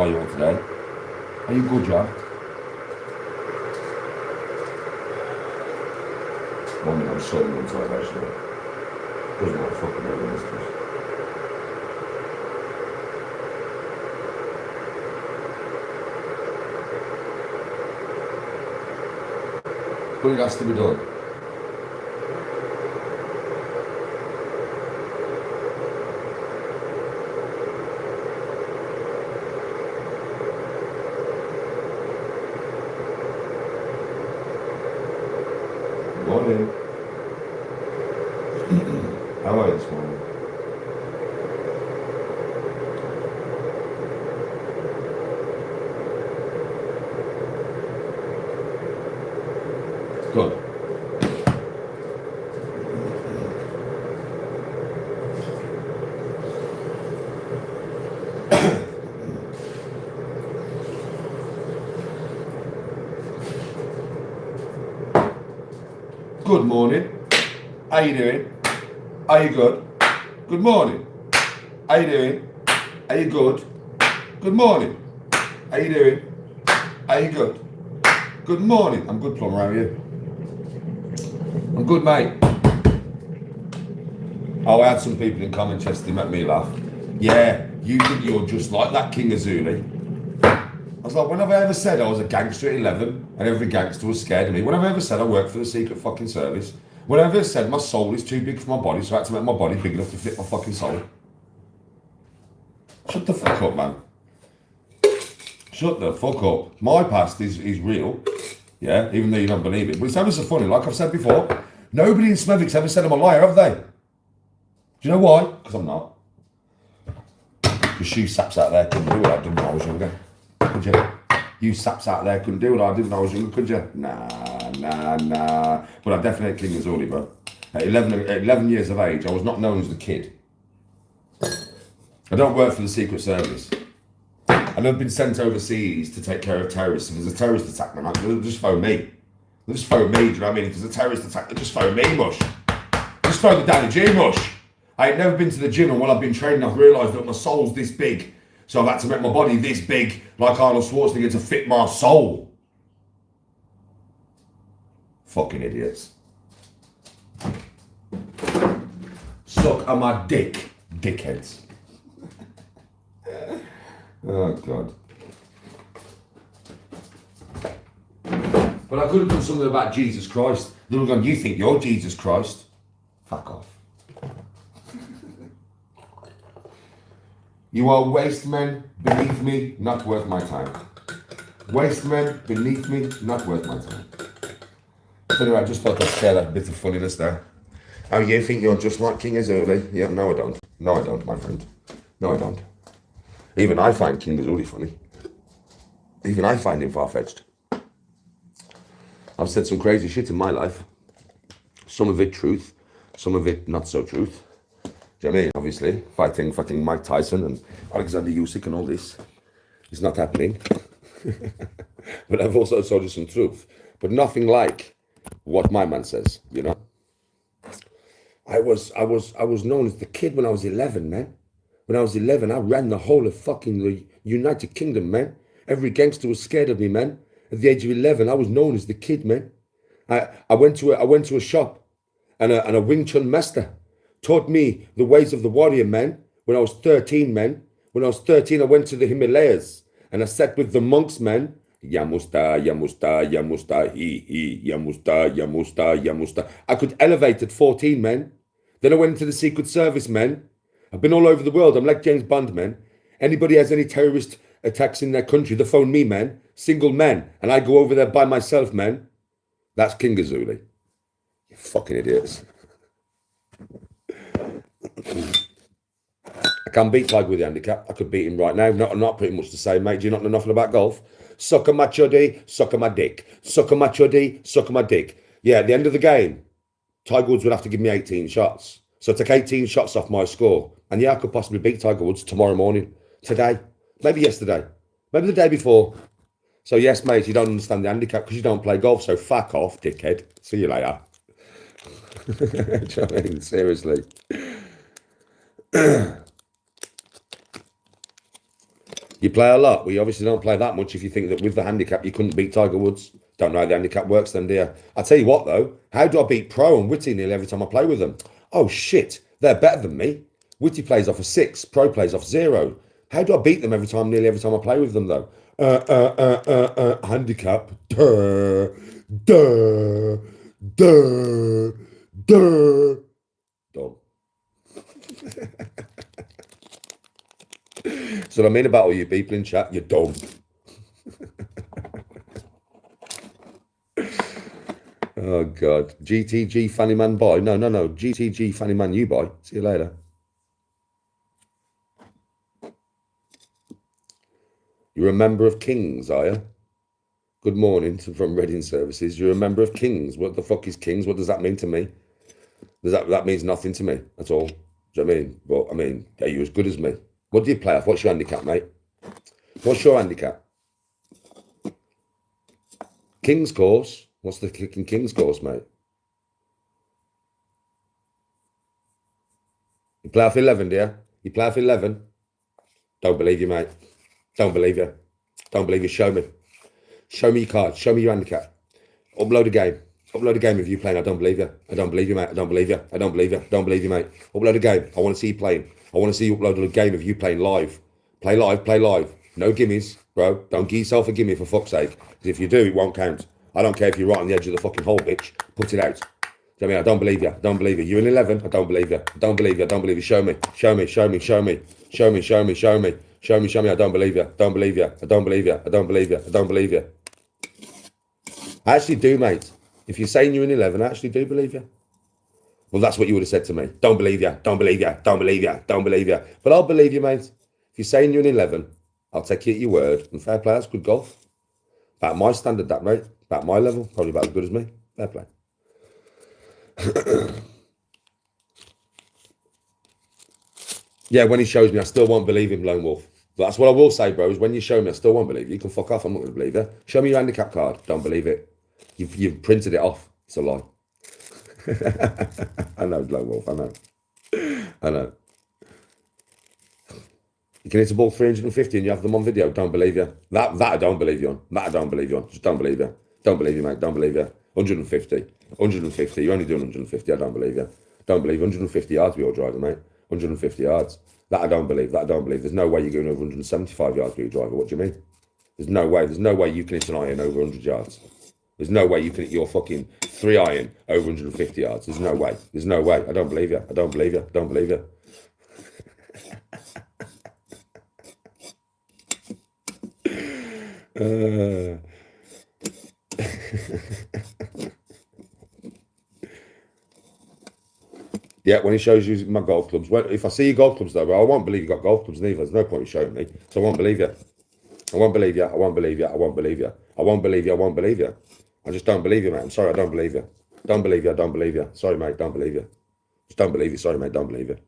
How are you all today? Are you good, John? 1 minute, I'm sorting inside actually. Doesn't matter, fucking everyone is this. But it has to be done. Morning. How are you this morning? Good. Good morning. How you doing? Are you good? Good morning. How you doing? Are you good? Good morning. How you doing? Are you good? Good morning. I'm good, Plum. How are you? I'm good, mate. Oh, I had some people in Manchester who made me laugh. Yeah, you think you're just like that King Azuli. I was like, when have I ever said I was a gangster at 11 and every gangster was scared of me? When have I ever said I worked for the Secret fucking Service? When have I ever said my soul is too big for my body, so I had to make my body big enough to fit my fucking soul? Shut the fuck up, man. Shut the fuck up. My past is real, yeah, even though you don't believe it. But it's ever so funny, like I've said before, nobody in Smethwick's ever said I'm a liar, have they? Do you know why? Because I'm not. The shoe saps out there couldn't do what I did when I was younger. Could you? You saps out there couldn't do what I did when I was younger, could you? Nah. But I definitely King Azuli, bro. At 11 years of age, I was not known as the kid. I don't work for the Secret Service. I've never been sent overseas to take care of terrorists. If there's a terrorist attack, man, they'll just phone me. They'll just phone me, do you know what I mean? If there's a terrorist attack, they'll just phone me, mush. Just phone the Danny G, mush. I ain't never been to the gym, and while I've been training, I've realised that my soul's this big. So I've had to make my body this big, like Arnold Schwarzenegger, to fit my soul. Fucking idiots. Suck on my dick, dickheads. Oh, God. But I could have done something about Jesus Christ. They would have gone, you think you're Jesus Christ? Fuck off. You are waste men beneath me, not worth my time. Waste men beneath me, not worth my time. So anyway, I just thought I'd share that bit of funniness there. Oh, you think you're just like King Azuli? Yeah, no I don't. No I don't, my friend. No I don't. Even I find King Azuli funny. Even I find him farfetched. I've said some crazy shit in my life. Some of it truth, some of it not so truth. Do you know what I mean? Obviously, fighting fucking Mike Tyson and Alexander Usyk and all this is not happening. But I've also told you some truth. But nothing like what my man says, you know? I was known as the kid when I was 11, man. When I was 11, I ran the whole of fucking the United Kingdom, man. Every gangster was scared of me, man. At the age of 11, I was known as the kid, man. I went to a shop and a Wing Chun master taught me the ways of the warrior, man. When I was 13, man. When I was 13, I went to the Himalayas and I sat with the monks, man. Yamusta, Yamusta, Yamusta, he, Yamusta, Yamusta, Yamusta. I could elevate at 14, man. Then I went into the Secret Service, man. I've been all over the world. I'm like James Bond, man. Anybody has any terrorist attacks in their country, they phone me, man. Single man. And I go over there by myself, man. That's King Azuli. You fucking idiots. I can beat Tiger with the handicap. I could beat him right now. Not pretty much the same, mate. Do you not know nothing about golf? Suck on my chuddy, suck on my dick. Suck on my chuddy, suck on my dick. Yeah, at the end of the game, Tiger Woods would have to give me 18 shots. So take 18 shots off my score. And yeah, I could possibly beat Tiger Woods tomorrow morning. Today. Maybe yesterday. Maybe the day before. So yes, mate, you don't understand the handicap because you don't play golf. So fuck off, dickhead. See you later. Do you know what I mean? Seriously. You play a lot. We obviously don't play that much if you think that with the handicap you couldn't beat Tiger Woods. Don't know how the handicap works then, do you? I'll tell you what, though. How do I beat Pro and Witty nearly every time I play with them? Oh, shit. They're better than me. Witty plays off a 6. Pro plays off 0. How do I beat them nearly every time I play with them, though? Handicap. Duh. Duh. Duh. Duh. Dumb. So I mean about all you people in chat, you're dumb. Oh, God. GTG Fanny Man buy. No. GTG Fanny Man you buy. See you later. You're a member of Kings, are you? Good morning from Reading Services. You're a member of Kings. What the fuck is Kings? What does that mean to me? That means nothing to me at all. Do you know what I mean? But, I mean, are you as good as me? What do you play off? What's your handicap, mate? What's your handicap? King's course? What's the kicking King's course, mate? You play off 11, do you? You play off 11? Don't believe you, mate. Don't believe you. Don't believe you. Show me. Show me your cards. Show me your handicap. Upload a game. Upload a game of you playing. I don't believe you. I don't believe you, mate. I don't believe you. I don't believe you. Don't believe you, mate. Upload a game. I want to see you playing. I want to see you upload a game of you playing live. Play live. Play live. No gimmies, bro. Don't give yourself a gimme for fuck's sake. Because if you do, it won't count. I don't care if you're right on the edge of the fucking hole, bitch. Put it out. Do you know what I mean? I don't believe you. I don't believe you. You're in 11. I don't believe you. I don't believe you. I don't believe you. Show me. Show me. Show me. Show me. Show me. Show me. Show me. Show me. Show me. I don't believe you. Don't believe you. I don't believe you. I don't believe you. I don't believe you. I actually do, mate. If you're saying you're in 11, I actually do believe you. Well, that's what you would have said to me. Don't believe you. Don't believe you. Don't believe you. Don't believe you. But I'll believe you, mate. If you're saying you're in 11, I'll take you at your word. And fair play, that's good golf. About my standard, that, mate. About my level. Probably about as good as me. Fair play. Yeah, when he shows me, I still won't believe him, Lone Wolf. But that's what I will say, bro, is when you show me, I still won't believe you. You can fuck off. I'm not going to believe you. Show me your handicap card. Don't believe it. You've printed it off. It's a lie. I know, Lone Wolf. I know. I know. You can hit a ball 350 and you have them on video. Don't believe you. That I don't believe you on. That I don't believe you on. Just don't believe you. Don't believe you, mate. Don't believe you. 150. 150. You're only doing 150. I don't believe you. Don't believe 150 yards with your driver, mate. 150 yards. That I don't believe. That I don't believe. There's no way you're going over 175 yards with your driver. What do you mean? There's no way. There's no way you can hit an iron over 100 yards. There's no way you can hit your fucking 3 iron over 150 yards. There's no way. There's no way. I don't believe you. I don't believe you. I don't believe you. Yeah, when he shows you my golf clubs. If I see your golf clubs, though, I won't believe you got golf clubs neither. There's no point in showing me. So I won't believe you. I won't believe you. I won't believe you. I won't believe you. I won't believe you. I won't believe you. I just don't believe you, mate. I'm sorry, I don't believe you. Don't believe you. I don't believe you. Sorry, mate. Don't believe you. Just don't believe you. Sorry, mate. Don't believe you.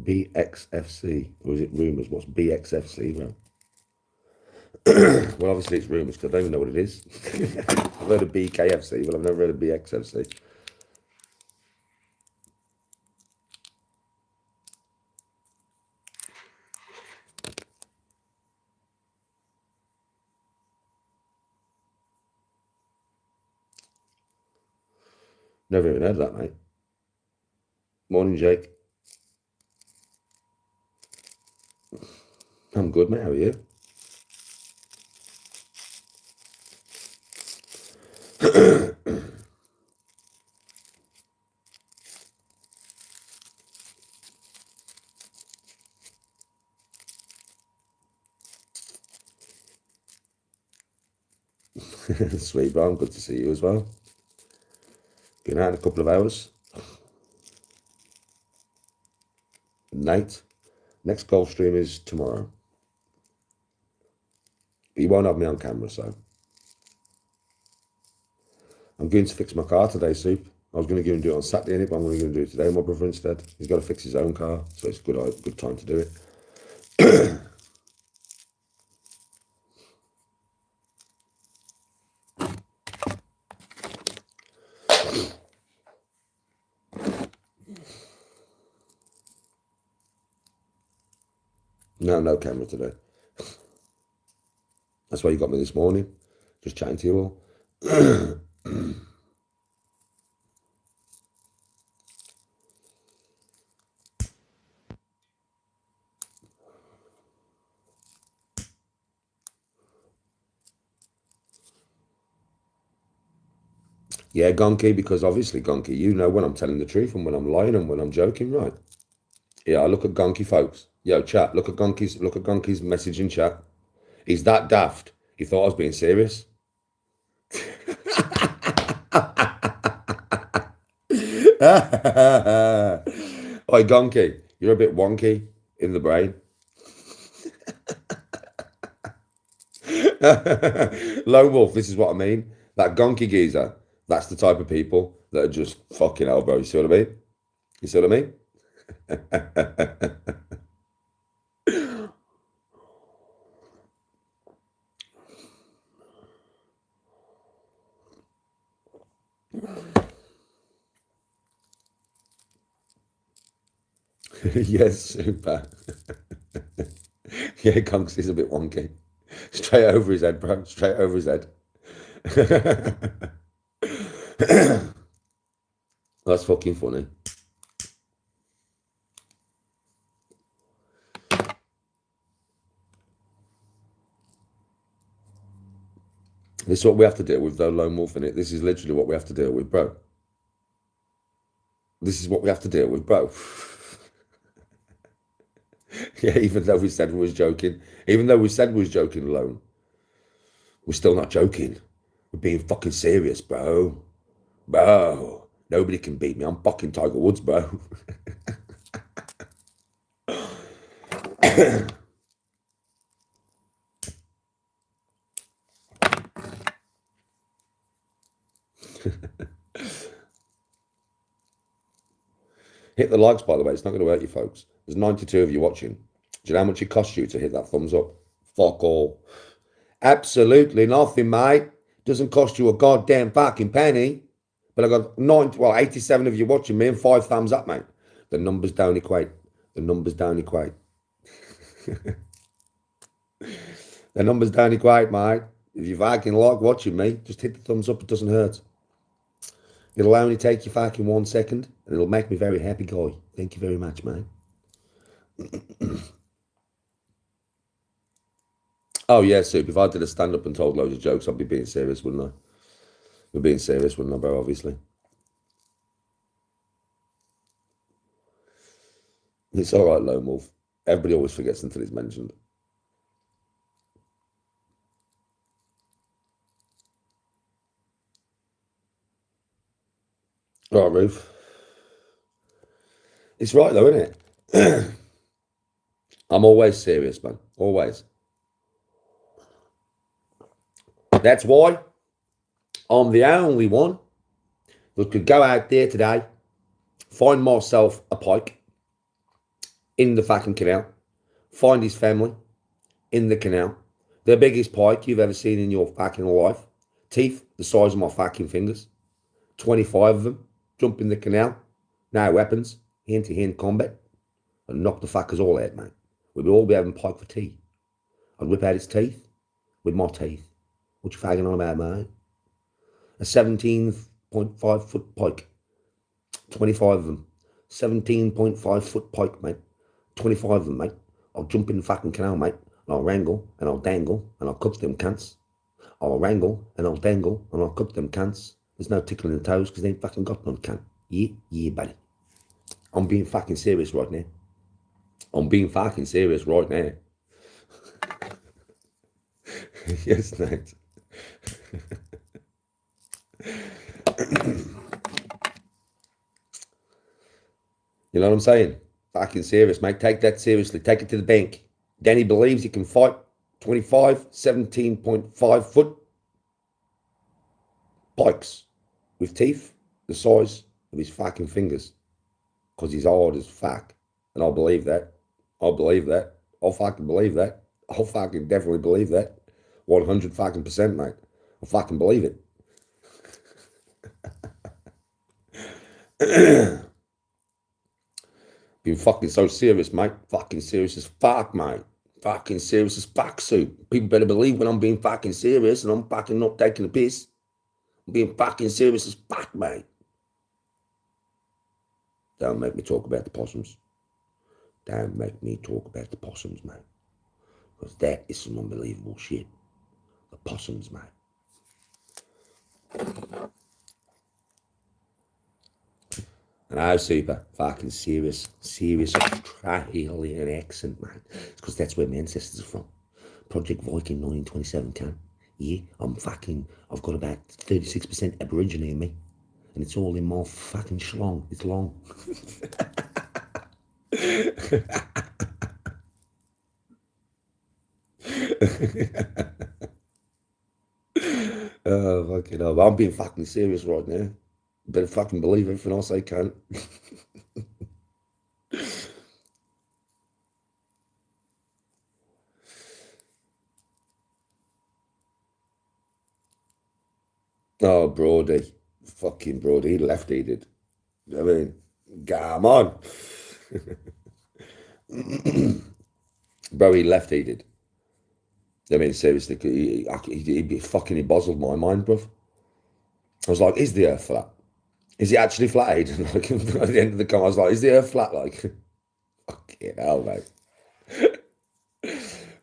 BXFC. Or is it rumours? What's BXFC, bro? Well, obviously it's rumours because I don't even know what it is. I've heard of BKFC, but I've never heard of BXFC. Never even heard of that, mate. Morning, Jake. I'm good, mate. How are you? Sweet, bro. Good to see you as well. Been out in a couple of hours. Night. Next golf stream is tomorrow. But you won't have me on camera, so. I'm going to fix my car today, Soup. I was going to go and do it on Saturday, but I'm going to go and do it today, my brother, instead. He's got to fix his own car, so it's a good time to do it. No camera today. That's why you got me this morning. Just chatting to you all. Yeah, Gonky, because obviously, Gonky, you know when I'm telling the truth and when I'm lying and when I'm joking, right? Yeah, I look at Gonky, folks. Yo, chat, look at Gonky's message in chat. He's that daft. He thought I was being serious. Oi, Gonky, you're a bit wonky in the brain. Lone Wolf, this is what I mean. That Gonky geezer, that's the type of people that are just fucking hell, bro. You see what I mean? You see what I mean? Yes, super. Yeah, Gonks is a bit wonky. Straight over his head, bro. Straight over his head. That's fucking funny. This is what we have to deal with, though, Lone Wolf, in it. This is literally what we have to deal with, bro. This is what we have to deal with, bro. Yeah, even though we said we was joking, Alone, we're still not joking. We're being fucking serious, bro. Bro, nobody can beat me. I'm fucking Tiger Woods, bro. Hit the likes, by the way. It's not going to hurt you, folks. There's 92 of you watching. Do you know how much it costs you to hit that thumbs up? Fuck all. Absolutely nothing, mate. Doesn't cost you a goddamn fucking penny. But I got 87 of you watching me and 5 thumbs up, mate. The numbers don't equate. The numbers don't equate. The numbers don't equate, mate. If you fucking like watching me, just hit the thumbs up. It doesn't hurt. It'll only take you fucking 1 second, and it'll make me very happy, guy. Thank you very much, mate. Oh, yeah, Soup. If I did a stand-up and told loads of jokes, I'd be being serious, wouldn't I? We're being serious, wouldn't I, bro, obviously? It's all right, Lone Wolf. Everybody always forgets until it's mentioned. All right, Ruth. It's right, though, isn't it? I'm always serious, man. Always. That's why I'm the only one that could go out there today, find myself a pike in the fucking canal, find his family in the canal, the biggest pike you've ever seen in your fucking life, teeth the size of my fucking fingers, 25 of them, jump in the canal, no weapons, hand-to-hand combat, and knock the fuckers all out, mate. We'd all be having pike for tea. I'd whip out his teeth with my teeth. What you fagging on about, mate? A 17.5 foot pike. 25 of them. 17.5 foot pike, mate. 25 of them, mate. I'll jump in the fucking canal, mate, and I'll wrangle, and I'll dangle, and I'll cook them cunts. I'll wrangle, and I'll dangle, and I'll cook them cunts. There's no tickling the toes, because they ain't fucking got none, cunt. Yeah, buddy. I'm being fucking serious right now. I'm being fucking serious right now. Yes, thanks. You know what I'm saying? Fucking serious, mate. Take that seriously. Take it to the bank. Danny believes he can fight 25, 17.5 foot pikes with teeth the size of his fucking fingers. Because he's hard as fuck. And I'll believe that. I'll believe that. I'll fucking believe that. I'll fucking definitely believe that. 100 fucking percent, mate. I'll fucking believe it. Being fucking so serious, mate. Fucking serious as fuck, mate. Fucking serious as fuck, Soup. People better believe when I'm being fucking serious and I'm fucking not taking a piss. I'm being fucking serious as fuck, mate. Don't make me talk about the possums. Don't make me talk about the possums, mate. Because that is some unbelievable shit. The possums, mate. And I was super fucking serious Australian accent, man. It's because that's where my ancestors are from. Project Viking 1927, can. Yeah, I've got about 36% Aborigine in me. And it's all in my fucking schlong. It's long. Oh, fucking hell. I'm being fucking serious right now. Better fucking believe everything I say, cunt. Oh, Brody. Fucking Brody. He left, he did. I mean, come on. Bro, he left, he did. I mean, seriously, he fucking bozled my mind, bruv. I was like, is the earth flat? Is it actually flat, Aiden? Like, at the end of the comment, I was like, is the earth flat? Like, fucking hell, mate.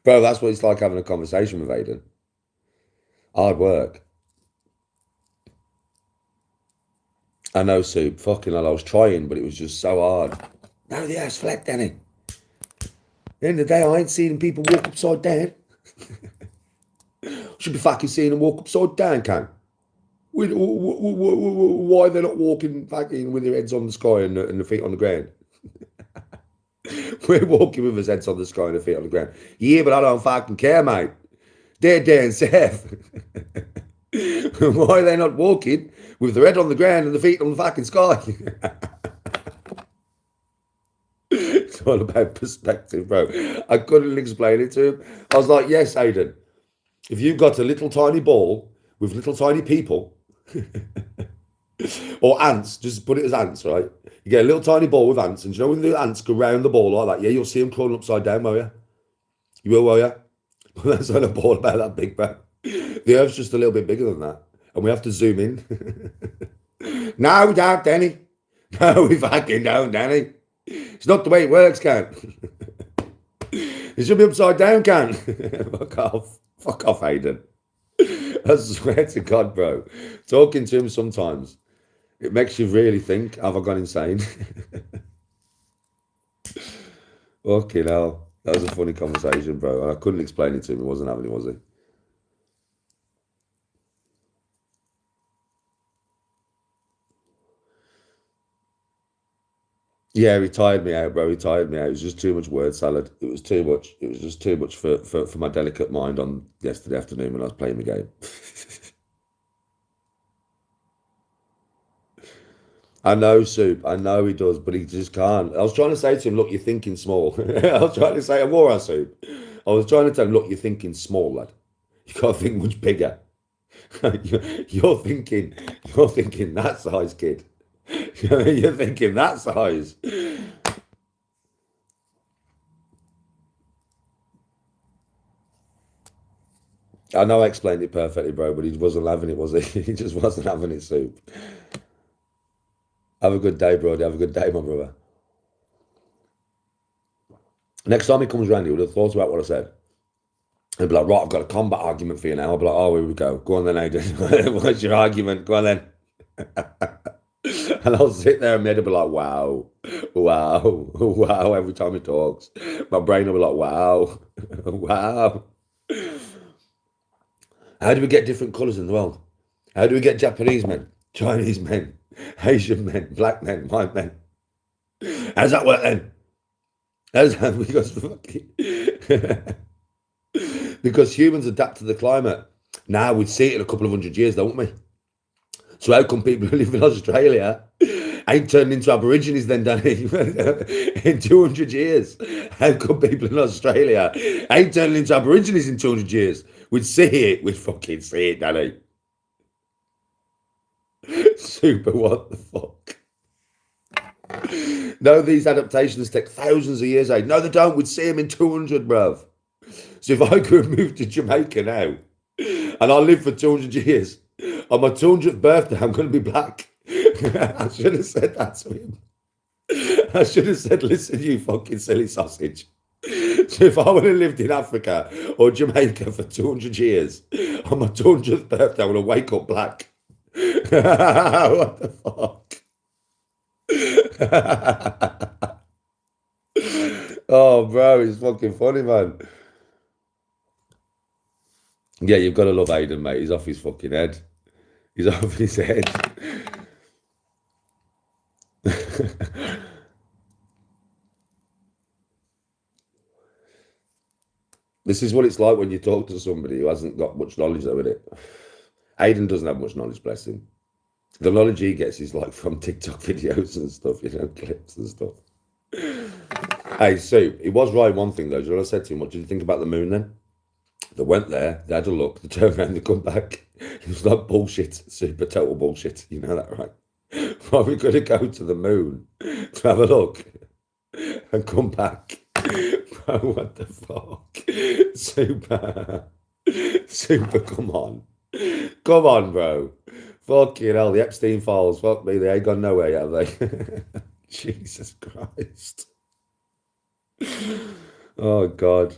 Bro, that's what it's like having a conversation with Aiden. Hard work. I know, Soup. Fucking hell, I was trying, but it was just so hard. No, the earth's flat, Danny. At the end of the day, I ain't seeing people walk upside down. Should be fucking seeing them walk upside down, can. Why they're not walking fucking with their heads on the sky and the feet on the ground? We're walking with our heads on the sky and the feet on the ground. Yeah, but I don't fucking care, mate. They're down south. Why are they not walking with their head on the ground and the feet on the fucking sky? It's all about perspective, bro. I couldn't explain it to him. I was like, yes, Aiden, if you've got a little tiny ball with little tiny people, or ants, just put it as ants, right? You get a little tiny ball with ants, and you know when the ants go round the ball like that, yeah, you'll see them crawling upside down, will you? You will, you? That's not a ball about that big, bro. The Earth's just a little bit bigger than that, and we have to zoom in. No, don't, Danny. No, we fucking don't, Danny. It's not the way it works, can. It should be upside down, can. Fuck off. Fuck off, Aiden. I swear to God, bro. Talking to him sometimes, it makes you really think, have I gone insane? Fucking hell. That was a funny conversation, bro. And I couldn't explain it to him. He wasn't having it, was he? Yeah, he tired me out, bro. He tired me out. It was just too much word salad. It was too much. It was just too much for my delicate mind on yesterday afternoon when I was playing the game. I know, Soup. I know he does, but he just can't. I was trying to say to him, look, you're thinking small. I was trying to say, I'm all right, Soup. I was trying to tell him, look, you're thinking small, lad. You got to think much bigger. You're thinking that size, kid. You're thinking that size. I know I explained it perfectly, bro, but he wasn't having it, was he? He just wasn't having it, Soup. Have a good day, bro. Have a good day, my brother. Next time he comes around, he would have thought about what I said. He'd be like, right, I've got a combat argument for you now. I'll be like, oh, here we go. Go on then, Aiden. What's your argument? Go on then. And I'll sit there and my head will be like, wow, wow, wow, every time he talks. My brain will be like, wow, wow. How do we get different colours in the world? How do we get Japanese men, Chinese men, Asian men, black men, white men? How does that work then? Because humans adapt to the climate. Now we'd see it in a couple of 100 years, don't we? So how come people who live in Australia ain't turned into Aborigines then, Danny? In 200 years. How come people in Australia ain't turning into Aborigines in 200 years? We'd see it. We'd fucking see it, Danny. Super, what the fuck? No, these adaptations take thousands of years, eh? No, they don't. We'd see them in 200, bruv. So if I could move to Jamaica now and I live for 200 years, on my 200th birthday, I'm going to be black. I should have said that to him. I should have said, listen, you fucking silly sausage. So if I would have lived in Africa or Jamaica for 200 years, on my 200th birthday, I would have wake up black. What the fuck? Oh, bro, it's fucking funny, man. Yeah, you've got to love Aiden, mate. He's off his fucking head. He's off his head. This is what it's like when you talk to somebody who hasn't got much knowledge, though, innit? Aiden doesn't have much knowledge, bless him. The knowledge he gets is like from TikTok videos and stuff, you know, clips and stuff. Hey, Sue, he was right one thing, though. You know what I said to him? What did you think about the moon then? They went there, they had a look, they turned around, they come back. It was like bullshit, super total bullshit. You know that, right? Why are we going to go to the moon to have a look and come back? Bro, what the fuck? Super, come on. Come on, bro. Fucking hell, the Epstein files, fuck me, they ain't gone nowhere yet, have they? Jesus Christ. Oh, God.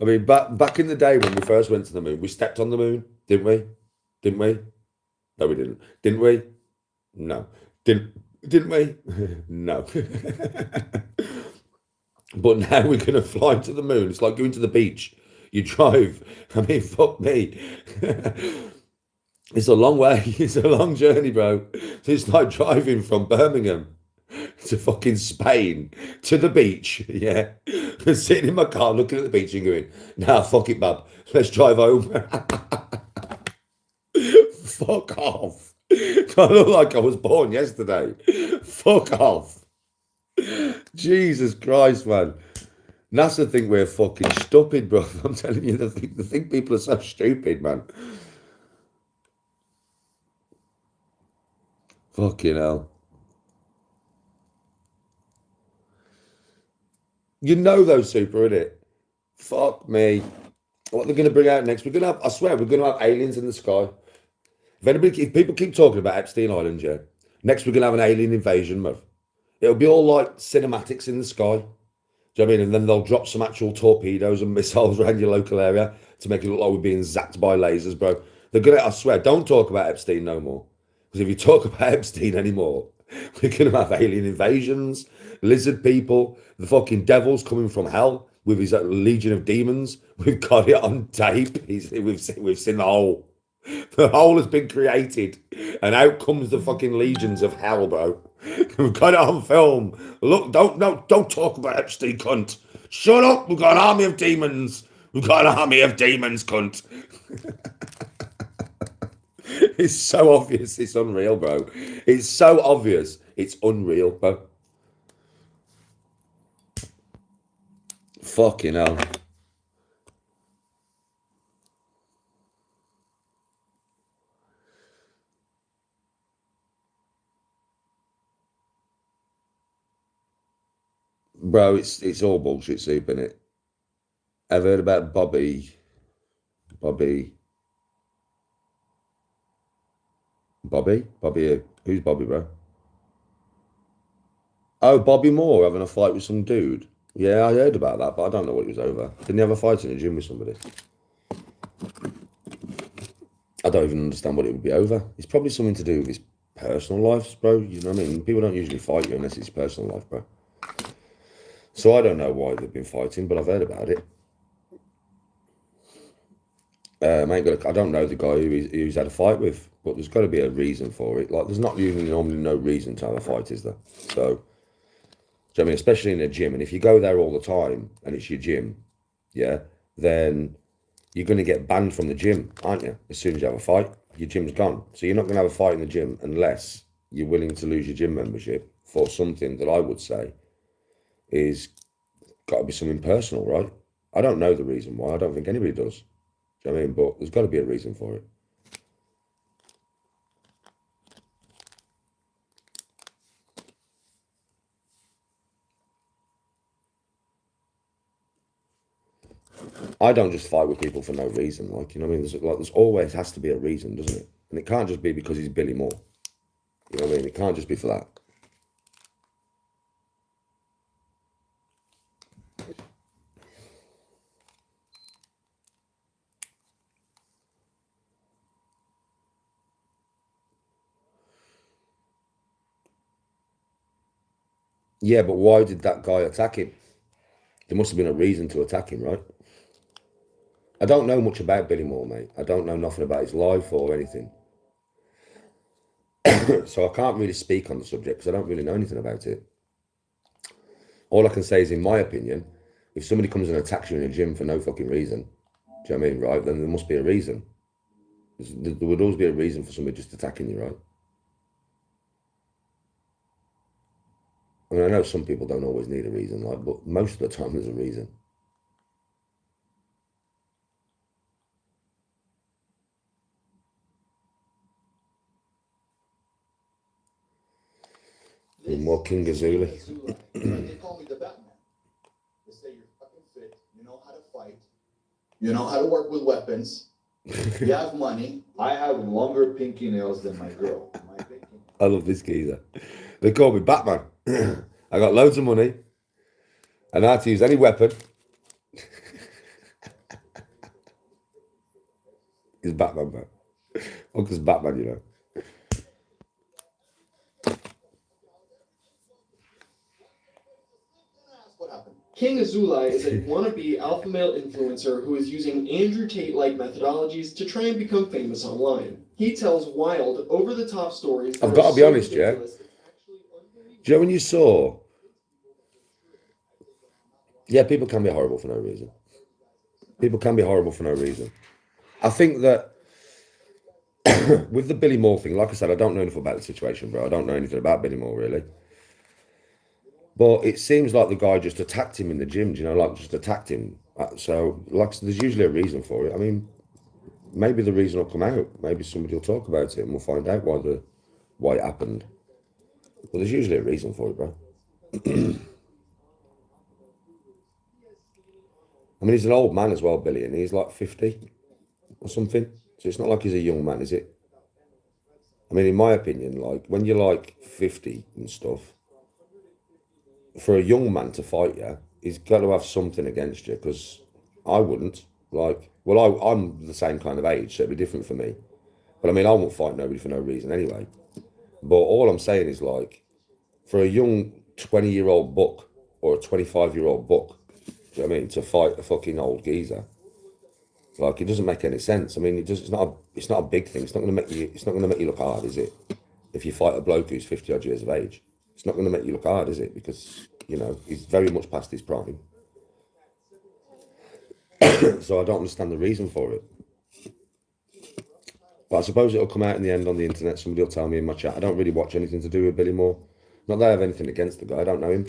I mean, back in the day when we first went to the moon, we stepped on the moon, didn't we? Didn't we? No, we didn't. Didn't we? No. Didn't we? No. But now we're going to fly to the moon. It's like going to the beach. You drive. I mean, fuck me. It's a long way. It's a long journey, bro. It's like driving from Birmingham to fucking Spain to the beach. Yeah. Sitting in my car looking at the beach and going, nah, fuck it, bub. Let's drive home. Fuck off. I look like I was born yesterday. Fuck off. Jesus Christ, man. NASA think we're fucking stupid, bro. I'm telling you, they think people are so stupid, man. Fucking hell. You know those super, innit? Fuck me. What they're going to bring out next, we're going to have, I swear, we're going to have aliens in the sky. If people keep talking about Epstein Island, yeah, next we're going to have an alien invasion, man. It'll be all like cinematics in the sky. Do you know what I mean? And then they'll drop some actual torpedoes and missiles around your local area to make it look like we're being zapped by lasers, bro. They're going to, I swear, don't talk about Epstein no more. Because if you talk about Epstein anymore, we're going to have alien invasions, lizard people, the fucking devil's coming from hell with his legion of demons. We've got it on tape. We've seen the hole. The hole has been created. And out comes the fucking legions of hell, bro. We've got it on film. Look, don't talk about Epstein, cunt. Shut up. We've got an army of demons. We've got an army of demons, cunt. It's so obvious. It's unreal, bro. It's so obvious. It's unreal, bro. Fucking hell. Bro, it's all bullshit soup, innit? I've heard about Bobby. Who's Bobby, bro? Oh, Bobby Moore having a fight with some dude. Yeah, I heard about that, but I don't know what he was over. Didn't he have a fight in a gym with somebody? I don't even understand what it would be over. It's probably something to do with his personal life, bro. You know what I mean? People don't usually fight you unless it's personal life, bro. So I don't know why they've been fighting, but I've heard about it. I don't know the guy who he's had a fight with, but there's got to be a reason for it. Like, there's not usually normally no reason to have a fight, is there? So, I mean, especially in a gym, and if you go there all the time and it's your gym, yeah, then you're going to get banned from the gym, aren't you? As soon as you have a fight, your gym's gone. So you're not going to have a fight in the gym unless you're willing to lose your gym membership for something that I would say is got to be something personal, right? I don't know the reason why. I don't think anybody does. Do you know what I mean? But there's got to be a reason for it. I don't just fight with people for no reason. Like, you know what I mean? There's always has to be a reason, doesn't it? And it can't just be because he's Billy Moore. You know what I mean? It can't just be for that. Yeah, but why did that guy attack him? There must have been a reason to attack him, right? I don't know much about Billy Moore, mate. I don't know nothing about his life or anything. So I can't really speak on the subject because I don't really know anything about it. All I can say is, in my opinion, if somebody comes and attacks you in a gym for no fucking reason, do you know what I mean, right? Then there must be a reason. There would always be a reason for somebody just attacking you, right? I mean, I know some people don't always need a reason, like, but most of the time there's a reason. More King Azuli. They call me the Batman. They say you're fucking fit, you know how to fight, you know how to work with weapons, you have money. I have longer pinky nails than my girl. I love this geezer. They call me Batman. I got loads of money. I know how to use any weapon. He's Batman, man. Uncle's Batman, you know. King Azulai is a wannabe alpha male influencer who is using Andrew Tate-like methodologies to try and become famous online. He tells wild, over-the-top stories. I've got to be honest, yeah. Do you know when you saw? Yeah, people can be horrible for no reason. People can be horrible for no reason. I think that with the Billy Moore thing, like I said, I don't know anything about the situation, bro. I don't know anything about Billy Moore, really. But it seems like the guy just attacked him in the gym, do you know, like just attacked him. So, like, there's usually a reason for it. I mean, maybe the reason will come out. Maybe somebody will talk about it and we'll find out why it happened. But there's usually a reason for it, bro. I mean, he's an old man as well, Billy, and he's like 50 or something. So it's not like he's a young man, is it? I mean, in my opinion, like, when you're like 50 and stuff, for a young man to fight you, he's got to have something against you, because I wouldn't. Like, well, I'm the same kind of age, so it'd be different for me. But I mean, I won't fight nobody for no reason anyway. But all I'm saying is, like, for a young 20-year-old buck or a 25-year-old buck, do you know what I mean, to fight a fucking old geezer, like, it doesn't make any sense. I mean, it's not a big thing. It's not going to make you look hard, is it? If you fight a bloke who's 50 odd years of age, it's not going to make you look hard, is it? Because, you know, he's very much past his prime. So I don't understand the reason for it. But I suppose it'll come out in the end on the internet. Somebody will tell me in my chat. I don't really watch anything to do with Billy Moore. Not that I have anything against the guy. I don't know him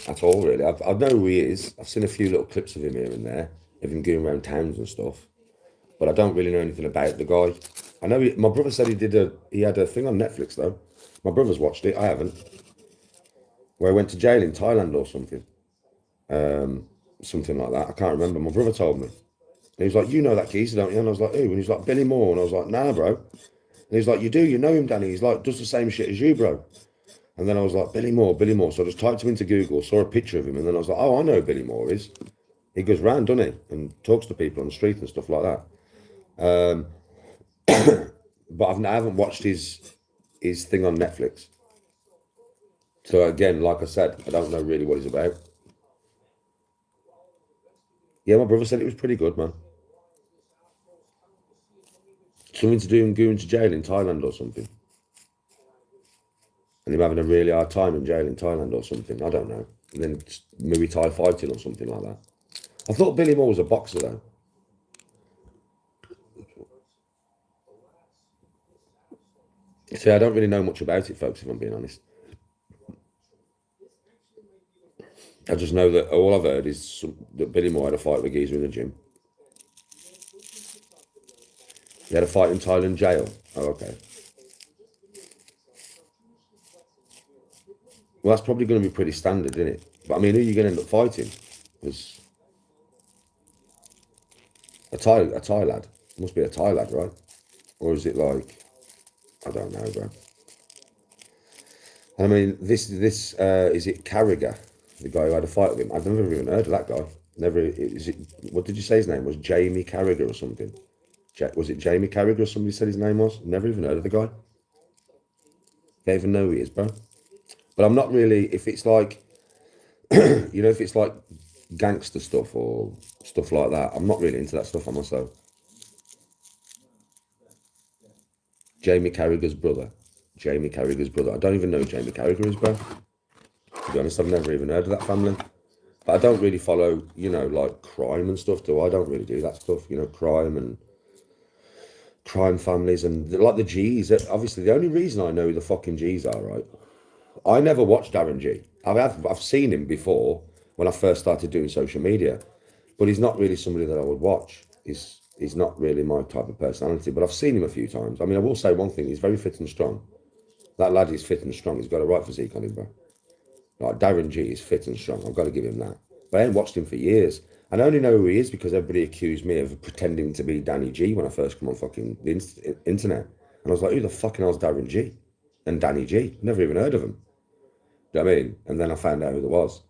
at all, really. I know who he is. I've seen a few little clips of him here and there, of him going around towns and stuff. But I don't really know anything about the guy. I know my brother said he had a thing on Netflix, though. My brother's watched it. I haven't. Where he went to jail in Thailand or something. Something like that. I can't remember. My brother told me. And he was like, you know that geezer, don't you? And I was like, who? And he's like, Billy Moore. And I was like, nah, bro. And he's like, you do, you know him, Danny. He's like, does the same shit as you, bro. And then I was like, Billy Moore, Billy Moore. So I just typed him into Google, saw a picture of him, and then I was like, oh, I know who Billy Moore is. He goes round, doesn't he? And talks to people on the street and stuff like that. But I haven't watched his thing on Netflix. So again, like I said, I don't know really what he's about. Yeah, my brother said it was pretty good, man. Something to do with going to jail in Thailand or something. And him having a really hard time in jail in Thailand or something. I don't know. And then maybe Thai fighting or something like that. I thought Billy Moore was a boxer, though. See, I don't really know much about it, folks, if I'm being honest. I just know that all I've heard is that Billy Moore had a fight with a geezer in the gym. He had a fight in Thailand jail. Oh, okay. Well, that's probably going to be pretty standard, isn't it? But I mean, who are you going to end up fighting? Because A Thai lad. Must be a Thai lad, right? Or is it like, I don't know, bro. I mean, this is it Carragher, the guy who had a fight with him? I've never even heard of that guy. Never. Is it? What did you say his name was? Jamie Carragher or something? Was it Jamie Carragher or somebody said his name was? Never even heard of the guy. Don't even know who he is, bro. But I'm not really. If it's like, if it's like gangster stuff or stuff like that, I'm not really into that stuff. I must say. Jamie Carragher's brother. Jamie Carragher's brother. I don't even know who Jamie Carragher is, bro. To be honest, I've never even heard of that family. But I don't really follow, like crime and stuff, do I? I don't really do that stuff, crime and crime families and like the G's. Obviously, the only reason I know who the fucking G's are, right? I never watched Darren G. I've seen him before when I first started doing social media, but he's not really somebody that I would watch. He's not really my type of personality, but I've seen him a few times. I mean, I will say one thing, he's very fit and strong. That lad is fit and strong. He's got a right physique on him, bro. Like Darren G is fit and strong. I've got to give him that. But I ain't watched him for years. And I only know who he is because everybody accused me of pretending to be Danny G when I first come on fucking the internet. And I was like, who the fucking hell's Darren G? And Danny G? Never even heard of him. Do you know what I mean? And then I found out who there was.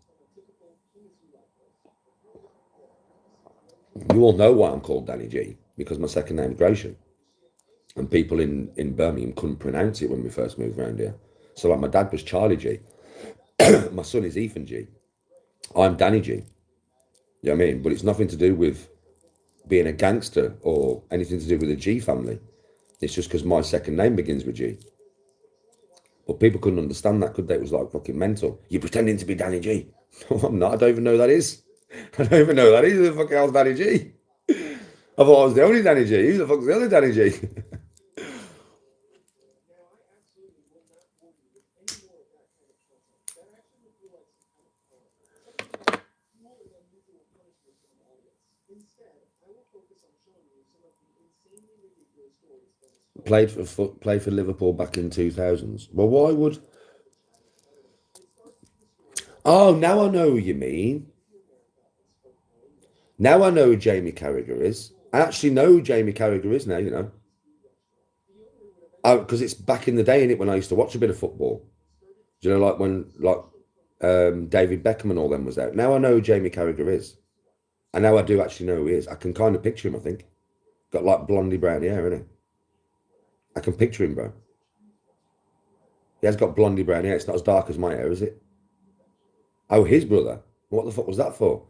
You all know why I'm called Danny G, because my second name's Gratian. And people in Birmingham couldn't pronounce it when we first moved around here. So like my dad was Charlie G. My son is Ethan G. I'm Danny G. You know what I mean? But it's nothing to do with being a gangster or anything to do with the G family. It's just because my second name begins with G. But people couldn't understand that, could they? It was like fucking mental. You're pretending to be Danny G. No, I'm not. I don't even know who that is. I don't even know who that is. Who the fuck hell's Danny G? I thought I was the only Danny G. Who the fuck's the other Danny G? Played for Liverpool back in 2000s. Well, why would? Oh, now I know who you mean. Now I know who Jamie Carragher is. I actually know who Jamie Carragher is now, because it's back in the day, innit, when I used to watch a bit of football. Do you know, like when David Beckham and all them was out. Now I know who Jamie Carragher is. And now I do actually know who he is. I can kind of picture him, I think. Got like blondie brown hair, innit? I can picture him, bro. He has got blondie brown hair. It's not as dark as my hair, is it? Oh, his brother. What the fuck was that for?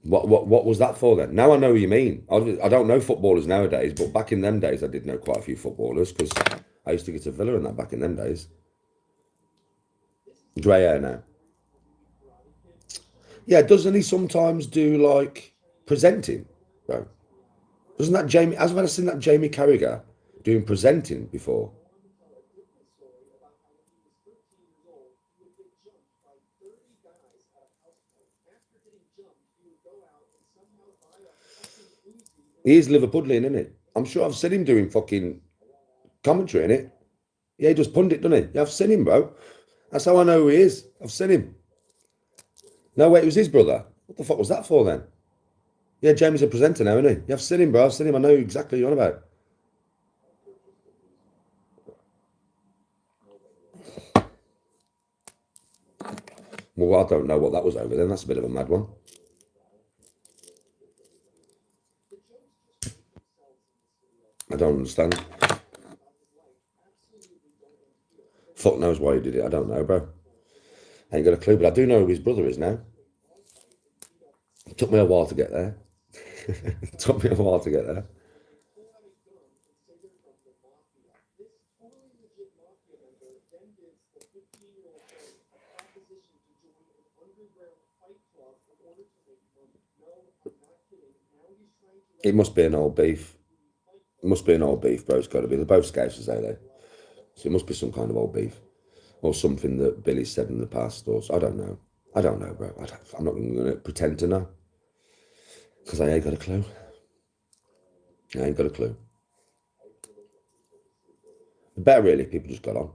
What was that for then? Now I know what you mean. I don't know footballers nowadays, but back in them days, I did know quite a few footballers because I used to get to Villa and that back in them days. Grey hair now. Yeah, doesn't he sometimes do like presenting, bro? Doesn't that Jamie? I've never seen that Jamie Carragher doing presenting before. He is Liverpudlian, isn't it? I'm sure I've seen him doing fucking commentary in it. Yeah, he does pundit, doesn't he? Yeah, I've seen him, bro. That's how I know who he is. I've seen him. No, wait, it was his brother. What the fuck was that for then? Yeah, Jamie's a presenter now, isn't he? Yeah, I've seen him, bro. I've seen him. I know exactly what you're on about. Well, I don't know what that was over then. That's a bit of a mad one. I don't understand. Fuck knows why he did it. I don't know, bro. I ain't got a clue, but I do know who his brother is now. It took me a while to get there. It took me a while to get there. It must be an old beef. It must be an old beef, bro. It's got to be. They're both Scousers, are they? So it must be some kind of old beef. Or something that Billy said in the past. Or I don't know. I don't know, bro. I'm not even going to pretend to know. Because I ain't got a clue. I ain't got a clue. It'd be better really if people just got on.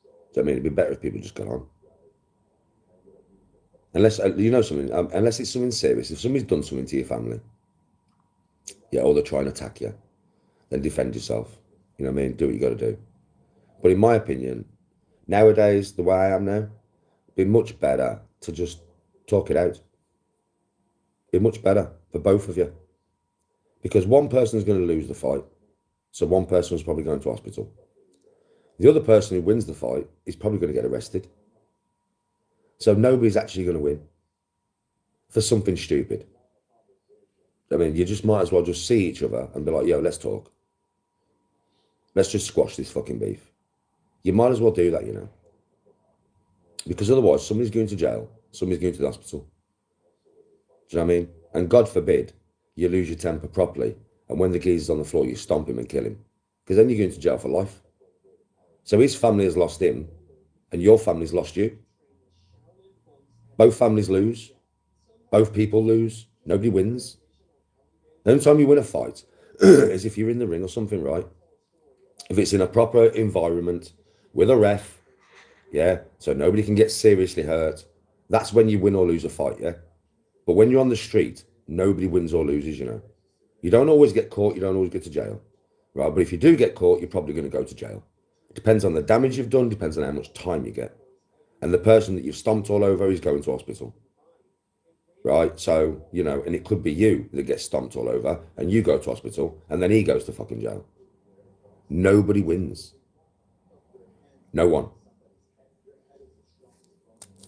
Do you know what I mean? It'd be better if people just got on. Unless, you know something, unless it's something serious. If somebody's done something to your family, yeah, or they're trying to attack you, then defend yourself. You know what I mean? Do what you got to do. But in my opinion, nowadays, the way I am now, it'd be much better to just talk it out. It'd be much better for both of you. Because one person's going to lose the fight. So one person's probably going to hospital. The other person who wins the fight is probably going to get arrested. So nobody's actually going to win for something stupid. I mean, you just might as well just see each other and be like, yo, let's talk. Let's just squash this fucking beef. You might as well do that, you know. Because otherwise, somebody's going to jail. Somebody's going to the hospital. Do you know what I mean? And God forbid you lose your temper properly. And when the geezer's on the floor, you stomp him and kill him. Because then you're going to jail for life. So his family has lost him. And your family's lost you. Both families lose. Both people lose. Nobody wins. The only time you win a fight is if you're in the ring or something, right? If it's in a proper environment with a ref, yeah, so nobody can get seriously hurt, that's when you win or lose a fight, yeah? But when you're on the street, nobody wins or loses, you know? You don't always get caught, you don't always get to jail, right? But if you do get caught, you're probably going to go to jail. It depends on the damage you've done, depends on how much time you get. And the person that you've stomped all over is going to hospital. Right? So, you know, and it could be you that gets stomped all over and you go to hospital and then he goes to fucking jail. Nobody wins. No one.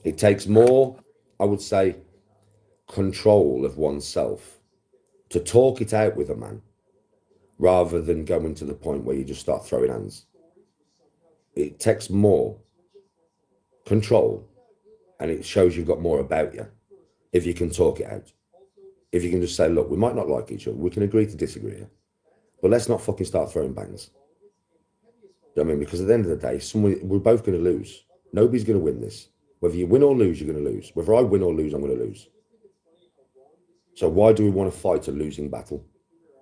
It takes more, I would say, control of oneself to talk it out with a man rather than going to the point where you just start throwing hands. It takes more control and it shows you've got more about you. If you can talk it out. If you can just say, look, we might not like each other. We can agree to disagree. But let's not fucking start throwing bangs. You know what I mean? Because at the end of the day, we're both going to lose. Nobody's going to win this. Whether you win or lose, you're going to lose. Whether I win or lose, I'm going to lose. So why do we want to fight a losing battle?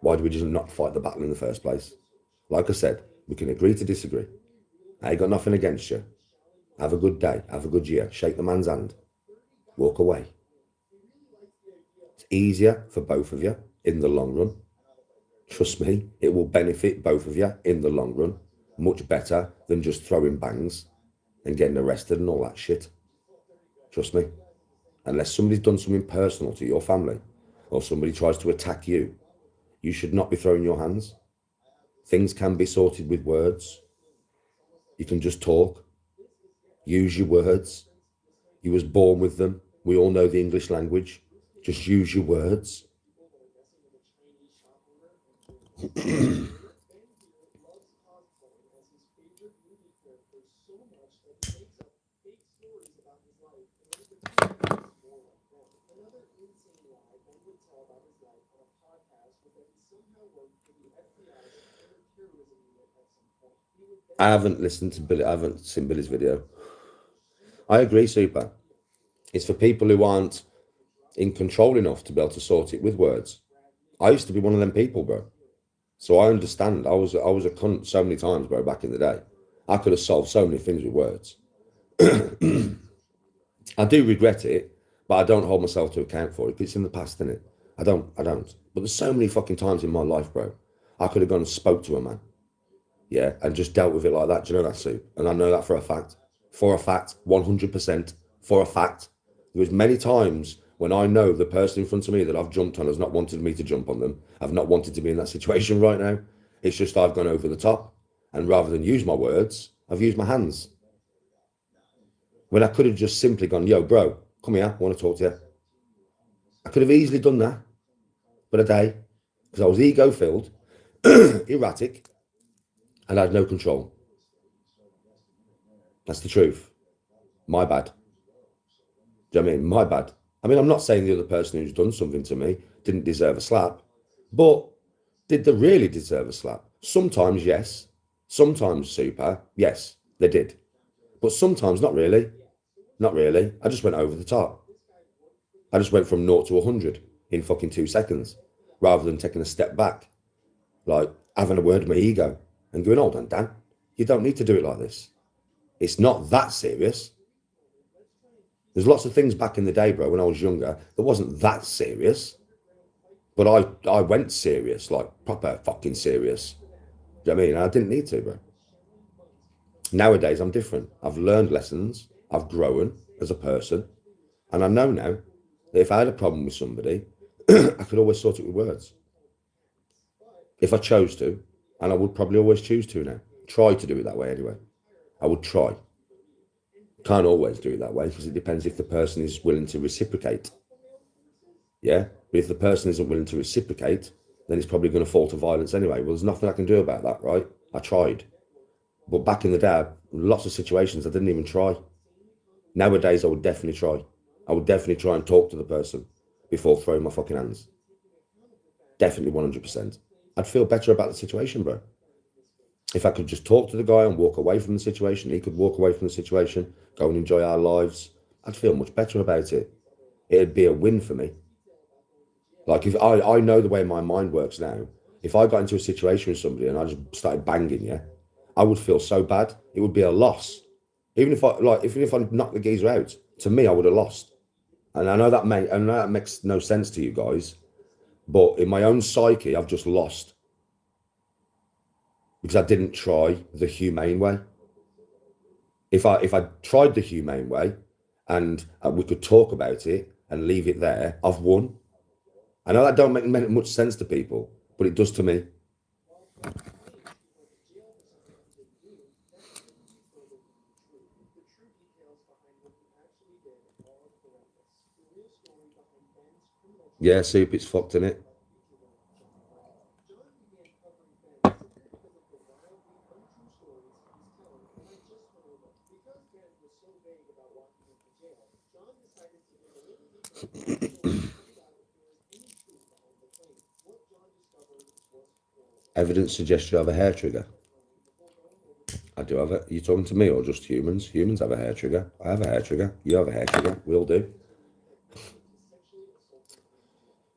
Why do we just not fight the battle in the first place? Like I said, we can agree to disagree. I ain't got nothing against you. Have a good day. Have a good year. Shake the man's hand. Walk away. Easier for both of you in the long run. Trust me, it will benefit both of you in the long run. Much better than just throwing bangs and getting arrested and all that shit. Trust me. Unless somebody's done something personal to your family or somebody tries to attack you, you should not be throwing your hands. Things can be sorted with words. You can just talk. Use your words. You was born with them. We all know the English language. Just use your words. I haven't listened to Billy. I haven't seen Billy's video. I agree, Super. It's for people who aren't in control enough to be able to sort it with words. I used to be one of them people, bro. So I understand. I was a cunt so many times, bro, back in the day. I could have solved so many things with words. I do regret it, but I don't hold myself to account for it. It's in the past, isn't it? I don't. But there's so many fucking times in my life, bro. I could have gone and spoke to a man. Yeah, and just dealt with it like that. Do you know that, Sue? And I know that for a fact. For a fact, 100%. For a fact. There was many times when I know the person in front of me that I've jumped on has not wanted me to jump on them. I've not wanted to be in that situation right now. It's just I've gone over the top. And rather than use my words, I've used my hands. When I could have just simply gone, yo, bro, come here, I want to talk to you. I could have easily done that. But a day, because I was ego-filled, erratic, and I had no control. That's the truth. My bad. Do you know what I mean? My bad. I mean, I'm not saying the other person who's done something to me didn't deserve a slap, but did they really deserve a slap? Sometimes, yes. Sometimes, Super, yes, they did. But sometimes, not really. Not really. I just went over the top. I just went from 0 to 100 in fucking 2 seconds, rather than taking a step back, like having a word with my ego and going, hold on, Dan, you don't need to do it like this. It's not that serious. There's lots of things back in the day, bro, when I was younger, that wasn't that serious. But I went serious, like proper fucking serious. Do you know what I mean? And I didn't need to, bro. Nowadays, I'm different. I've learned lessons. I've grown as a person. And I know now that if I had a problem with somebody, I could always sort it with words. If I chose to, and I would probably always choose to now. Try to do it that way anyway. I would try. Can't always do it that way because it depends if the person is willing to reciprocate. Yeah? But if the person isn't willing to reciprocate, then it's probably going to fall to violence anyway. Well, there's nothing I can do about that, right? I tried. But back in the day, lots of situations I didn't even try. Nowadays, I would definitely try. I would definitely try and talk to the person before throwing my fucking hands. Definitely 100%. I'd feel better about the situation, bro. If I could just talk to the guy and walk away from the situation, he could walk away from the situation, go and enjoy our lives, I'd feel much better about it. It'd be a win for me. Like, if I know the way my mind works now, if I got into a situation with somebody and I just started banging, yeah, I would feel so bad. It would be a loss. Even if I knocked the geezer out, to me, I would have lost. And I know that makes no sense to you guys, but in my own psyche, I've just lost. Because I didn't try the humane way. If I tried the humane way and we could talk about it and leave it there, I've won. I know that don't make much sense to people, but it does to me. Yeah, Soup, it's fucked, innit? Evidence suggests you have a hair trigger. I do have it. Are you talking to me or just humans? Humans have a hair trigger. I have a hair trigger. You have a hair trigger. We all do.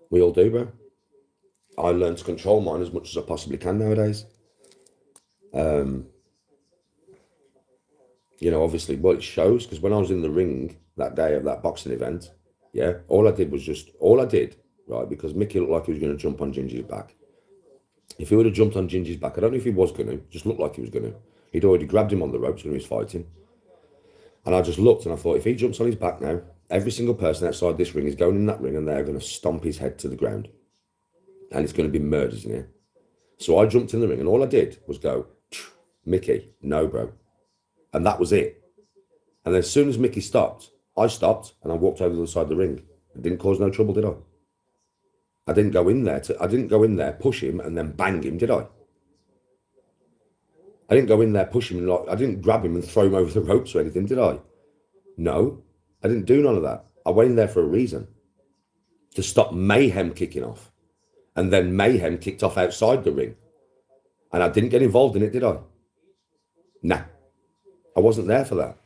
We all do, bro. I learn to control mine as much as I possibly can nowadays. You know, obviously, well, it shows because when I was in the ring that day of that boxing event, yeah, all I did, right, because Mickey looked like he was going to jump on Gingy's back. If he would have jumped on Gingy's back, I don't know if he was going to, just looked like he was going to. He'd already grabbed him on the ropes when he was fighting. And I just looked and I thought, if he jumps on his back now, every single person outside this ring is going in that ring and they're going to stomp his head to the ground. And it's going to be murders in here. So I jumped in the ring and all I did was go, Mickey, no, bro. And that was it. And then as soon as Mickey stopped, I stopped and I walked over to the side of the ring. It didn't cause no trouble, did I? I didn't go in there, push him and then bang him, did I? I didn't go in there, push him, I didn't grab him and throw him over the ropes or anything, did I? No, I didn't do none of that. I went in there for a reason. To stop mayhem kicking off. And then mayhem kicked off outside the ring. And I didn't get involved in it, did I? Nah. I wasn't there for that.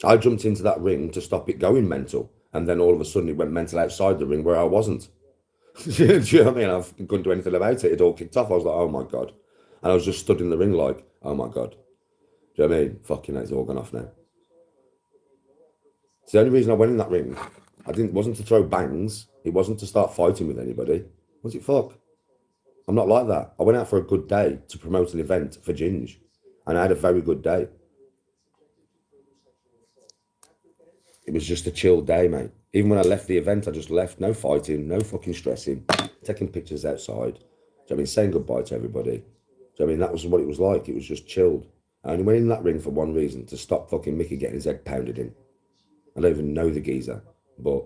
I jumped into that ring to stop it going mental. And then all of a sudden it went mental outside the ring where I wasn't. Do you know what I mean? I couldn't do anything about it. It all kicked off. I was like, oh my God. And I was just stood in the ring like, oh my God. Do you know what I mean? Fucking hell, it's all gone off now. It's the only reason I went in that ring. Wasn't to throw bangs. It wasn't to start fighting with anybody. Was it fuck? I'm not like that. I went out for a good day to promote an event for Ginge. And I had a very good day. It was just a chill day, mate. Even when I left the event, I just left. No fighting, no fucking stressing. Taking pictures outside. Do you know what I mean? Saying goodbye to everybody. Do you know what I mean? That was what it was like. It was just chilled. I only went in that ring for one reason. To stop fucking Mickey getting his head pounded in. I don't even know the geezer. But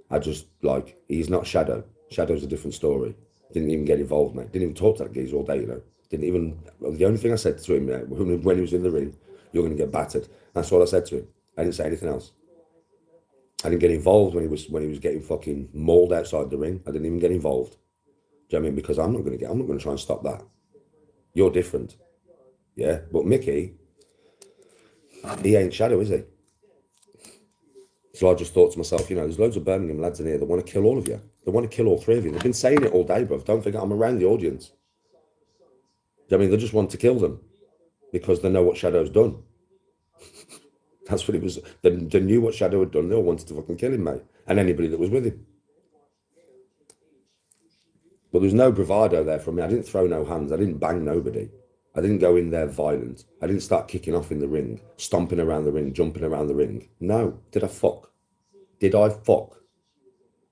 I just, like, he's not Shadow. Shadow's a different story. Didn't even get involved, mate. Didn't even talk to that geezer all day, you know. The only thing I said to him when he was in the ring, you're going to get battered. That's all I said to him. I didn't say anything else. I didn't get involved when he was getting fucking mauled outside the ring. I didn't even get involved. Do you know what I mean? Because I'm not going to try and stop that. You're different. Yeah. But Mickey, he ain't Shadow, is he? So I just thought to myself, you know, there's loads of Birmingham lads in here that want to kill all of you. They want to kill all three of you. They've been saying it all day, bruv. Don't forget, I'm around the audience. I mean, they just want to kill them because they know what Shadow's done. That's what it was. They knew what Shadow had done. They all wanted to fucking kill him, mate. And anybody that was with him. But there was no bravado there from me. I didn't throw no hands. I didn't bang nobody. I didn't go in there violent. I didn't start kicking off in the ring, stomping around the ring, jumping around the ring. No. Did I fuck? Did I fuck?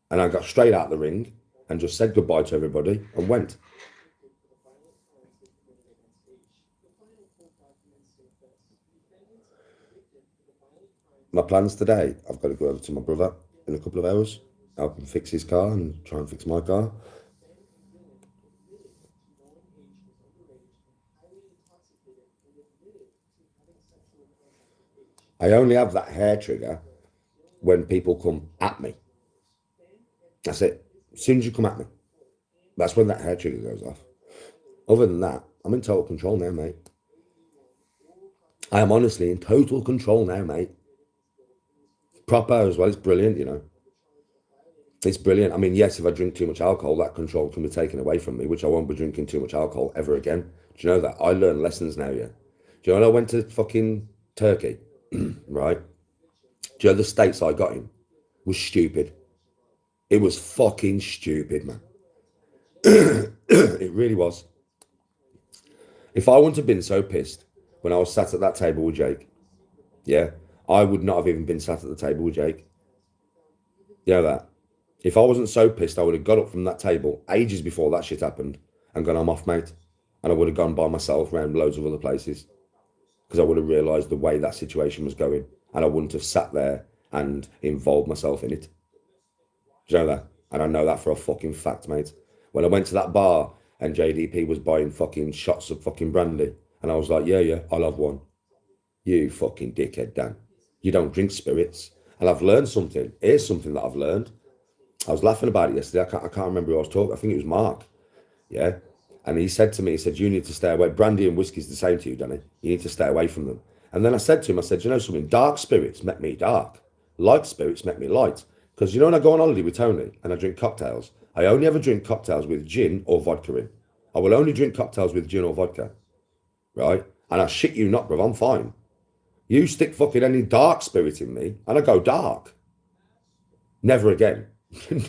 And I got straight out the ring and just said goodbye to everybody and went. My plans today, I've got to go over to my brother in a couple of hours, help him fix his car and try and fix my car. I only have that hair trigger when people come at me. That's it. As soon as you come at me, that's when that hair trigger goes off. Other than that, I'm in total control now, mate. I am honestly in total control now, mate. Proper as well. It's brilliant, you know. It's brilliant. I mean, yes, if I drink too much alcohol, that control can be taken away from me, which I won't be drinking too much alcohol ever again. Do you know that? I learn lessons now, yeah. Do you know when I went to fucking Turkey, right? Do you know the states I got in was stupid. It was fucking stupid, man. It really was. If I wouldn't have been so pissed when I was sat at that table with Jake, yeah, I would not have even been sat at the table with Jake. You know that? If I wasn't so pissed, I would have got up from that table ages before that shit happened and gone, I'm off, mate. And I would have gone by myself around loads of other places because I would have realised the way that situation was going and I wouldn't have sat there and involved myself in it. Do you know that? And I know that for a fucking fact, mate. When I went to that bar and JDP was buying fucking shots of fucking brandy and I was like, yeah, I'll have one. You fucking dickhead, Dan. You don't drink spirits. And I've learned something. Here's something that I've learned. I was laughing about it yesterday. I can't remember who I was talking. I think it was Mark. Yeah. And he said to me, you need to stay away. Brandy and whiskey's the same to you, Danny. You need to stay away from them. And then I said to him, you know something? Dark spirits make me dark. Light spirits make me light. Because you know when I go on holiday with Tony and I drink cocktails, I only ever drink cocktails with gin or vodka in. I will only drink cocktails with gin or vodka. Right? And I shit you not, bro. I'm fine. You stick fucking any dark spirit in me and I go dark. Never again.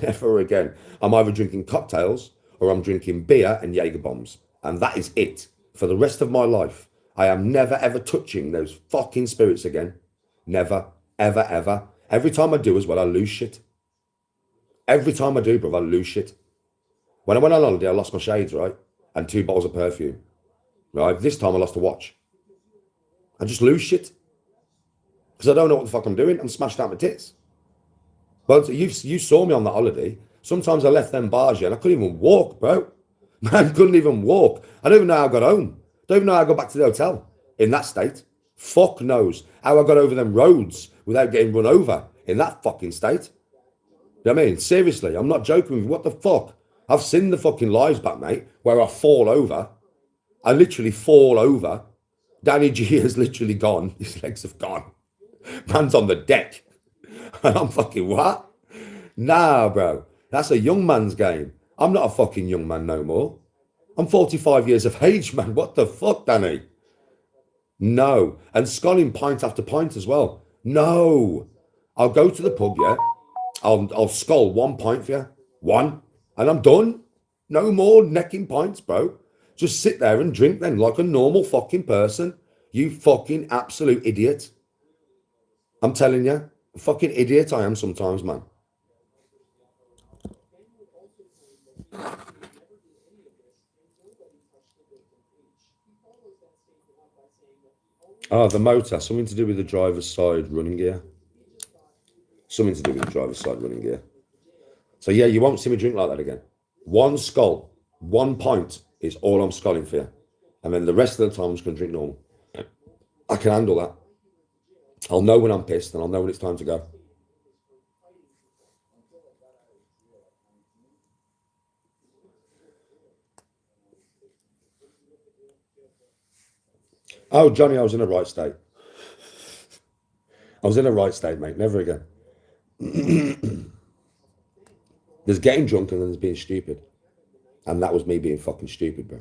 Never again. I'm either drinking cocktails or I'm drinking beer and Jaeger bombs. And that is it. For the rest of my life, I am never ever touching those fucking spirits again. Never, ever, ever. Every time I do as well, I lose shit. Every time I do, bro, I lose shit. When I went on holiday, I lost my shades, right? And 2 bottles of perfume. Right? This time I lost a watch. I just lose shit. Because I don't know what the fuck I'm doing. I'm smashed out my tits. Well, you saw me on that holiday. Sometimes I left them bars, yeah, and I couldn't even walk, bro. Man, couldn't even walk. I don't even know how I got home. Don't even know how I got back to the hotel in that state. Fuck knows how I got over them roads without getting run over in that fucking state. You know what I mean? Seriously, I'm not joking with you. What the fuck? I've seen the fucking lives back, mate, where I fall over. I literally fall over. Danny G has literally gone. His legs have gone. Man's on the deck. And I'm fucking, what? Nah, bro. That's a young man's game. I'm not a fucking young man no more. I'm 45 years of age, man. What the fuck, Danny? No. And sculling pint after pint as well. No. I'll go to the pub, yeah. I'll scull 1 pint for you. 1. And I'm done. No more necking pints, bro. Just sit there and drink then like a normal fucking person. You fucking absolute idiot. I'm telling you. A fucking idiot I am sometimes, man. Oh, the motor. Something to do with the driver's side running gear. Something to do with the driver's side running gear. So yeah, you won't see me drink like that again. 1 skull, 1 pint is all I'm sculling for you. And then the rest of the time I'm just going to drink normal. I can handle that. I'll know when I'm pissed and I'll know when it's time to go. Oh, Johnny, I was in a right state. I was in a right state, mate. Never again. There's getting drunk and then there's being stupid. And that was me being fucking stupid, bro.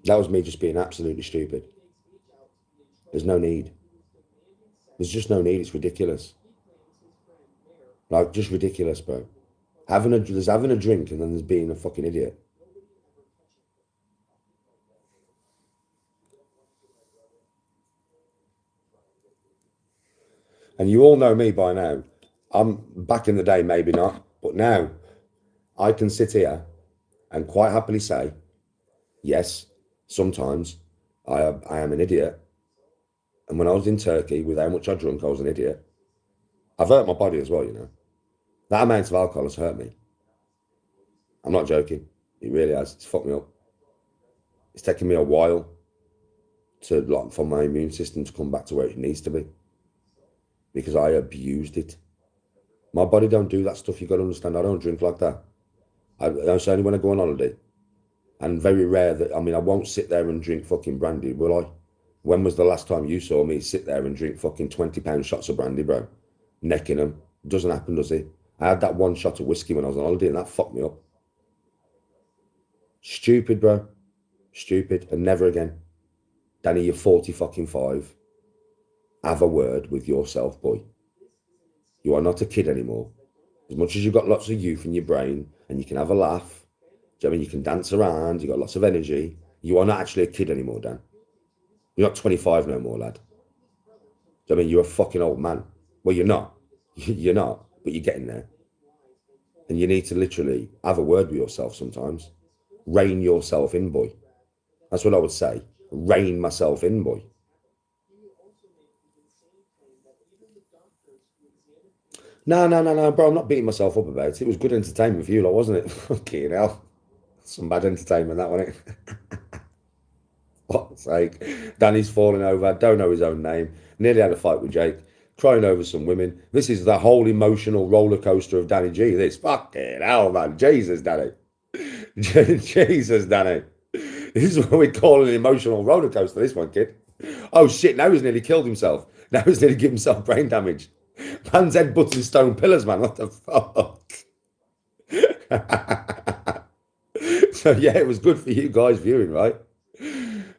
That was me just being absolutely stupid. There's no need. There's just no need. It's ridiculous. Like, just ridiculous, bro. There's having a drink and then there's being a fucking idiot. And you all know me by now. I'm back in the day, maybe not, but now I can sit here and quite happily say, yes, sometimes I am an idiot. And when I was in Turkey, with how much I drunk, I was an idiot. I've hurt my body as well, you know. That amount of alcohol has hurt me. I'm not joking. It really has. It's fucked me up. It's taken me a while for my immune system to come back to where it needs to be, because I abused it. My body don't do that stuff. You got to understand. I don't drink like that. It's only when I go on holiday, and very rare that, I mean, I won't sit there and drink fucking brandy, will I? When was the last time you saw me sit there and drink fucking 20-pound shots of brandy, bro? Necking them. Doesn't happen, does it? I had that one shot of whiskey when I was on holiday and that fucked me up. Stupid, bro. Stupid. And never again. Danny, you're 45. Have a word with yourself, boy. You are not a kid anymore. As much as you've got lots of youth in your brain and you can have a laugh, do you know what I mean? You can dance around, you've got lots of energy. You are not actually a kid anymore, Dan. You're not 25 no more, lad. Do you know what I mean? You're a fucking old man. Well, you're not. You're not, but you're getting there. And you need to literally have a word with yourself sometimes. Rein yourself in, boy. That's what I would say. Rein myself in, boy. No, bro, I'm not beating myself up about it. It was good entertainment for you, like, wasn't it? Fucking hell. Some bad entertainment, that, wasn't it? What's sake? Danny's falling over, don't know his own name. Nearly had a fight with Jake. Crying over some women. This is the whole emotional roller coaster of Danny G. This fucking hell, man. Jesus, Danny. Jesus, Danny. This is what we call an emotional roller coaster, this one, kid. Oh, shit, now he's nearly killed himself. Now he's nearly given himself brain damage. Man's head butting stone pillars, man. What the fuck? So, yeah, it was good for you guys viewing, right?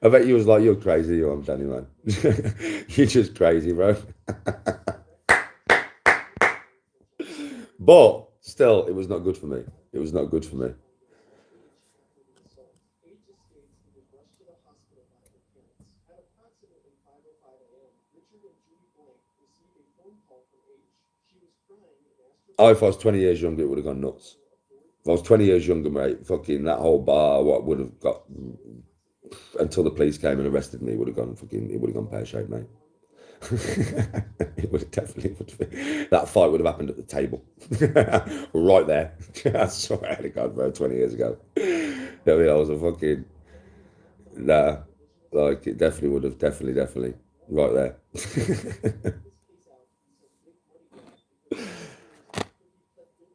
I bet you was like, you're crazy, you are, Danny, man. You're just crazy, bro. But still, it was not good for me. It was not good for me. Oh, if I was 20 years younger, it would have gone nuts. If I was 20 years younger, mate, fucking that whole bar, what would have got, until the police came and arrested me, it would have gone pear-shaped, mate. It would have definitely, that fight would have happened at the table. Right there. I swear to God, bro, 20 years ago. I mean, I was a fucking, nah, like, it definitely would have, definitely, right there.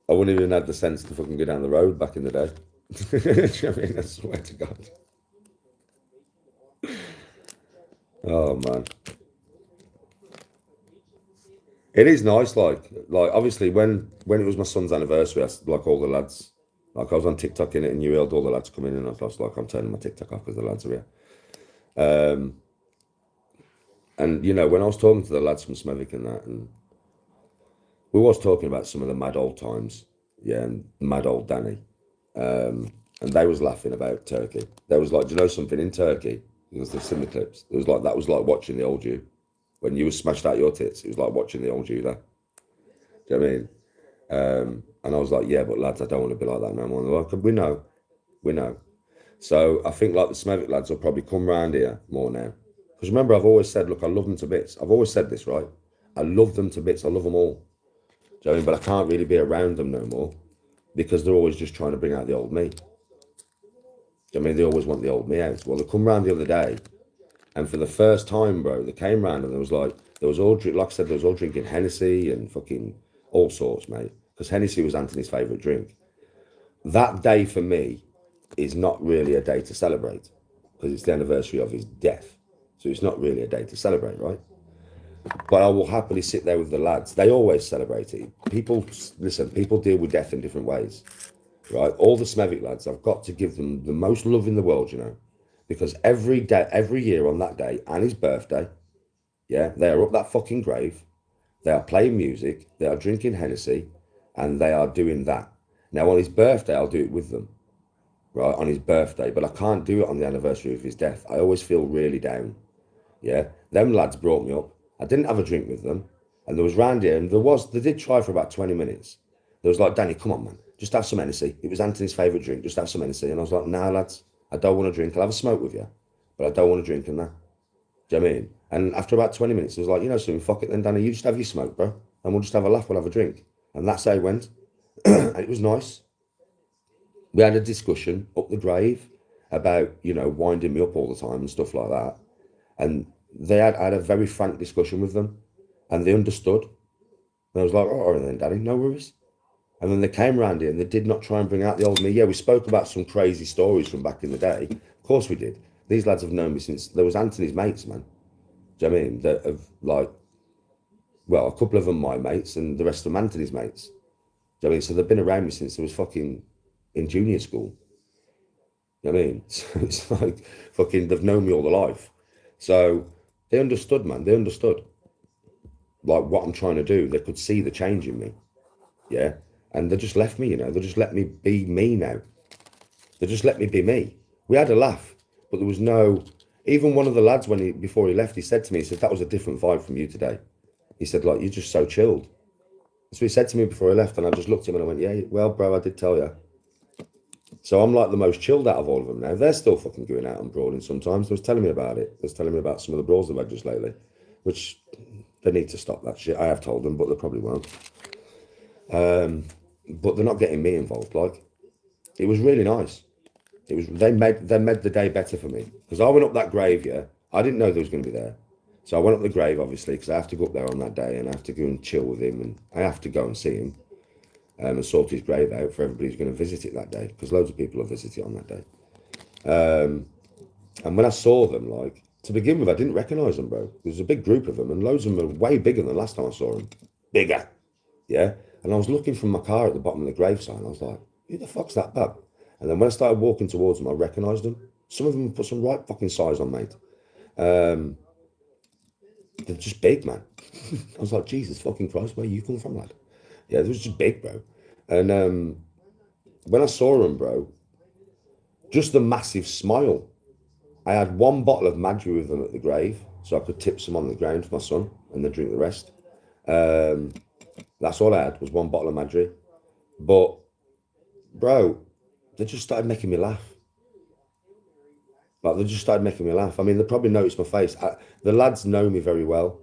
I wouldn't even have the sense to fucking go down the road back in the day. Do you know what I mean? I swear to God. Oh, man. It is nice, like obviously when it was my son's anniversary, like all the lads, like I was on TikTok in it, and you heard all the lads come in, and I was like, I'm turning my TikTok off because the lads are here. And you know, when I was talking to the lads from Smethwick and that, and we was talking about some of the mad old times, yeah, and mad old Danny, and they was laughing about Turkey. They was like, do you know something, in Turkey, because they've seen the clips, it was like, that was like watching the old you. When you were smashed out your tits, it was like watching the old you there. Do you know what I mean? And I was like, yeah, but lads, I don't want to be like that no more. And they're like, we know. So I think like the Smethwick lads will probably come round here more now. Because remember, I've always said, look, I love them to bits. I've always said this, right? I love them to bits. I love them all. Do you know what I mean? But I can't really be around them no more because they're always just trying to bring out the old me. Do you know what I mean? They always want the old me out. Well, they come round the other day, and for the first time, bro, they came round and there was all drinking Hennessy and fucking all sorts, mate. Because Hennessy was Anthony's favourite drink. That day for me is not really a day to celebrate because it's the anniversary of his death. So it's not really a day to celebrate, right? But I will happily sit there with the lads. They always celebrate it. People deal with death in different ways, right? All the Smethwick lads, I've got to give them the most love in the world, you know, because every year on that day and his birthday, Yeah, they are up that fucking grave. They are playing music. They are drinking Hennessy, and they are doing that. Now, on his birthday, I'll do it with them, right? On his birthday, but I can't do it on the anniversary of his death. I always feel really down. Yeah, them lads brought me up. I didn't have a drink with them, and there was round here, and they did try for about 20 minutes. There was like, Danny, come on, man, just have some Hennessy. It was Anthony's favourite drink, just have some Hennessy. And I was like, nah, lads, I don't want to drink. I'll have a smoke with you, but I don't want to drink in that. Do you know what I mean? And after about 20 minutes, it was like, you know something, fuck it then, Danny, you just have your smoke, bro, and we'll just have a laugh, we'll have a drink. And that's how it went. And it was nice. We had a discussion up the grave about, winding me up all the time and stuff like that. And I had a very frank discussion with them, and they understood. And I was like, all right then, Daddy, no worries. And then they came around here and they did not try and bring out the old me. Yeah, we spoke about some crazy stories from back in the day. Of course we did. These lads have known me since there was Anthony's mates, man. Do you know what I mean? That have a couple of them my mates and the rest of them Anthony's mates. Do you know what I mean? So they've been around me since I was fucking in junior school. You know what I mean? So it's like fucking, they've known me all their life. So they understood, man. They understood like what I'm trying to do. They could see the change in me. Yeah. And they just left me, they just let me be me now. They just let me be me. We had a laugh, but there was even one of the lads, before he left, he said to me, he said, that was a different vibe from you today. He said, like, you're just so chilled. That's what he said to me before he left. And I just looked at him and I went, yeah, well, bro, I did tell you. So I'm like the most chilled out of all of them now. They're still fucking going out and brawling sometimes. They was telling me about it. They was telling me about some of the brawls they've had just lately, which they need to stop that shit. I have told them, but they probably won't. But they're not getting me involved. Like, it was really nice. They made the day better for me, because I went up that grave. Yeah, I didn't know they was going to be there, so I went up the grave obviously because I have to go up there on that day and I have to go and chill with him, and I have to go and see him and sort his grave out for everybody who's going to visit it that day, because loads of people will visit it on that day. And when I saw them, like, to begin with, I didn't recognise them, bro. There was a big group of them, and loads of them were way bigger than last time I saw them. Bigger, yeah. And I was looking from my car at the bottom of the gravesite. I was like, who the fuck's that bug? And then when I started walking towards them, I recognised them. Some of them put some right fucking size on, mate. They're just big, man. I was like, Jesus fucking Christ, where you come from, lad? Yeah, they was just big, bro. And when I saw them, bro, just the massive smile. I had one bottle of Madry with them at the grave, so I could tip some on the ground for my son and then drink the rest. That's all I had, was one bottle of Madry. But, bro, they just started making me laugh. Like, they just started making me laugh. I mean, they probably noticed my face. The lads know me very well.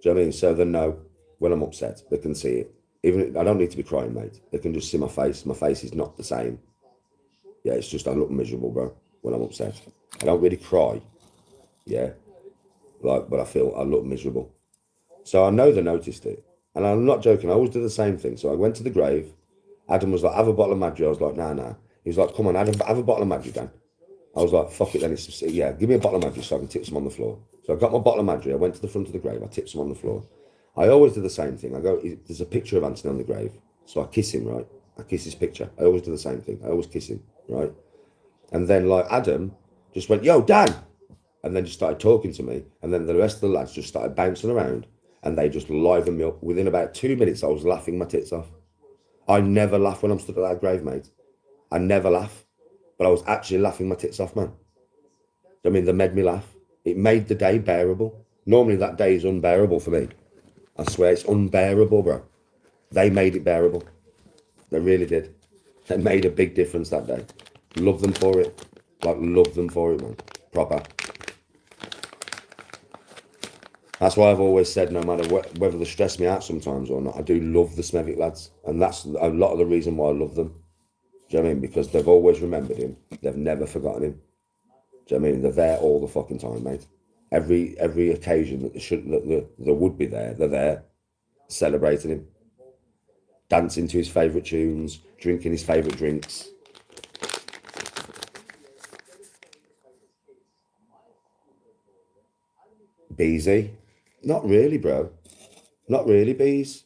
Do you know what I mean? So they know when I'm upset. They can see it. Even I don't need to be crying, mate. They can just see my face. My face is not the same. Yeah, it's just I look miserable, bro, when I'm upset. I don't really cry. Yeah. But I look miserable. So I know they noticed it. And I'm not joking. I always do the same thing. So I went to the grave. Adam was like, have a bottle of Madry. I was like, nah. He was like, come on, have a bottle of Madry, Dan. I was like, fuck it then. Yeah, give me a bottle of Madry so I can tip some on the floor. So I got my bottle of Madry. I went to the front of the grave. I tipped some on the floor. I always do the same thing. I go, there's a picture of Anthony on the grave. So I kiss him, right? I kiss his picture. I always do the same thing. I always kiss him, right? And then, like, Adam just went, yo, Dan! And then just started talking to me. And then the rest of the lads just started bouncing around. And they just livened me up. Within about 2 minutes, I was laughing my tits off. I never laugh when I'm stood at that grave, mate. I never laugh. But I was actually laughing my tits off, man. I mean, they made me laugh. It made the day bearable. Normally that day is unbearable for me. I swear, it's unbearable, bro. They made it bearable. They really did. They made a big difference that day. Love them for it. Like, love them for it, man. Proper. That's why I've always said, no matter whether they stress me out sometimes or not, I do love the Smethwick lads. And that's a lot of the reason why I love them. Do you know what I mean? Because they've always remembered him. They've never forgotten him. Do you know what I mean? They're there all the fucking time, mate. Every occasion that they would be there, they're there celebrating him. Dancing to his favourite tunes, drinking his favourite drinks. Beezy? Not really, bro. Not really, Bees.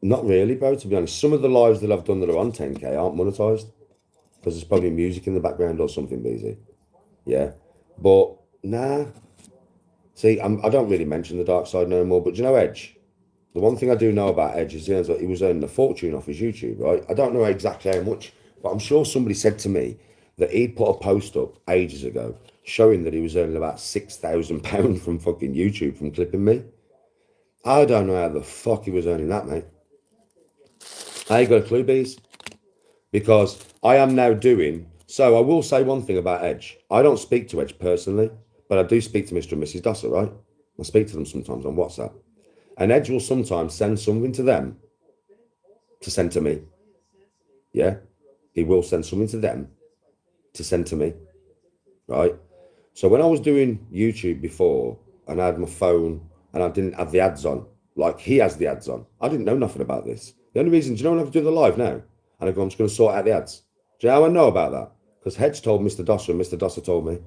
Not really, bro, to be honest. Some of the lives that I've done that are on 10k aren't monetized. Because there's probably music in the background or something, Beezy. Yeah. But, nah. See, I don't really mention the dark side no more, but do you know Edge? The one thing I do know about Edge is he was earning a fortune off his YouTube, right? I don't know exactly how much, but I'm sure somebody said to me that he'd put a post up ages ago showing that he was earning about £6,000 from fucking YouTube from clipping me. I don't know how the fuck he was earning that, mate. I ain't got a clue, bees. Because I am now doing... So I will say one thing about Edge. I don't speak to Edge personally, but I do speak to Mr. and Mrs. Dosser, right? I speak to them sometimes on WhatsApp. And Edge will sometimes send something to them to send to me. Yeah? He will send something to them to send to me. Right? So when I was doing YouTube before and I had my phone and I didn't have the ads on, like he has the ads on, I didn't know nothing about this. The only reason, do you know when I have to do the live now? And I go, I'm just going to sort out the ads. Do you know how I know about that? Because Hedge told Mr. Dosser and Mr. Dosser told me.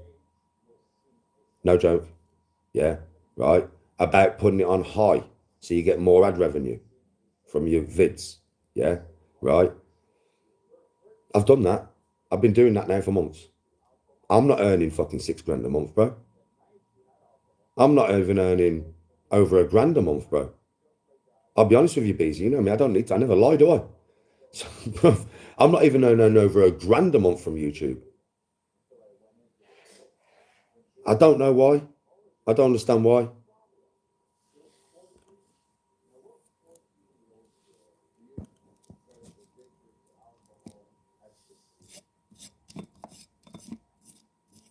No joke. Yeah, right? About putting it on high so you get more ad revenue from your vids. Yeah, right? I've done that. I've been doing that now for months. I'm not earning fucking £6,000 a month, bro. I'm not even earning over £1,000 a month, bro. I'll be honest with you, Beezy. You know me, I don't need to. I never lie, do I? So, bro, I'm not even earning over £1,000 a month from YouTube. I don't know why. I don't understand why.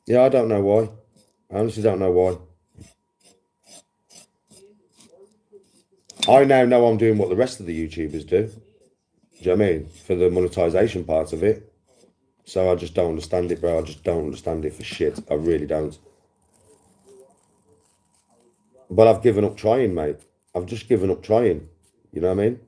Yeah, I don't know why. I honestly don't know why. I now know I'm doing what the rest of the YouTubers do. Do you know what I mean? For the monetization part of it. So I just don't understand it, bro. I just don't understand it for shit. I really don't. But I've given up trying, mate. I've just given up trying. You know what I mean?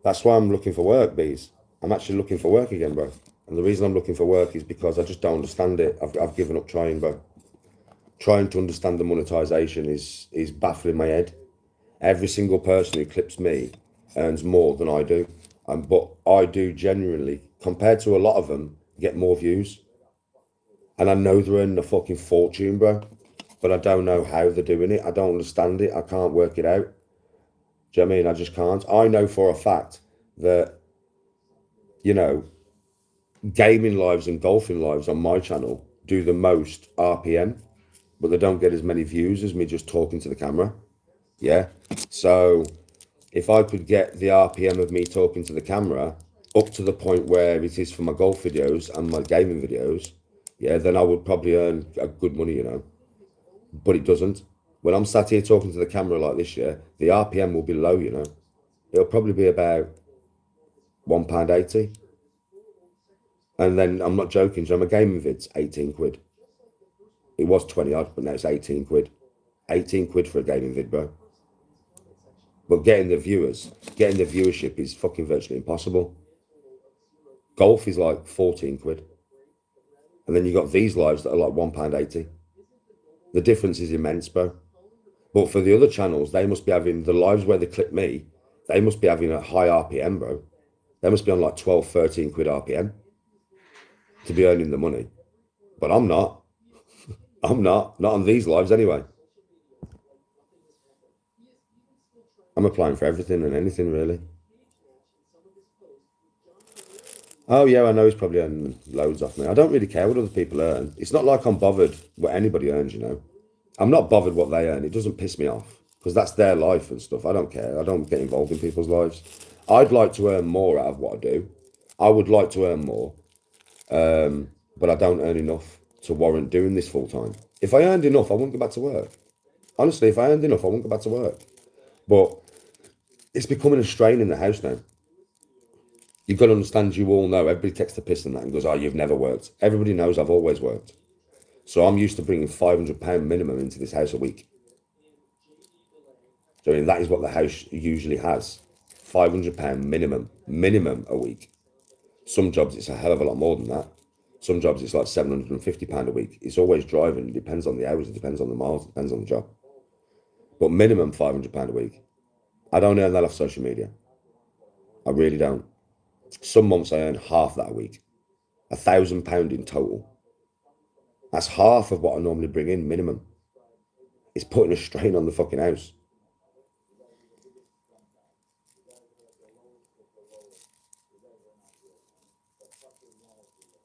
That's why I'm looking for work, bees. I'm actually looking for work again, bro. And the reason I'm looking for work is because I just don't understand it. I've given up trying, bro. Trying to understand the monetization is baffling my head. Every single person who clips me earns more than I do. But I do genuinely, compared to a lot of them, get more views. And I know they're earning a fucking fortune, bro. But I don't know how they're doing it. I don't understand it. I can't work it out. Do you know what I mean? I just can't. I know for a fact that, you know, gaming lives and golfing lives on my channel do the most RPM, but they don't get as many views as me just talking to the camera. Yeah. So if I could get the RPM of me talking to the camera up to the point where it is for my golf videos and my gaming videos, yeah, then I would probably earn a good money, you know. But it doesn't. When I'm sat here talking to the camera like this, yeah, the RPM will be low, you know. It'll probably be about £1.80. And then I'm not joking, so my gaming vid's 18 quid. It was 20 odd, but now it's 18 quid. 18 quid for a gaming vid, bro. But getting the viewers, getting the viewership is fucking virtually impossible. Golf is like 14 quid. And then you got these lives that are like £1.80. The difference is immense, bro. But for the other channels, they must be having the lives where they clip me, they must be having a high RPM, bro. They must be on like 12, 13 quid RPM to be earning the money. But I'm not. I'm not on these lives anyway. I'm applying for everything and anything, really. Oh, yeah, I know he's probably earning loads off me. I don't really care what other people earn. It's not like I'm bothered what anybody earns, you know. I'm not bothered what they earn. It doesn't piss me off because that's their life and stuff. I don't care. I don't get involved in people's lives. I'd like to earn more out of what I do. I would like to earn more, but I don't earn enough to warrant doing this full time. If I earned enough, I wouldn't go back to work. Honestly, if I earned enough, I wouldn't go back to work. But it's becoming a strain in the house now. You've got to understand, you all know, everybody takes the piss on that and goes, oh, you've never worked. Everybody knows I've always worked. So I'm used to bringing £500 minimum into this house a week. So I mean, that is what the house usually has. £500 minimum a week. Some jobs it's a hell of a lot more than that. Some jobs it's like £750 a week. It's always driving. It depends on the hours. It depends on the miles. It depends on the job. But minimum £500 a week. I don't earn that off social media. I really don't. Some months I earn half that a week. £1,000 in total. That's half of what I normally bring in minimum. It's putting a strain on the fucking house.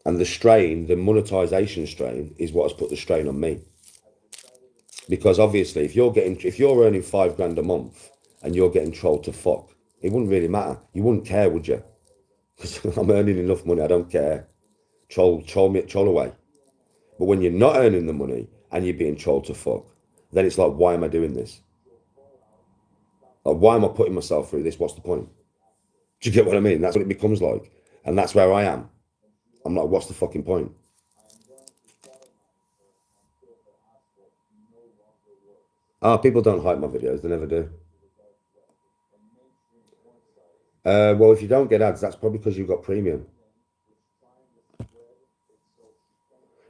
And the strain, the monetization strain, is what has put the strain on me. Because obviously, if you're earning $5 grand a month and you're getting trolled to fuck, it wouldn't really matter. You wouldn't care, would you? Because I'm earning enough money, I don't care. Troll away. But when you're not earning the money and you're being trolled to fuck, then it's like, why am I doing this? Like, why am I putting myself through this? What's the point? Do you get what I mean? That's what it becomes like. And that's where I am. I'm like, what's the fucking point? People don't hype my videos. They never do. Well, if you don't get ads, that's probably because you've got premium.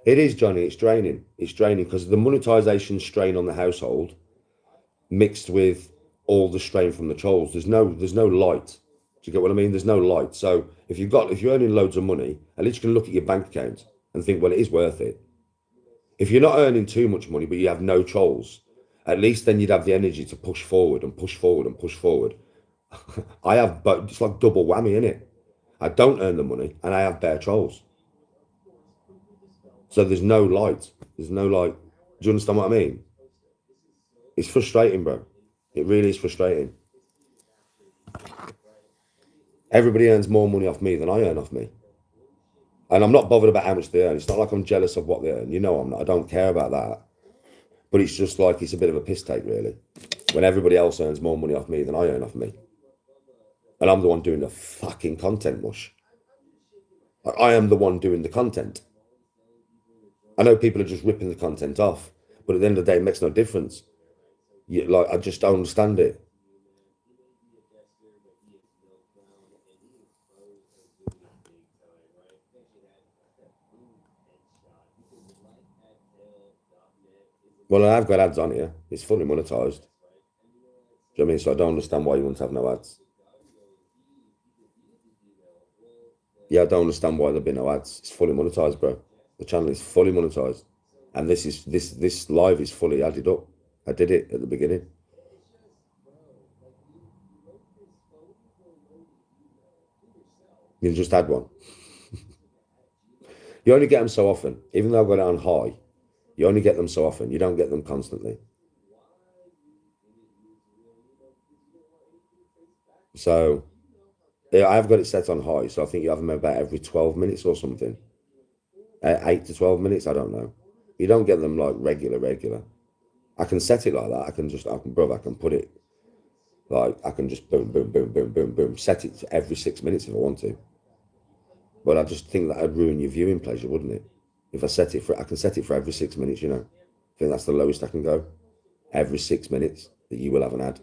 It is, Johnny. It's draining. It's draining because the monetization strain on the household mixed with all the strain from the trolls. There's no light. Do you get what I mean? There's no light. So if you're earning loads of money, at least you can look at your bank account and think, well, it is worth it. If you're not earning too much money, but you have no trolls, at least then you'd have the energy to push forward and push forward and push forward. I have, but it's like double whammy, innit? I don't earn the money and I have bare trolls. So there's no light. There's no light. Do you understand what I mean? It's frustrating, bro. It really is frustrating. Everybody earns more money off me than I earn off me. And I'm not bothered about how much they earn. It's not like I'm jealous of what they earn. You know I'm not. I don't care about that. But it's just like it's a bit of a piss take, really. When everybody else earns more money off me than I earn off me. And I'm the one doing the fucking content, mush. I am the one doing the content. I know people are just ripping the content off. But at the end of the day, it makes no difference. I just don't understand it. Well, I've got ads on here. It's fully monetized. Do you know what I mean? So I don't understand why you want to have no ads. Yeah, I don't understand why there'd be no ads. It's fully monetized, bro. The channel is fully monetized. And this live is fully added up. I did it at the beginning. You just add one. You only get them so often. Even though I've got it on high, you only get them so often. You don't get them constantly. So, yeah, I've got it set on high. So I think you have them about every 12 minutes or something. 8 to 12 minutes, I don't know. You don't get them like regular. I can set it like that. I can put it like, I can just boom, set it to every 6 minutes if I want to. But I just think that would ruin your viewing pleasure, wouldn't it? If I can set it for every 6 minutes, you know. I think that's the lowest I can go. Every 6 minutes that you will have an ad.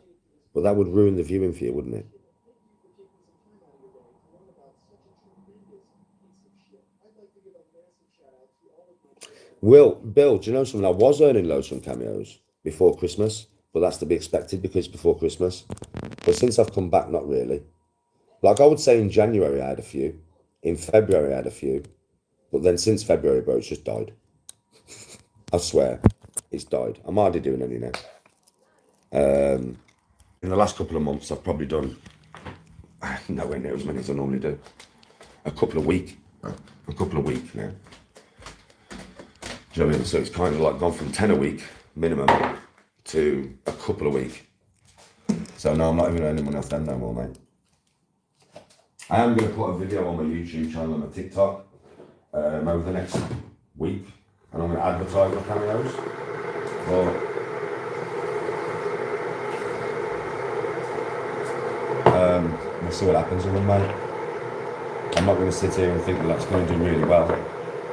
But that would ruin the viewing for you, wouldn't it? Bill, do you know something? I was earning loads from cameos before Christmas, but that's to be expected because it's before Christmas. But since I've come back, not really. Like I would say in January, I had a few. In February, I had a few. But then since February, bro, it's just died. I swear, it's died. I'm hardly doing any now. In the last couple of months, I've probably done nowhere near as many as I normally do. A couple a week now. Do you know what I mean? So it's kind of like gone from 10 a week minimum to a couple a week. So no, I'm not even earning money off them no more, mate. I am going to put a video on my YouTube channel and my TikTok over the next week, and I'm going to advertise my cameos. But we'll see what happens with them, mate. I'm not going to sit here and think that that's going to do really well.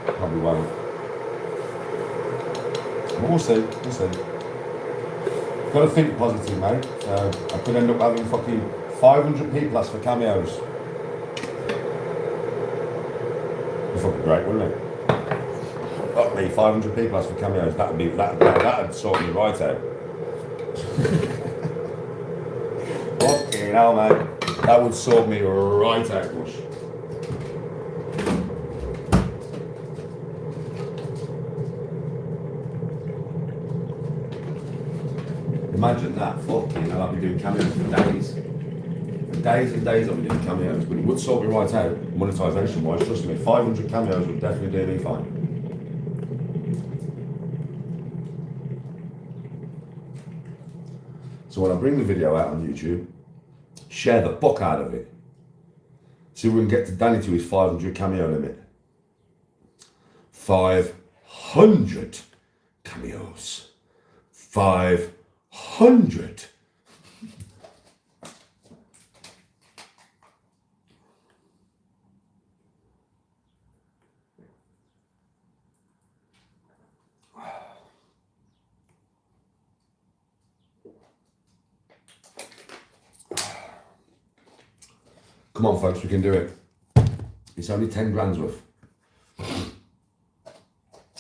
Probably won't. But we'll see. Got to think positive, mate. So I could end up having fucking 500 people ask for cameos. Be fucking great, wouldn't it? Fuck me, 500 people ask for cameos. That'd sort me right out. Fucking hell, mate. That would sort me right out, Bush. Imagine that. Fucking hell, I'll be doing cameos for days. For days and days I'll be doing cameos. But it would sort me right out, monetization wise, trust me. 500 cameos would definitely do me fine. So when I bring the video out on YouTube, share the fuck out of it. See if we can get to Danny to his 500 cameo limit. 500 cameos. 500. Come on, folks, we can do it. It's only 10 grand's worth.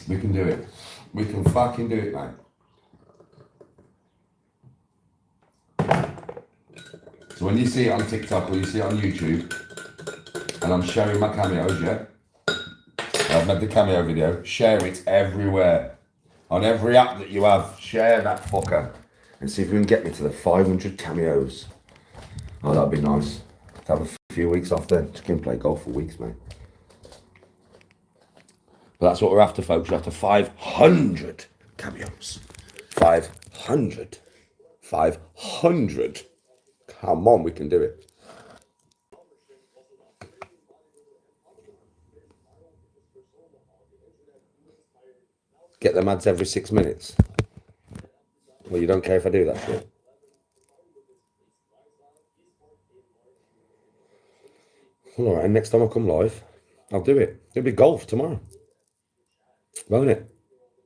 We can do it. We can fucking do it, mate. So when you see it on TikTok or you see it on YouTube, and I'm sharing my cameos, yeah? I've made the cameo video. Share it everywhere. On every app that you have, share that fucker. And see if we can get me to the 500 cameos. Oh, that'd be nice. To have a few weeks off then. Just can play golf for weeks, mate. But that's what we're after, folks. We're after 500 cameos. 500. 500. Come on, we can do it. Get them ads every 6 minutes. Well, you don't care if I do that shit. All right, and next time I come live, I'll do it. It'll be golf tomorrow, won't it?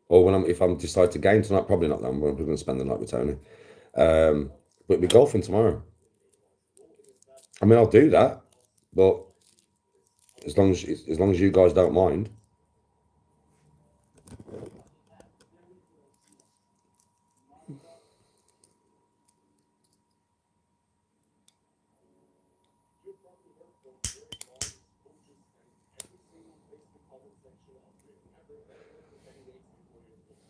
Or if I decide to game tonight, probably not. I'm going to spend the night with Tony. But it'll be golfing tomorrow. I mean, I'll do that, but as long as you guys don't mind.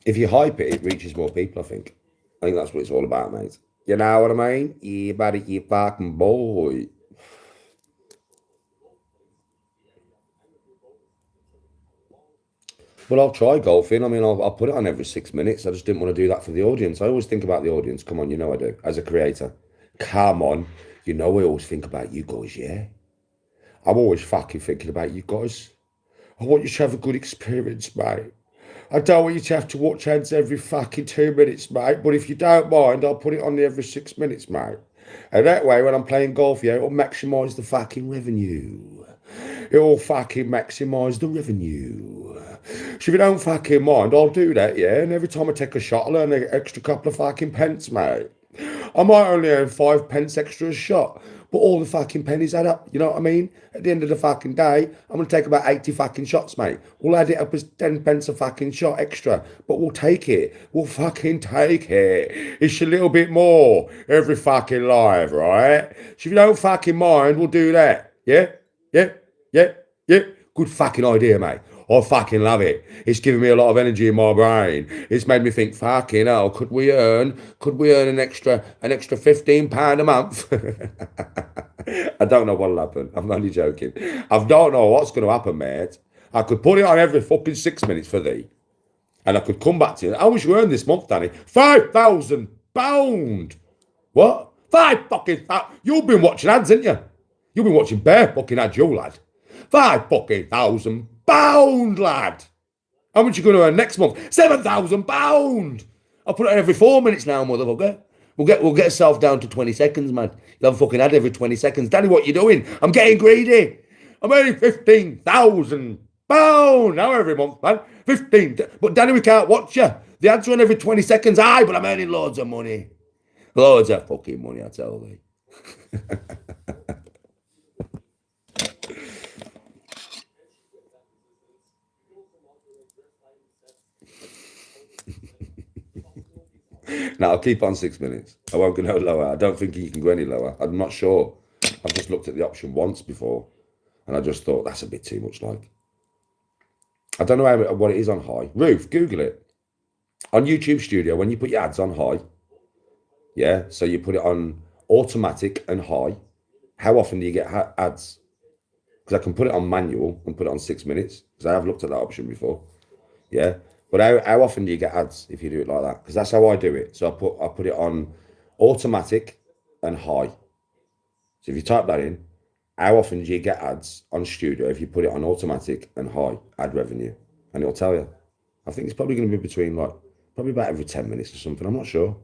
If you hype it, it reaches more people, I think. I think that's what it's all about, mate. You know what I mean? Yeah, buddy, you fucking boy. Well, I'll try golfing. I mean, I'll put it on every 6 minutes. I just didn't want to do that for the audience. I always think about the audience. Come on, you know I do. As a creator. Come on. You know I always think about you guys, yeah? I'm always fucking thinking about you guys. I want you to have a good experience, mate. I don't want you to have to watch ads every fucking 2 minutes, mate. But if you don't mind, I'll put it on every 6 minutes, mate. And that way, when I'm playing golf, yeah, it'll maximise the fucking revenue. It'll fucking maximise the revenue. So if you don't fucking mind, I'll do that, yeah? And every time I take a shot, I'll earn an extra couple of fucking pence, mate. I might only earn 5 pence extra a shot, but all the fucking pennies add up, you know what I mean? At the end of the fucking day, I'm going to take about 80 fucking shots, mate. We'll add it up as 10 pence a fucking shot extra, but we'll take it. We'll fucking take it. It's a little bit more every fucking live, right? So if you don't fucking mind, we'll do that. Yeah? Yeah? Yeah? Yeah? Good fucking idea, mate. I fucking love it. It's giving me a lot of energy in my brain. It's made me think, fucking hell, could we earn an extra £15 a month? I don't know what'll happen. I'm only joking. I don't know what's going to happen, mate. I could put it on every fucking 6 minutes for thee. And I could come back to you. How much you earned this month, Danny? £5,000. What? You've been watching ads, haven't you? You've been watching bare fucking ads, you lad. £5,000, lad. How much you going to earn next month? £7,000. I'll put it on every 4 minutes now, motherfucker. We'll get ourselves down to 20 seconds, man. You'll have a fucking ad every 20 seconds. Danny, what you doing? I'm getting greedy. I'm earning £15,000 now every month, man. 15. But Danny, we can't watch you. The ads run every 20 seconds. Aye, but I'm earning loads of money. Loads of fucking money, I tell you. Now, I'll keep on 6 minutes. I won't go no lower. I don't think you can go any lower. I'm not sure. I've just looked at the option once before, and I just thought, that's a bit too much like. I don't know what it is on high. Ruth, Google it. On YouTube Studio, when you put your ads on high, Yeah, so you put it on automatic and high. How often do you get ads? Because I can put it on manual and put it on 6 minutes, because I have looked at that option before. Yeah, but how often do you get ads if you do it like that? Because that's how I do it. So I put it on automatic and high. So if you type that in, how often do you get ads on Studio if you put it on automatic and high ad revenue? And it'll tell you. I think it's probably going to be between probably about every 10 minutes or something. I'm not sure.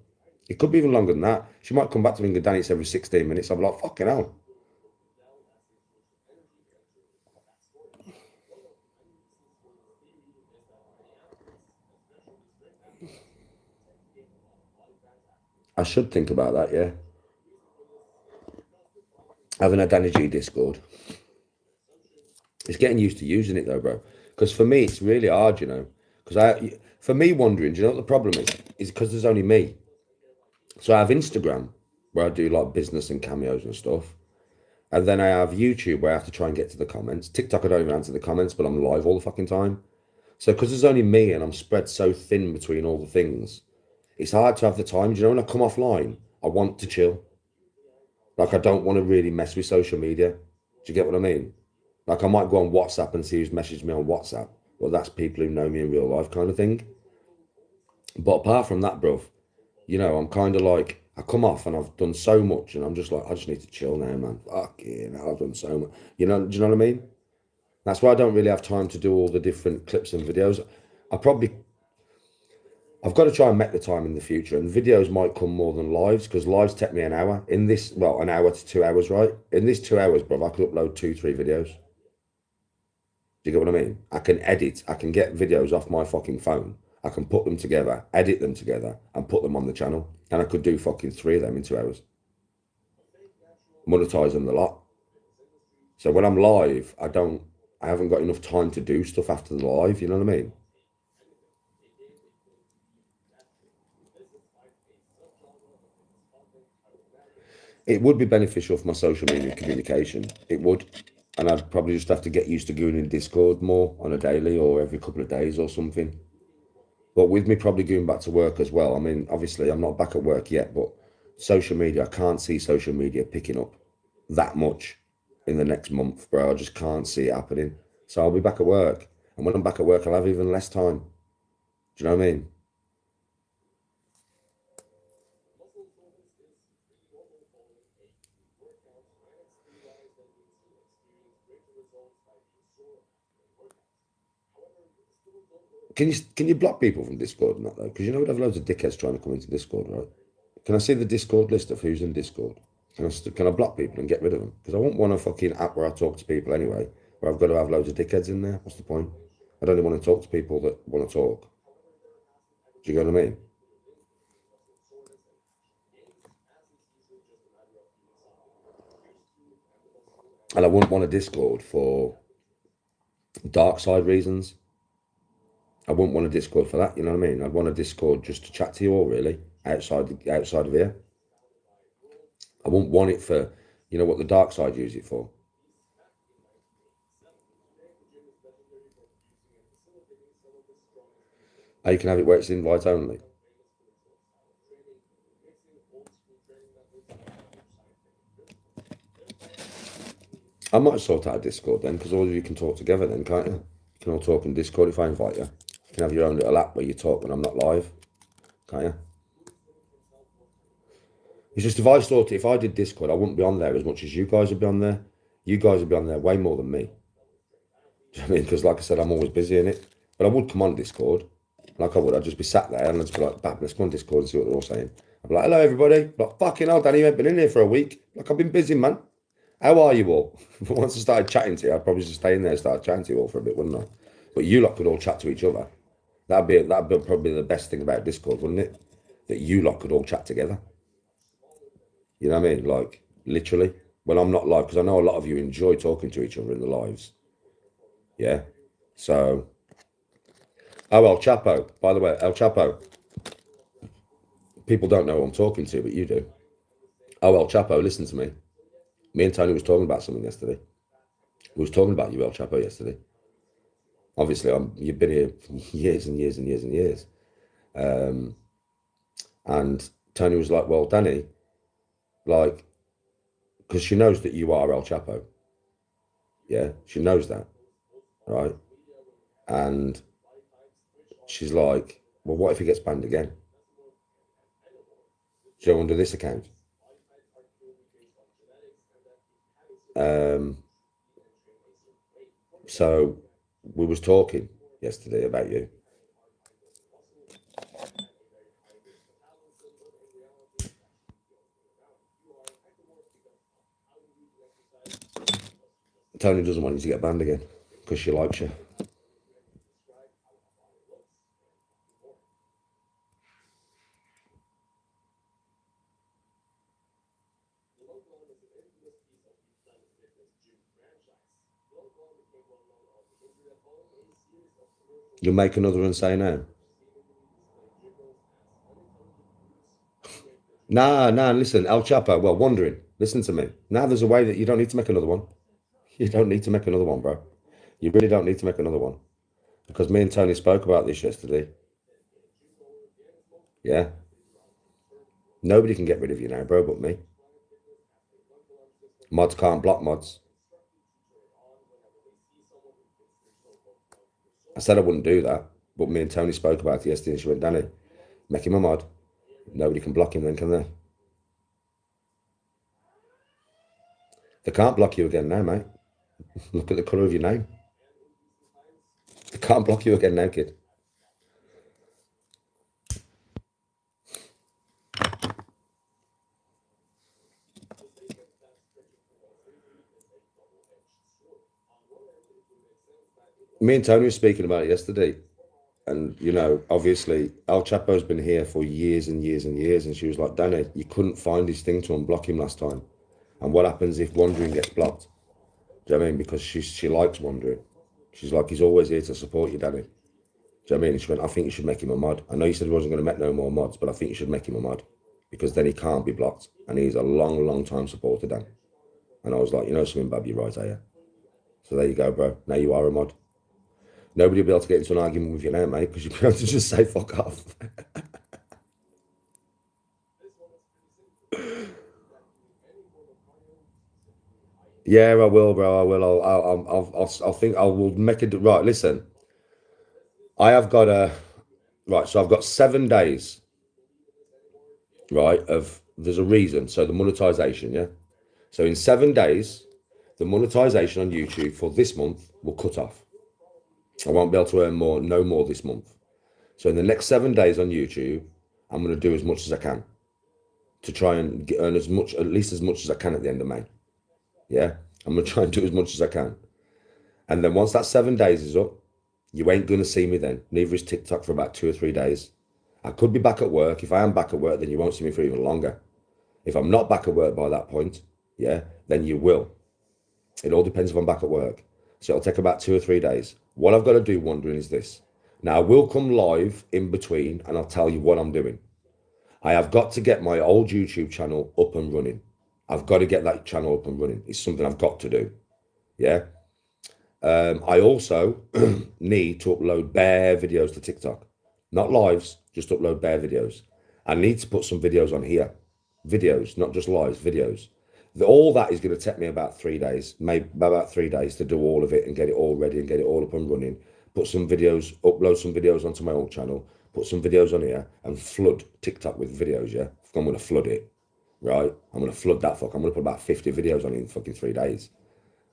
It could be even longer than that. She might come back to me and go, Danny, it's every 16 minutes. I'll be like, fucking hell. I should think about that, yeah. Having a Danny G Discord. It's getting used to using it though, bro. Because for me, it's really hard, you know. Because for me, wondering, do you know what the problem is? Is because there's only me. So I have Instagram where I do like business and cameos and stuff. And then I have YouTube where I have to try and get to the comments. TikTok, I don't even answer the comments, but I'm live all the fucking time. So because there's only me and I'm spread so thin between all the things, it's hard to have the time. Do you know, when I come offline, I want to chill. Like, I don't want to really mess with social media. Do you get what I mean? Like, I might go on WhatsApp and see who's messaged me on WhatsApp. Well, that's people who know me in real life kind of thing. But apart from that, bruv, you know, I'm kind of like, I come off and I've done so much and I'm just like, I just need to chill now, man. Fucking hell, I've done so much. You know, do you know what I mean? That's why I don't really have time to do all the different clips and videos. I've got to try and make the time in the future, and videos might come more than lives, because lives take me an hour. In this, well, an hour to 2 hours, right? In this 2 hours, bro, I could upload 2, 3 videos. Do you get what I mean? I can edit, I can get videos off my fucking phone. I can put them together, edit them together, and put them on the channel. And I could do fucking 3 of them in 2 hours. Monetize them a lot. So when I'm live, I haven't got enough time to do stuff after the live, you know what I mean? It would be beneficial for my social media communication. It would. And I'd probably just have to get used to going in Discord more on a daily or every couple of days or something. But with me probably going back to work as well, I mean, obviously I'm not back at work yet, but social media, I can't see social media picking up that much in the next month, bro. I just can't see it happening. So I'll be back at work. And when I'm back at work, I'll have even less time. Do you know what I mean? Can you block people from Discord and that though? Because you know we'd have loads of dickheads trying to come into Discord, right? Can I see the Discord list of who's in Discord? Can I block people and get rid of them? Because I won't want a fucking app where I talk to people anyway, where I've got to have loads of dickheads in there. What's the point? I don't even want to talk to people that want to talk. Do you get what I mean? And I wouldn't want a Discord for dark side reasons. I wouldn't want a Discord for that, you know what I mean? I'd want a Discord just to chat to you all, really, outside of here. I wouldn't want it for, you know what the dark side use it for. Oh, you can have it where it's invite only. I might sort out a Discord then, because all of you can talk together then, can't you? You can all talk in Discord if I invite you. You can have your own little app where you talk when I'm not live, can't you? It's just if I did Discord, I wouldn't be on there as much as you guys would be on there. You guys would be on there way more than me. Do you know what I mean? Because like I said, I'm always busy in it. But I would come on Discord. Like I would, I'd just be sat there and I'd just be like, let's go on Discord and see what they're all saying. I'd be like, hello everybody. Like, fucking hell, Danny, you haven't been in here for a week. Like, I've been busy, man. How are you all? But once I started chatting to you, I'd probably just stay in there and start chatting to you all for a bit, wouldn't I? But you lot could all chat to each other. That'd be probably the best thing about Discord, wouldn't it? That you lot could all chat together. You know what I mean? Like, literally. When I'm not live, because I know a lot of you enjoy talking to each other in the lives. Yeah? So, oh, El Chapo. By the way, El Chapo. People don't know who I'm talking to, but you do. Oh, El Chapo, listen to me. Me and Tony was talking about something yesterday. We was talking about you, El Chapo, yesterday. Obviously, you've been here years and years and years and years. And Tony was like, well, Danny, like, because she knows that you are El Chapo. Yeah, she knows that, right? And she's like, well, what if he gets banned again? So under this account. So we was talking yesterday about you. Tony doesn't want you to get banned again because she likes you. You'll make another and say no. Nah, listen, El Chapo, well, wondering, listen to me. Now there's a way that you don't need to make another one. You don't need to make another one, bro. You really don't need to make another one. Because me and Tony spoke about this yesterday. Yeah. Nobody can get rid of you now, bro, but me. Mods can't block mods. I said I wouldn't do that, but me and Tony spoke about it yesterday and she went, Danny, make him a mod. Nobody can block him then, can they? They can't block you again now, mate. Look at the colour of your name. They can't block you again now, kid. Me and Tony were speaking about it yesterday. And, you know, obviously, El Chapo's been here for years and years and years. And she was like, Danny, you couldn't find his thing to unblock him last time. And what happens if Wandering gets blocked? Do you know what I mean? Because she likes Wandering. She's like, he's always here to support you, Danny. Do you know what I mean? And she went, I think you should make him a mod. I know you said he wasn't going to make no more mods, but I think you should make him a mod. Because then he can't be blocked. And he's a long, long time supporter, Dan. And I was like, you know something, Bab, you're right, are you? So there you go, bro. Now you are a mod. Nobody will be able to get into an argument with you now, mate, because you'll be able to just say fuck off. Yeah, I will, bro. I will. I'll think I will make it right. Listen, I have got right. So I've got 7 days, right? There's a reason. So the monetization, yeah. So in 7 days, the monetization on YouTube for this month will cut off. I won't be able to earn no more this month. So in the next 7 days on YouTube, I'm going to do as much as I can to try and earn at least as much as I can at the end of May. Yeah, I'm going to try and do as much as I can. And then once that 7 days is up, you ain't going to see me then. Neither is TikTok for about 2 or 3 days. I could be back at work. If I am back at work, then you won't see me for even longer. If I'm not back at work by that point, yeah, then you will. It all depends if I'm back at work. So it'll take about 2 or 3 days. What I've got to do, Wondering, is this. Now, I will come live in between and I'll tell you what I'm doing. I have got to get my old YouTube channel up and running. I've got to get that channel up and running. It's something I've got to do. Yeah. I also need to upload bare videos to TikTok. Not lives, just upload bare videos. I need to put some videos on here. Videos, not just lives, videos. All that is going to take me about 3 days, maybe about 3 days to do all of it and get it all ready and get it all up and running. Put some videos, upload some videos onto my old channel, put some videos on here and flood TikTok with videos, yeah? I'm going to flood it, right? I'm going to flood that fuck. I'm going to put about 50 videos on it in fucking 3 days.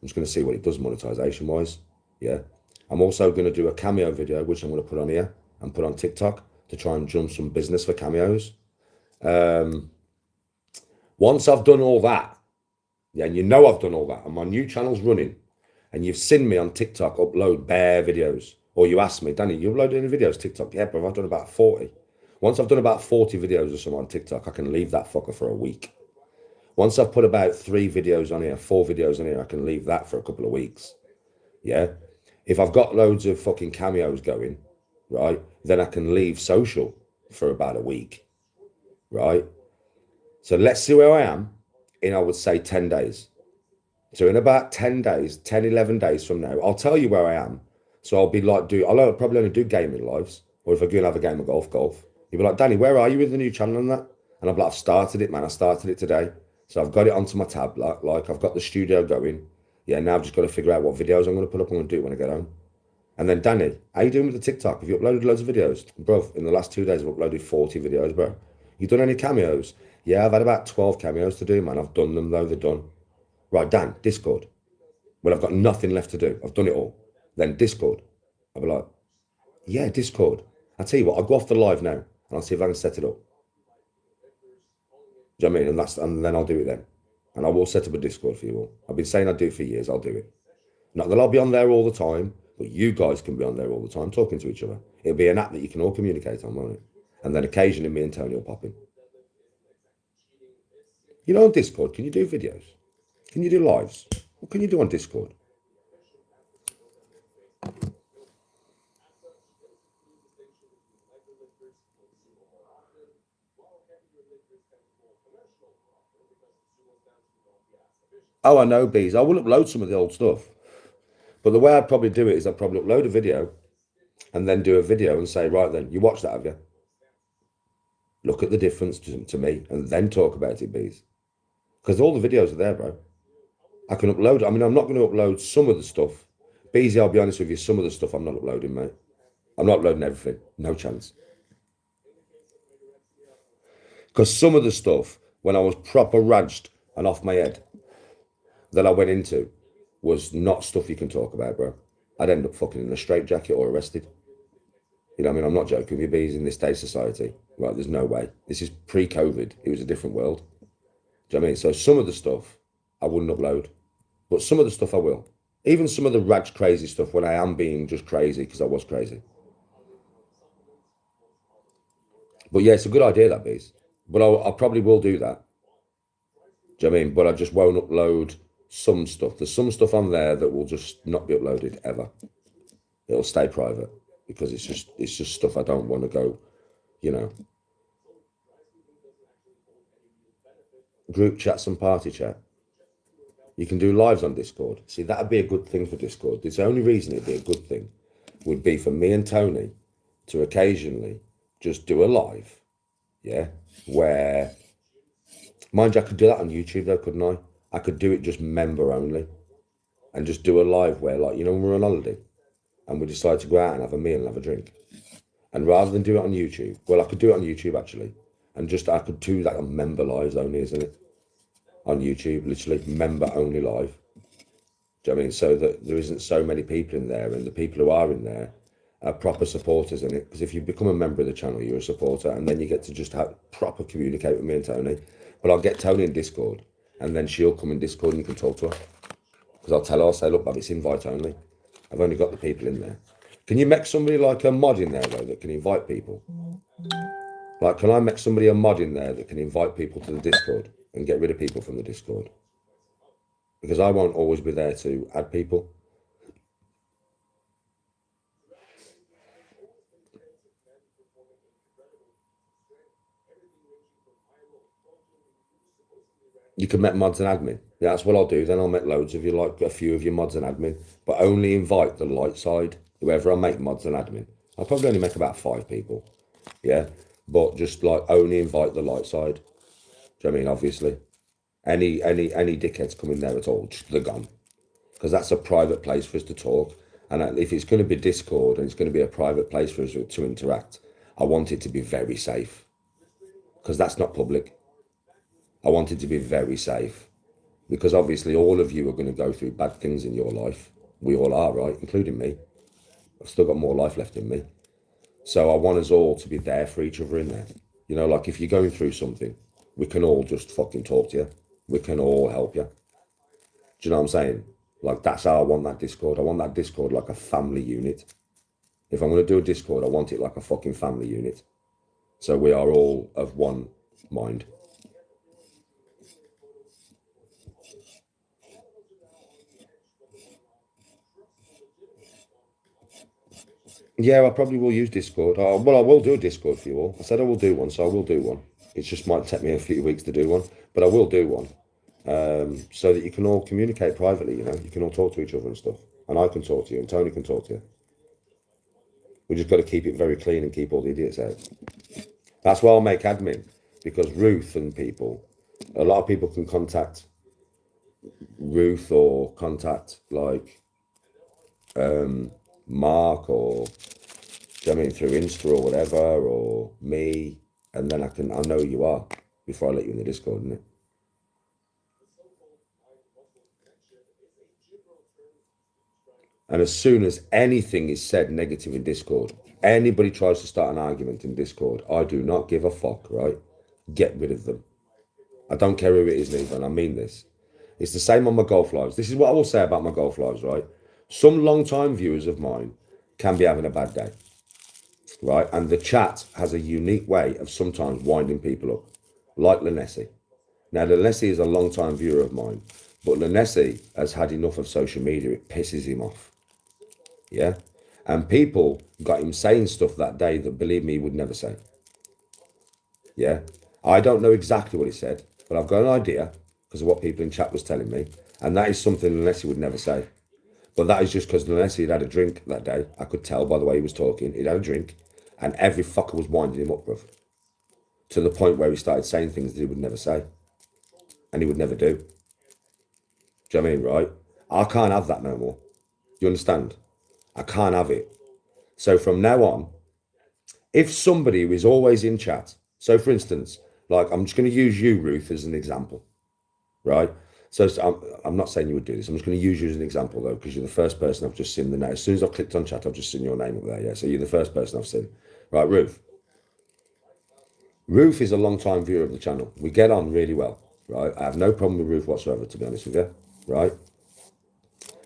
I'm just going to see what it does monetization-wise, yeah? I'm also going to do a cameo video, which I'm going to put on here and put on TikTok to try and jump some business for cameos. Once I've done all that, yeah, and you know I've done all that, and my new channel's running, and you've seen me on TikTok upload bare videos, or you ask me, Danny, you upload any videos TikTok? Yeah, bro, I've done about 40. Once I've done about 40 videos or something on TikTok, I can leave that fucker for a week. Once I've put about 3 videos on here, 4 videos on here, I can leave that for a couple of weeks. Yeah. If I've got loads of fucking cameos going, right, then I can leave social for about a week, right? So let's see where I am in, I would say, 10 days. So in about 10 days, 10, 11 days from now, I'll tell you where I am. So I'll be like, I'll probably only do gaming lives, or if I go and have a game of golf. You'll be like, Danny, where are you with the new channel and that? And I'm like, I've started it, man. I started it today. So I've got it onto my tab. Like I've got the studio going. Yeah, now I've just got to figure out what videos I'm going to put up. I'm going to do it when I get home. And then, Danny, how you doing with the TikTok? Have you uploaded loads of videos? Bro, in the last 2 days, I've uploaded 40 videos, bro. You done any cameos? Yeah, I've had about 12 cameos to do, man. I've done them, though. They're done. Right, Dan, Discord. Well, I've got nothing left to do. I've done it all. Then Discord. I'll be like, yeah, Discord. I'll tell you what, I'll go off the live now, and I'll see if I can set it up. Do you know what I mean? And then I'll do it then. And I will set up a Discord for you all. I've been saying I'd do it for years. I'll do it. Not that I'll be on there all the time, but you guys can be on there all the time talking to each other. It'll be an app that you can all communicate on, won't it? And then occasionally me and Tony will pop in. You know, on Discord, can you do videos? Can you do lives? What can you do on Discord? Oh, I know, Bees. I will upload some of the old stuff. But the way I'd probably do it is I'd probably upload a video and then do a video and say, right then, you watch that, have you? Look at the difference to me and then talk about it, Bees. Because all the videos are there, bro. I can upload. I mean, I'm not going to upload some of the stuff. Beezy, I'll be honest with you, some of the stuff I'm not uploading, mate. I'm not uploading everything. No chance. Because some of the stuff, when I was proper ragged and off my head, that I went into was not stuff you can talk about, bro. I'd end up fucking in a straitjacket or arrested. You know what I mean? I'm not joking with you, Bees, in this day society. Right, there's no way. This is pre-COVID. It was a different world. Do you know what I mean? So some of the stuff I wouldn't upload, but some of the stuff I will. Even some of the rags crazy stuff when I am being just crazy because I was crazy. But yeah, it's a good idea, that, Bees. But I probably will do that. Do you know what I mean? But I just won't upload some stuff. There's some stuff on there that will just not be uploaded ever. It'll stay private because it's just stuff I don't want to go, you know. Group chats and party chat. You can do lives on Discord. See, that'd be a good thing for Discord. The only reason it'd be a good thing would be for me and Tony to occasionally just do a live, yeah, where, mind you, I could do that on YouTube though, couldn't I? I could do it just member only and just do a live where, like, you know, when we're on holiday and we decide to go out and have a meal and have a drink. And rather than do it on YouTube, well, I could do it on YouTube actually. And just, I could do that on member lives only, isn't it? On YouTube, literally member only live. Do you know what I mean? So that there isn't so many people in there, and the people who are in there are proper supporters in it. Because if you become a member of the channel, you're a supporter, and then you get to just have proper communicate with me and Tony. But I'll get Tony in Discord, and then she'll come in Discord and you can talk to her. Because I'll tell her, I'll say, look, Bob, it's invite only. I've only got the people in there. Can you make somebody like a mod in there, though, that can invite people? Like, can I make somebody a mod in there that can invite people to the Discord and get rid of people from the Discord? Because I won't always be there to add people. You can make mods and admin. Yeah, that's what I'll do. Then I'll make loads of you, like a few of your mods and admin, but only invite the light side. Whoever I make mods and admin, I'll probably only make about 5 people. Yeah, but just like only invite the light side. Do you know what I mean? Obviously, any dickheads come in there at all, they're gone. Because that's a private place for us to talk. And if it's going to be Discord and it's going to be a private place for us to interact, I want it to be very safe. Because that's not public. I want it to be very safe. Because obviously all of you are going to go through bad things in your life. We all are, right? Including me. I've still got more life left in me. So I want us all to be there for each other in there. You know, like if you're going through something, we can all just fucking talk to you. We can all help you. Do you know what I'm saying? Like, that's how I want that Discord. I want that Discord like a family unit. If I'm going to do a Discord, I want it like a fucking family unit. So we are all of one mind. Yeah, I probably will use Discord. Well, I will do a Discord for you all. I said I will do one, so I will do one. It just might take me a few weeks to do one, but I will do one. So that you can all communicate privately, you know, you can all talk to each other and stuff. And I can talk to you and Tony can talk to you. We just got to keep it very clean and keep all the idiots out. That's why I'll make admin. because Ruth and people, a lot of people can contact Ruth or contact like Mark or, do you know what I mean, through Insta or whatever, or me, and then I know who you are before I let you in the Discord, isn't it? And as soon as anything is said negative in Discord, anybody tries to start an argument in Discord, I do not give a fuck, right? Get rid of them. I don't care who it is, neither, and I mean this. It's the same on my golf lives. This is what I will say about my golf lives, right? Some long-time viewers of mine can be having a bad day, right? And the chat has a unique way of sometimes winding people up, like Lanessi. Now, Lanessi is a long-time viewer of mine, but Lanessi has had enough of social media. It pisses him off. Yeah? And people got him saying stuff that day that, believe me, he would never say. Yeah? I don't know exactly what he said, but I've got an idea because of what people in chat was telling me. And that is something Lanessi would never say. But that is just because Lanessi had had a drink that day. I could tell by the way he was talking. He'd had a drink. And every fucker was winding him up, bruv. To the point where he started saying things that he would never say. And he would never do. Do you know what I mean, right? I can't have that no more. You understand? I can't have it. So from now on, if somebody who is always in chat, so for instance, like I'm just going to use you, Ruth, as an example, right? So I'm not saying you would do this. I'm just going to use you as an example, though, because you're the first person I've just seen the name. As soon as I've clicked on chat, I've just seen your name up there. Yeah, so you're the first person I've seen. Right, Ruth. Ruth is a long-time viewer of the channel. We get on really well, right? I have no problem with Ruth whatsoever, to be honest with you, right?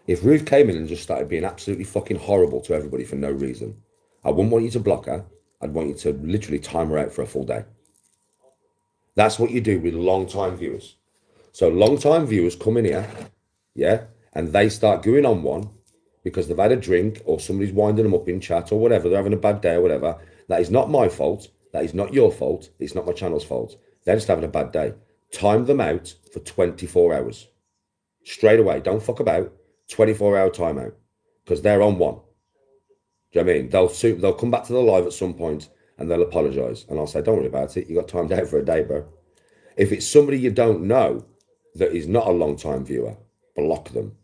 If Ruth came in and just started being absolutely fucking horrible to everybody for no reason, I wouldn't want you to block her. I'd want you to literally time her out for a full day. That's what you do with long-time viewers. So long-time viewers come in here, yeah, and they start going on one because they've had a drink or somebody's winding them up in chat or whatever, they're having a bad day or whatever. That is not my fault. That is not your fault. It's not my channel's fault. They're just having a bad day. Time them out for 24 hours. Straight away. Don't fuck about. 24-hour timeout. Because they're on one. Do you know what I mean? They'll come back to the live at some point and they'll apologise. And I'll say, don't worry about it. You got timed out for a day, bro. If it's somebody you don't know that is not a long-time viewer, block them.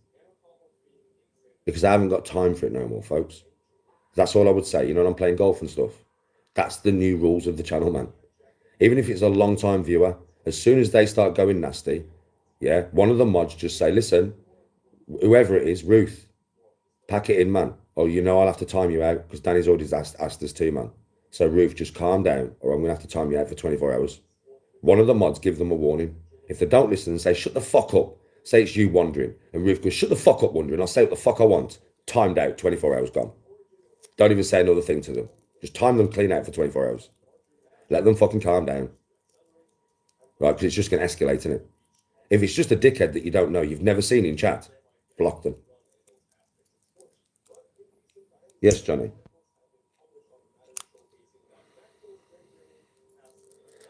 Because I haven't got time for it no more, folks. That's all I would say. You know, when I'm playing golf and stuff. That's the new rules of the channel, man. Even if it's a long-time viewer, as soon as they start going nasty, yeah, one of the mods just say, listen, whoever it is, Ruth, pack it in, man. Oh, you know I'll have to time you out because Danny's already asked us too, man. So Ruth, just calm down or I'm going to have to time you out for 24 hours. One of the mods, give them a warning. If they don't listen and say, shut the fuck up, say it's you wandering. And Ruth goes, shut the fuck up, wandering. I'll say what the fuck I want. Timed out, 24 hours gone. Don't even say another thing to them. Just time them clean out for 24 hours. Let them fucking calm down. Right, because it's just going to escalate, isn't it? If it's just a dickhead that you don't know, you've never seen in chat, block them. Yes, Johnny.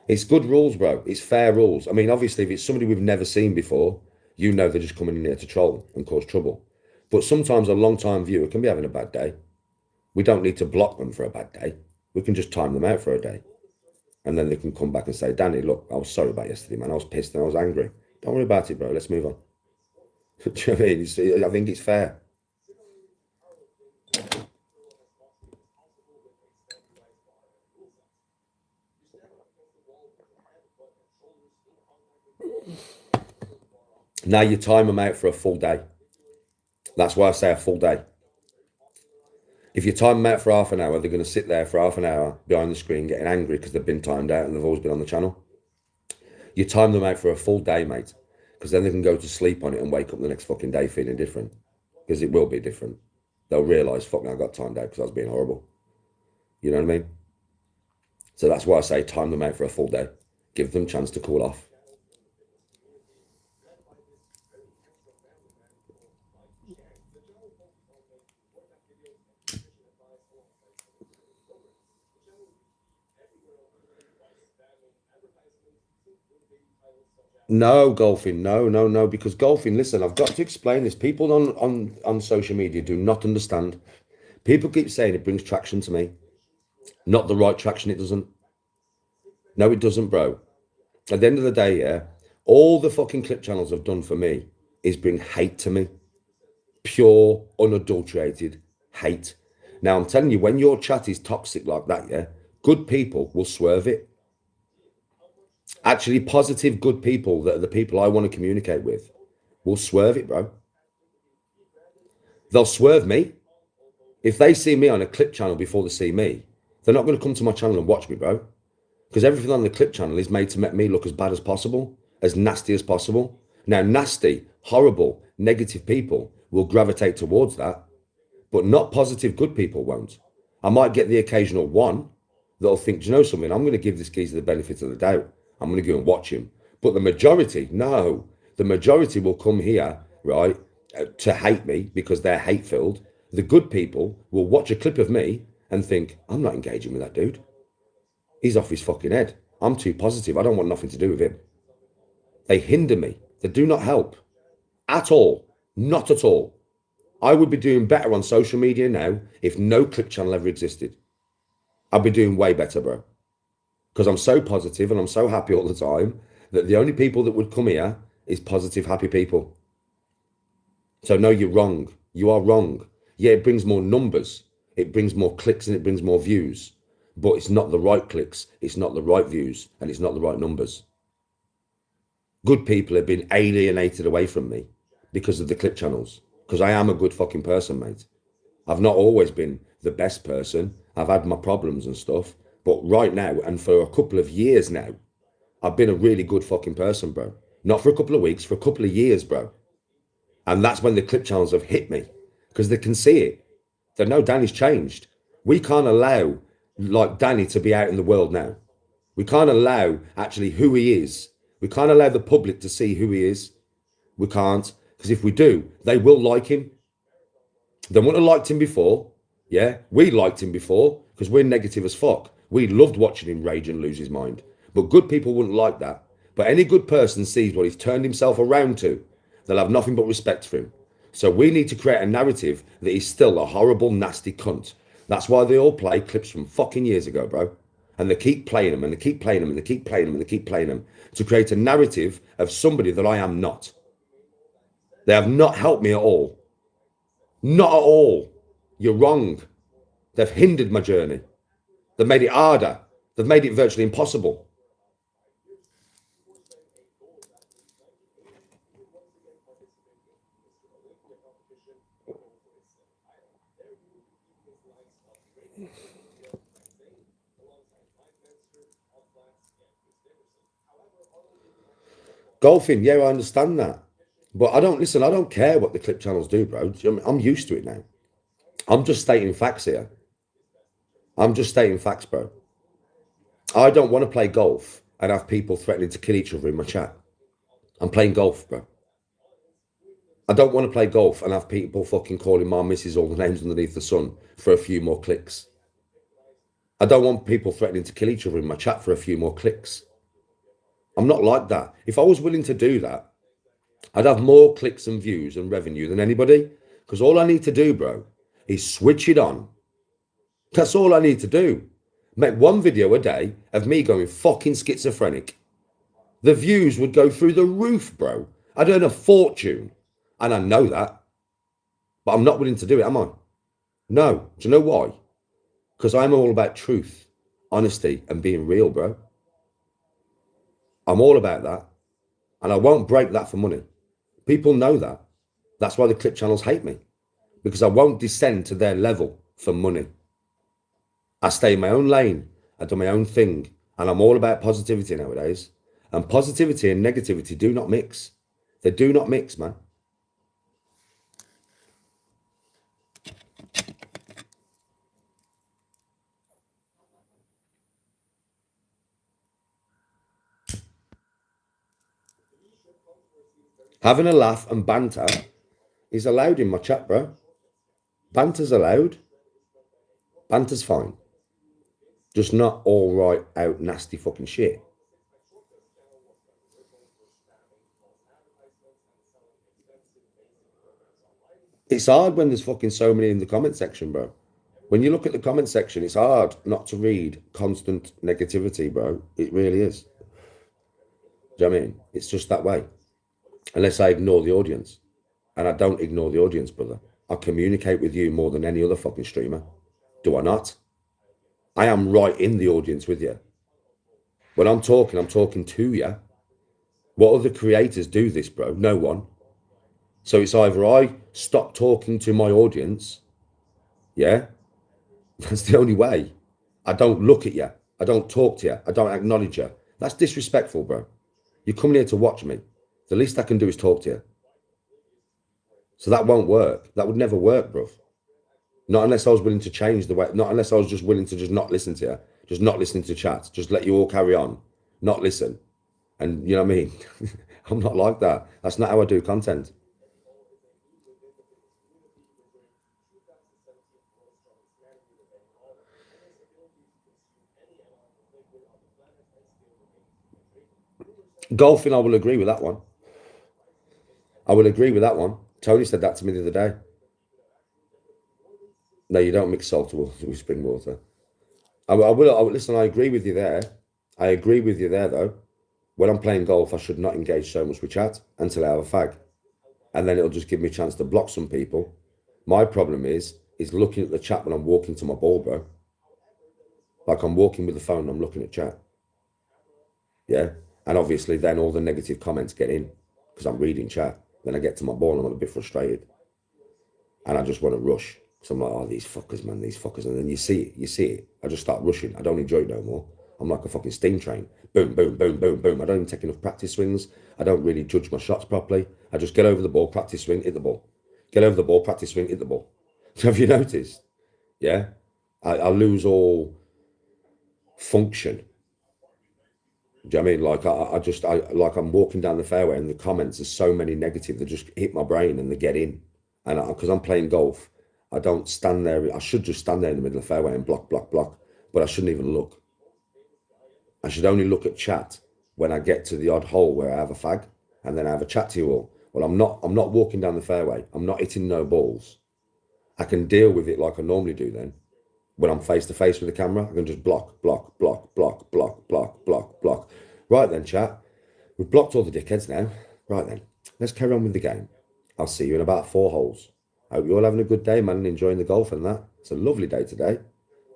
It's good rules, bro. It's fair rules. I mean, obviously, if it's somebody we've never seen before, you know they're just coming in here to troll and cause trouble. But sometimes a long-time viewer can be having a bad day. We don't need to block them for a bad day. We can just time them out for a day. And then they can come back and say, Danny, look, I was sorry about yesterday, man. I was pissed and I was angry. Don't worry about it, bro. Let's move on. Do you know what I mean? I think it's fair. Now you time them out for a full day. That's why I say a full day. If you time them out for half an hour, they're going to sit there for half an hour behind the screen getting angry because they've been timed out and they've always been on the channel. You time them out for a full day, mate, because then they can go to sleep on it and wake up the next fucking day feeling different, because it will be different. They'll realise, fuck, I got timed out because I was being horrible. You know what I mean? So that's why I say time them out for a full day. Give them a chance to cool off. No, golfing. No. Because golfing, listen, I've got to explain this. People on social media do not understand. People keep saying it brings traction to me. Not the right traction, it doesn't. No, it doesn't, bro. At the end of the day, yeah, all the fucking clip channels have done for me is bring hate to me. Pure, unadulterated hate. Now, I'm telling you, when your chat is toxic like that, yeah, good people will swerve it. Actually, positive, good people that are the people I want to communicate with will swerve it, bro. They'll swerve me. If they see me on a clip channel before they see me, they're not going to come to my channel and watch me, bro. Because everything on the clip channel is made to make me look as bad as possible, as nasty as possible. Now, nasty, horrible, negative people will gravitate towards that, but not positive, good people won't. I might get the occasional one that'll think, do you know something? I'm going to give this geezer the benefit of the doubt. I'm going to go and watch him. But the majority, no. The majority will come here, right, to hate me because they're hate-filled. The good people will watch a clip of me and think, I'm not engaging with that dude. He's off his fucking head. I'm too positive. I don't want nothing to do with him. They hinder me. They do not help. At all. Not at all. I would be doing better on social media now if no clip channel ever existed. I'd be doing way better, bro. Because I'm so positive and I'm so happy all the time that the only people that would come here is positive, happy people. So no, you're wrong. You are wrong. Yeah, it brings more numbers. It brings more clicks and it brings more views. But it's not the right clicks. It's not the right views. And it's not the right numbers. Good people have been alienated away from me because of the clip channels. Because I am a good fucking person, mate. I've not always been the best person. I've had my problems and stuff. But right now, and for a couple of years now, I've been a really good fucking person, bro. Not for a couple of weeks, for a couple of years, bro. And that's when the clip channels have hit me. Because they can see it. They know Danny's changed. We can't allow, like, Danny to be out in the world now. We can't allow, actually, who he is. We can't allow the public to see who he is. We can't. Because if we do, they will like him. They wouldn't have liked him before. Yeah, we liked him before because we're negative as fuck. We loved watching him rage and lose his mind. But good people wouldn't like that. But any good person sees what he's turned himself around to, they'll have nothing but respect for him. So we need to create a narrative that he's still a horrible, nasty cunt. That's why they all play clips from fucking years ago, bro. And they keep playing them and they keep playing them and they keep playing them and they keep playing them to create a narrative of somebody that I am not. They have not helped me at all. Not at all. You're wrong. They've hindered my journey. They've made it harder. They've made it virtually impossible. Golfing, yeah, I understand that. But I don't care what the clip channels do, bro. I'm used to it now. I'm just stating facts here. I'm just stating facts, bro. I don't want to play golf and have people threatening to kill each other in my chat. I'm playing golf, bro. I don't want to play golf and have people fucking calling my missus all the names underneath the sun for a few more clicks. I don't want people threatening to kill each other in my chat for a few more clicks. I'm not like that. If I was willing to do that, I'd have more clicks and views and revenue than anybody. Because all I need to do, bro, is switch it on. That's all I need to do. Make one video a day of me going fucking schizophrenic. The views would go through the roof, bro. I'd earn a fortune. And I know that. But I'm not willing to do it, am I? No. Do you know why? Because I'm all about truth, honesty, and being real, bro. I'm all about that. And I won't break that for money. People know that. That's why the clip channels hate me. Because I won't descend to their level for money. I stay in my own lane. I do my own thing. And I'm all about positivity nowadays. And positivity and negativity do not mix. They do not mix, man. Having a laugh and banter is allowed in my chat, bro. Banter's allowed. Banter's fine. Just not all right out nasty fucking shit. It's hard when there's fucking so many in the comment section, bro. When you look at the comment section, it's hard not to read constant negativity, bro. It really is. Do you know what I mean? It's just that way. Unless I ignore the audience. And I don't ignore the audience, brother. I communicate with you more than any other fucking streamer. Do I not? I am right in the audience with you. When I'm talking to you. What other creators do this, bro? No one. So it's either I stop talking to my audience, yeah? That's the only way. I don't look at you. I don't talk to you. I don't acknowledge you. That's disrespectful, bro. You're coming here to watch me. The least I can do is talk to you. So that won't work. That would never work, bro. Not unless I was willing to change the way, not unless I was just willing to just not listen to you, just not listening to chat, just let you all carry on, not listen. And you know what I mean? I'm not like that. That's not how I do content. Golfing, I will agree with that one. I will agree with that one. Tony said that to me the other day. No, you don't mix salt with spring water. I will listen, I agree with you there. I agree with you there, though. When I'm playing golf, I should not engage so much with chat until I have a fag. And then it'll just give me a chance to block some people. My problem is looking at the chat when I'm walking to my ball, bro. Like I'm walking with the phone, I'm looking at chat. Yeah. And obviously then all the negative comments get in because I'm reading chat. Then I get to my ball and I'm a bit frustrated. And I just want to rush. So I'm like, oh, these fuckers, man, these fuckers. And then you see it. I just start rushing. I don't enjoy it no more. I'm like a fucking steam train. Boom, boom, boom, boom, boom. I don't even take enough practice swings. I don't really judge my shots properly. I just get over the ball, practice swing, hit the ball. Get over the ball, practice swing, hit the ball. Have you noticed? Yeah. I lose all function. Do you know what I mean? Like I'm walking down the fairway and the comments, there's so many negative that just hit my brain and they get in. And because I'm playing golf, I don't stand there. I should just stand there in the middle of the fairway and block, but I shouldn't even look. I should only look at chat when I get to the odd hole where I have a fag and then I have a chat to you all. Well, I'm not walking down the fairway. I'm not hitting no balls. I can deal with it like I normally do then. When I'm face to face with the camera, I can just block. Right then, chat. We've blocked all the dickheads now. Right then, let's carry on with the game. I'll see you in about 4 holes. I hope you're all having a good day, man, and enjoying the golf and that. It's a lovely day today.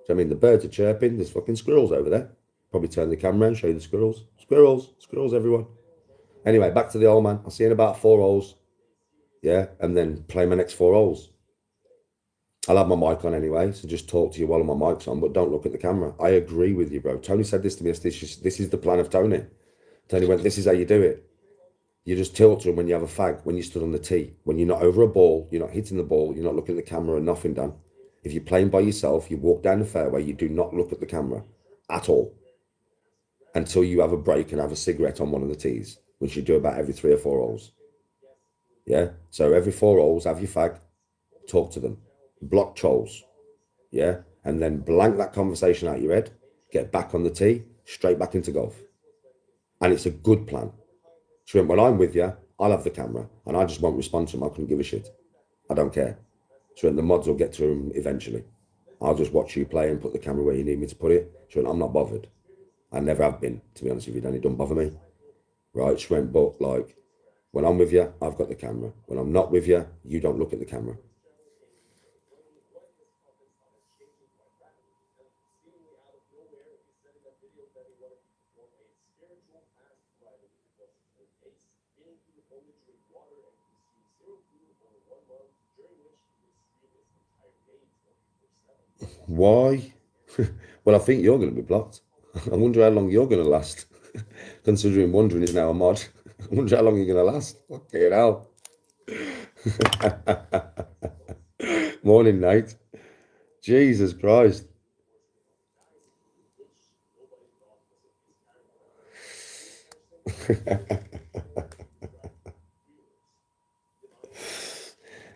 So, I mean, the birds are chirping. There's fucking squirrels over there. Probably turn the camera and show you the squirrels. Squirrels, everyone. Anyway, back to the old man. I'll see you in about 4 holes. Yeah, and then play my next 4 holes. I'll have my mic on anyway, so just talk to you while my mic's on, but don't look at the camera. I agree with you, bro. Tony said this to me. This is the plan of Tony. Tony went, this is how you do it. You just tilt to him when you have a fag, when you stood on the tee, when you're not over a ball, you're not hitting the ball, you're not looking at the camera and nothing done. If you're playing by yourself, you walk down the fairway, you do not look at the camera at all until you have a break and have a cigarette on one of the tees, which you do about every 3 or 4 holes. Yeah. So every 4 holes, have your fag, talk to them, block trolls. Yeah. And then blank that conversation out your head, get back on the tee, straight back into golf. And it's a good plan. So when I'm with you, I'll have the camera and I just won't respond to them. I couldn't give a shit. I don't care. So the mods will get to them eventually. I'll just watch you play and put the camera where you need me to put it. So I'm not bothered. I never have been, to be honest with you, Danny. Don't bother me. Right? So but like, when I'm with you, I've got the camera. When I'm not with you, you don't look at the camera. Why? Well, I think you're going to be blocked. I wonder how long you're going to last. Considering Wondering is now a mod. I wonder how long you're going to last. Fucking hell. Morning, Nate. Jesus Christ.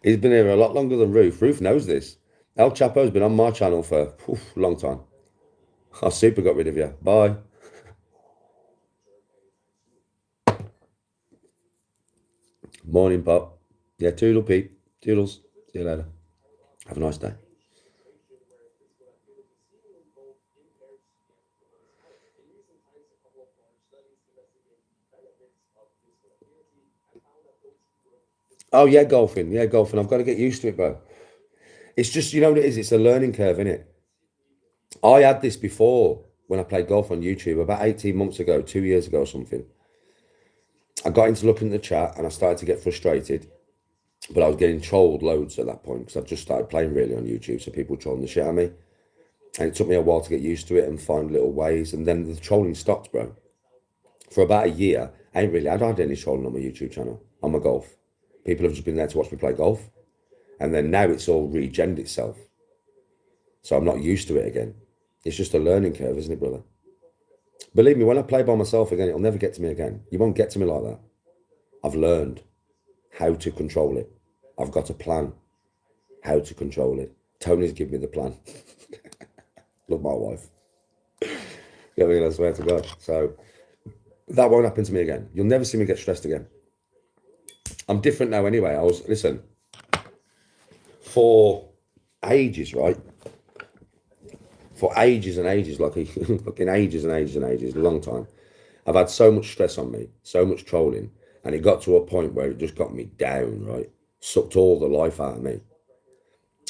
He's been here a lot longer than Ruth. Ruth knows this. El Chapo's been on my channel for a long time. I super got rid of you. Bye. Morning, Pop. Yeah, toodle Pete. Toodles. See you later. Have a nice day. Oh yeah, golfing. Yeah, golfing. I've got to get used to it, bro. It's just, you know what it is? It's a learning curve, isn't it? I had this before when I played golf on YouTube about 18 months ago, 2 years ago or something. I got into looking at the chat and I started to get frustrated, but I was getting trolled loads at that point because I just started playing really on YouTube. So people trolling the shit out of me. And it took me a while to get used to it and find little ways. And then the trolling stopped, bro. For about a year, I ain't really had any trolling on my YouTube channel, on my golf. People have just been there to watch me play golf. And then now it's all regened itself. So I'm not used to it again. It's just a learning curve, isn't it, brother? Believe me, when I play by myself again, it'll never get to me again. You won't get to me like that. I've learned how to control it. I've got a plan how to control it. Tony's given me the plan. Love my wife. You know what I mean? I swear to God. So that won't happen to me again. You'll never see me get stressed again. I'm different now anyway. Listen, for ages, right? For ages and ages, like fucking ages and ages and ages, a long time. I've had so much stress on me, so much trolling, and it got to a point where it just got me down, right? Sucked all the life out of me.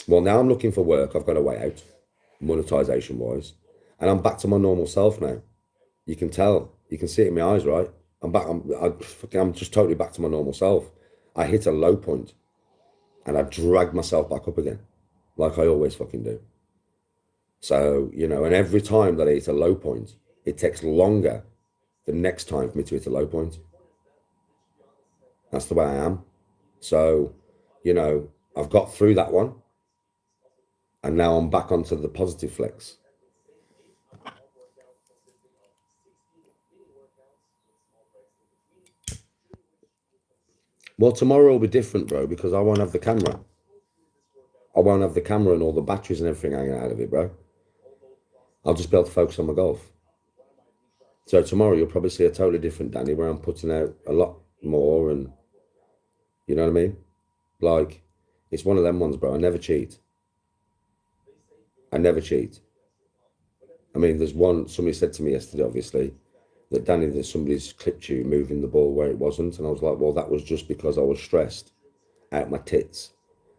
Well, now I'm looking for work. I've got a way out, monetization wise, and I'm back to my normal self now. You can tell, you can see it in my eyes, right? I'm back. I'm just totally back to my normal self. I hit a low point, and I dragged myself back up again, like I always fucking do. So, you know, and every time that I hit a low point, it takes longer the next time for me to hit a low point. That's the way I am. So, you know, I've got through that one, and now I'm back onto the positive flex. Well, tomorrow will be different, bro, because I won't have the camera. I won't have the camera and all the batteries and everything hanging out of it, bro. I'll just be able to focus on my golf. So tomorrow you'll probably see a totally different Danny where I'm putting out a lot more, and you know what I mean? Like, it's one of them ones, bro. I never cheat. I never cheat. I mean, there's one, somebody said to me yesterday, obviously, that Danny, that somebody's clipped you moving the ball where it wasn't. And I was like, well, that was just because I was stressed out my tits.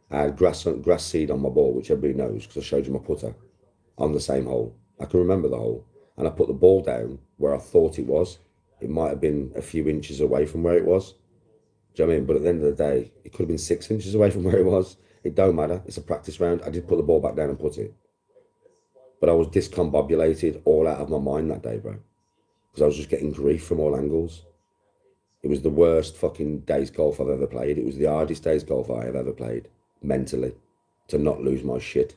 I had grass seed on my ball, which everybody knows because I showed you my putter on the same hole. I can remember the hole. And I put the ball down where I thought it was. It might have been a few inches away from where it was. Do you know what I mean? But at the end of the day, it could have been 6 inches away from where it was. It don't matter. It's a practice round. I did put the ball back down and put it. But I was discombobulated all out of my mind that day, bro. Because I was just getting grief from all angles. It was the worst fucking day's golf I've ever played. It was the hardest day's golf I have ever played, mentally, to not lose my shit.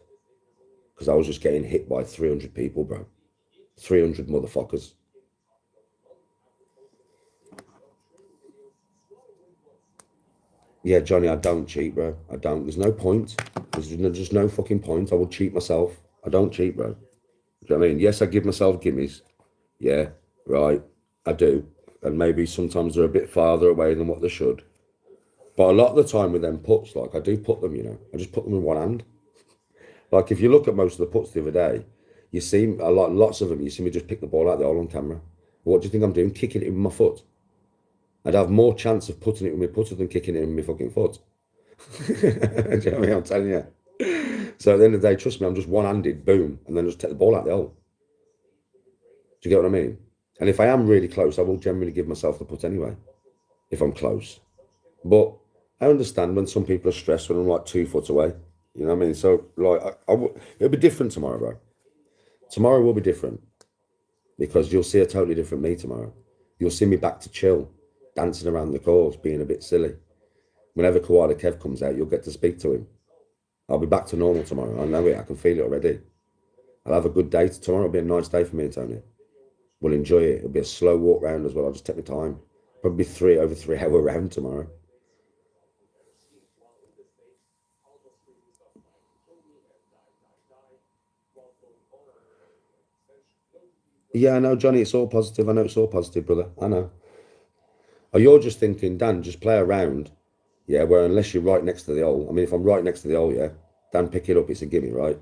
Because I was just getting hit by 300 people, bro. 300 motherfuckers. Yeah, Johnny, I don't cheat, bro. I don't. There's no point. There's just no fucking point. I will cheat myself. I don't cheat, bro. Do you know what I mean? Yes, I give myself gimmies. Yeah, right. I do. And maybe sometimes they're a bit farther away than what they should. But a lot of the time with them putts, like I do put them, you know, I just put them in one hand. Like if you look at most of the putts the other day, you see lots of them, you see me just pick the ball out the hole on camera. What do you think I'm doing? Kicking it with my foot. I'd have more chance of putting it with my putter than kicking it with my fucking foot. Do you know what I mean? I'm telling you. So at the end of the day, trust me, I'm just one-handed, boom, and then just take the ball out the hole. Do you get what I mean? And if I am really close, I will generally give myself the putt anyway, if I'm close. But I understand when some people are stressed when I'm like 2 foot away. You know what I mean? So like, it'll be different tomorrow, bro. Tomorrow will be different because you'll see a totally different me tomorrow. You'll see me back to chill, dancing around the course, being a bit silly. Whenever Koala Kev comes out, you'll get to speak to him. I'll be back to normal tomorrow. I know it. I can feel it already. I'll have a good day. Tomorrow will be a nice day for me and Tony. We'll enjoy it. It'll be a slow walk round as well. I'll just take my time. Probably over 3 hour round tomorrow. Yeah, I know, Johnny, it's all positive. I know it's all positive, brother. I know. Oh, you're just thinking, Dan, just play around. Yeah, where unless you're right next to the hole. I mean, if I'm right next to the hole, yeah, Dan, pick it up, it's a gimme, right?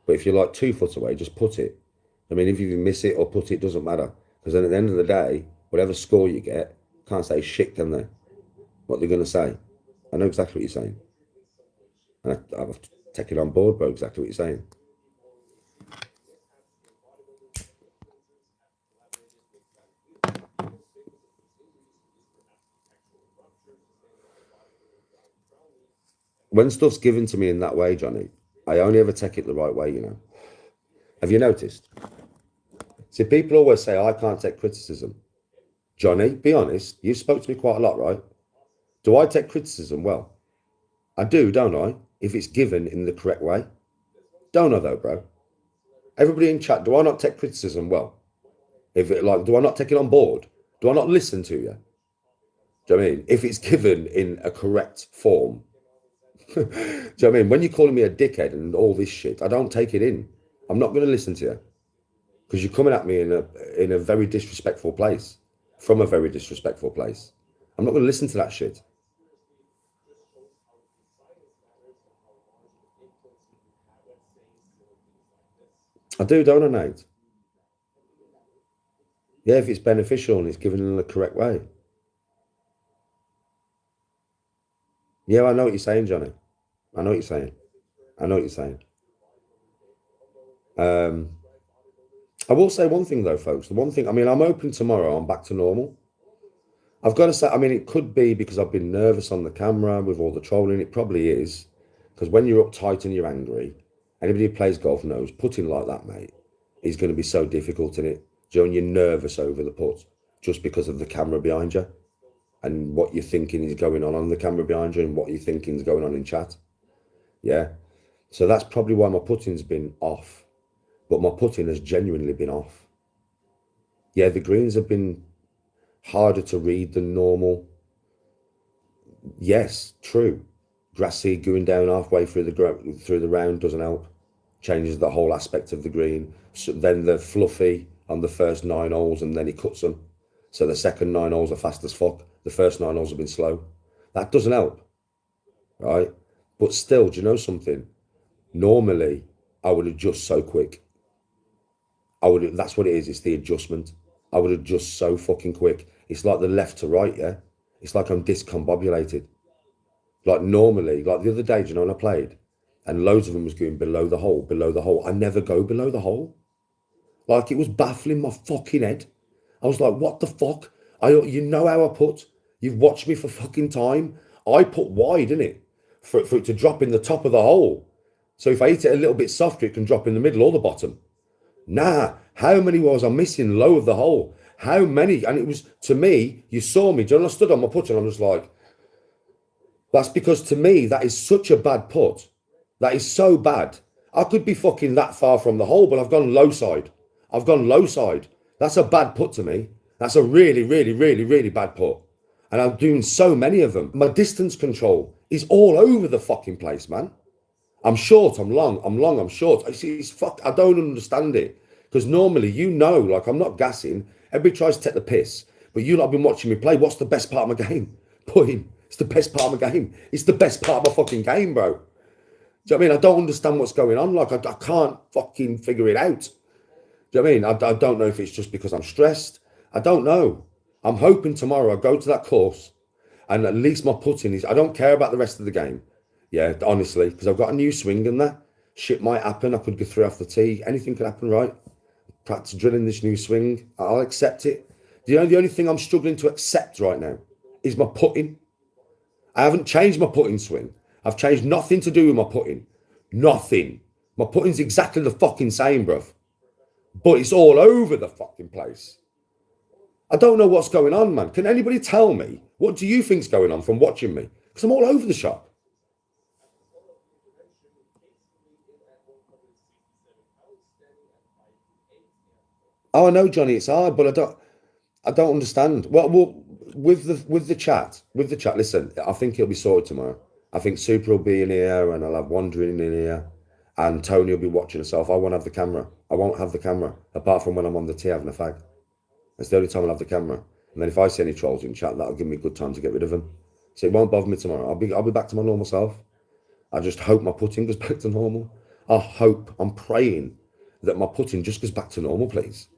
But if you're like 2 foot away, just put it. I mean, if you miss it or put it, doesn't matter. Because then at the end of the day, whatever score you get, can't say shit, can they? what they're going to say. I know exactly what you're saying. And I've taken on board, bro, exactly what you're saying. When stuff's given to me in that way, Johnny, I only ever take it the right way, you know. Have you noticed? See, people always say, I can't take criticism. Johnny, be honest, you spoke to me quite a lot, right? Do I take criticism well? I do, don't I? If it's given in the correct way. Don't I though, bro? Everybody in chat, do I not take criticism well? If it, like, do I not take it on board? Do I not listen to you? Do you know what I mean? If it's given in a correct form. Do you know what I mean? When you're calling me a dickhead and all this shit, I don't take it in. I'm not going to listen to you. Because you're coming at me in a very disrespectful place. From a very disrespectful place. I'm not going to listen to that shit. I do, don't I, Nate? Yeah, if it's beneficial and it's given in the correct way. Yeah, I know what you're saying, Johnny. I know what you're saying. I know what you're saying. I will say one thing though, folks. The one thing, I mean, I'm open tomorrow. I'm back to normal. I've got to say, I mean, it could be because I've been nervous on the camera with all the trolling. It probably is. Because when you're uptight and you're angry, anybody who plays golf knows putting like that, mate, is going to be so difficult in it. Joe, and you're nervous over the putt just because of the camera behind you and what you're thinking is going on the camera behind you and what you're thinking is going on in chat. Yeah. So that's probably why my putting's been off. But my putting has genuinely been off. Yeah, the greens have been harder to read than normal. Yes, true. Grassy going down halfway through the round doesn't help. Changes the whole aspect of the green. So then the fluffy on the first 9 holes and then he cuts them. So the second 9 holes are fast as fuck. The first 9 holes have been slow. That doesn't help, right? But still, do you know something? Normally, I would adjust so quick. That's what it is. It's the adjustment. I would adjust so fucking quick. It's like the left to right, yeah? It's like I'm discombobulated. Like normally, like the other day, do you know when I played? And loads of them was going below the hole, below the hole. I never go below the hole. Like it was baffling my fucking head. I was like, what the fuck? You know how I put? You've watched me for fucking time. I put wide, innit? For it to drop in the top of the hole. So if I hit it a little bit softer, it can drop in the middle or the bottom. Nah, how many was I missing low of the hole? How many? And it was, to me, you saw me, John, I stood on my putt and I'm just like, that's because to me, that is such a bad putt. That is so bad. I could be fucking that far from the hole, but I've gone low side. I've gone low side. That's a bad putt to me. That's a really, really, really, really bad putt. And I'm doing so many of them. My distance control is all over the fucking place, man. I'm short, I'm long, I'm short. I don't understand it. Because normally, you know, like I'm not gassing. Everybody tries to take the piss. But you lot have been watching me play. What's the best part of my game? Putting. It's the best part of my game. It's the best part of my fucking game, bro. Do you know what I mean? I don't understand what's going on. Like, I can't fucking figure it out. Do you know what I mean? I don't know if it's just because I'm stressed. I don't know. I'm hoping tomorrow I go to that course and at least my putting is, I don't care about the rest of the game. Yeah, honestly, because I've got a new swing and that. Shit might happen. I could go 3 off the tee. Anything could happen, right? Practice drilling this new swing. I'll accept it. The only thing I'm struggling to accept right now is my putting. I haven't changed my putting swing. I've changed nothing to do with my putting. Nothing. My putting's exactly the fucking same, bruv. But it's all over the fucking place. I don't know what's going on, man. Can anybody tell me? What do you think's going on from watching me? Because I'm all over the shop. Oh, I know, Johnny, it's hard, but I don't understand. Well, with the chat, listen, I think it'll be sorted tomorrow. I think Super will be in here and I'll have Wandering in here and Tony will be watching herself. I won't have the camera. I won't have the camera apart from when I'm on the tee having a fag. That's the only time I'll have the camera. And then if I see any trolls in chat, that'll give me a good time to get rid of them. So it won't bother me tomorrow. I'll be back to my normal self. I just hope my putting goes back to normal. I'm praying that my putting just goes back to normal, please.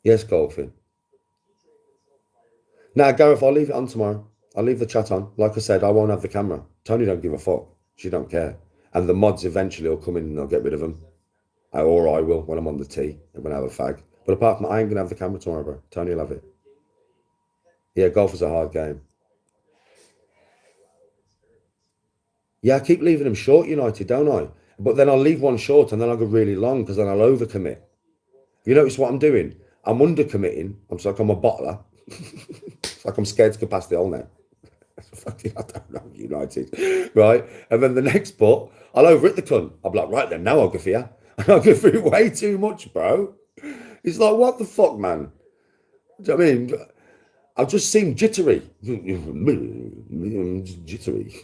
Yes, golfing. Now, Gareth, I'll leave it on tomorrow. I'll leave the chat on. Like I said, I won't have the camera. Tony don't give a fuck. She don't care. And the mods eventually will come in and I'll get rid of them. Or I will when I'm on the tee and when I have a fag. But apart from that, I ain't going to have the camera tomorrow, bro. Tony will have it. Yeah, golf is a hard game. Yeah, I keep leaving them short, United, don't I? But then I'll leave one short and then I'll go really long because then I'll overcommit. You notice what I'm doing? I'm undercommitting. I'm like I'm a bottler. It's like I'm scared to go past the hole now. Fucking, I don't know, United. Right? And then the next putt, I'll over hit the cunt. I'll be like, right then, now I'll go for you. And I'll go through way too much, bro. It's like, what the fuck, man? Do you know what I mean? I just seem jittery. Jittery.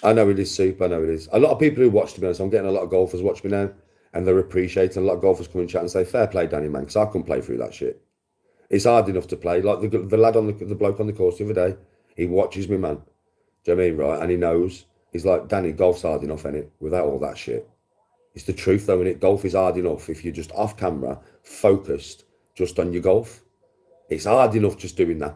I know it is soup. I know it is. A lot of people who watch, to be honest, I'm getting a lot of golfers watch me now, and they're appreciating. A lot of golfers come and chat and say, "Fair play, Danny, man," because I couldn't play through that shit. It's hard enough to play. Like the lad on the bloke on the course the other day, he watches me, man. Do you know what I mean, right? And he knows. He's like, Danny, golf's hard enough, innit? Without all that shit. It's the truth, though, innit? Golf is hard enough if you're just off camera, focused, just on your golf. It's hard enough just doing that.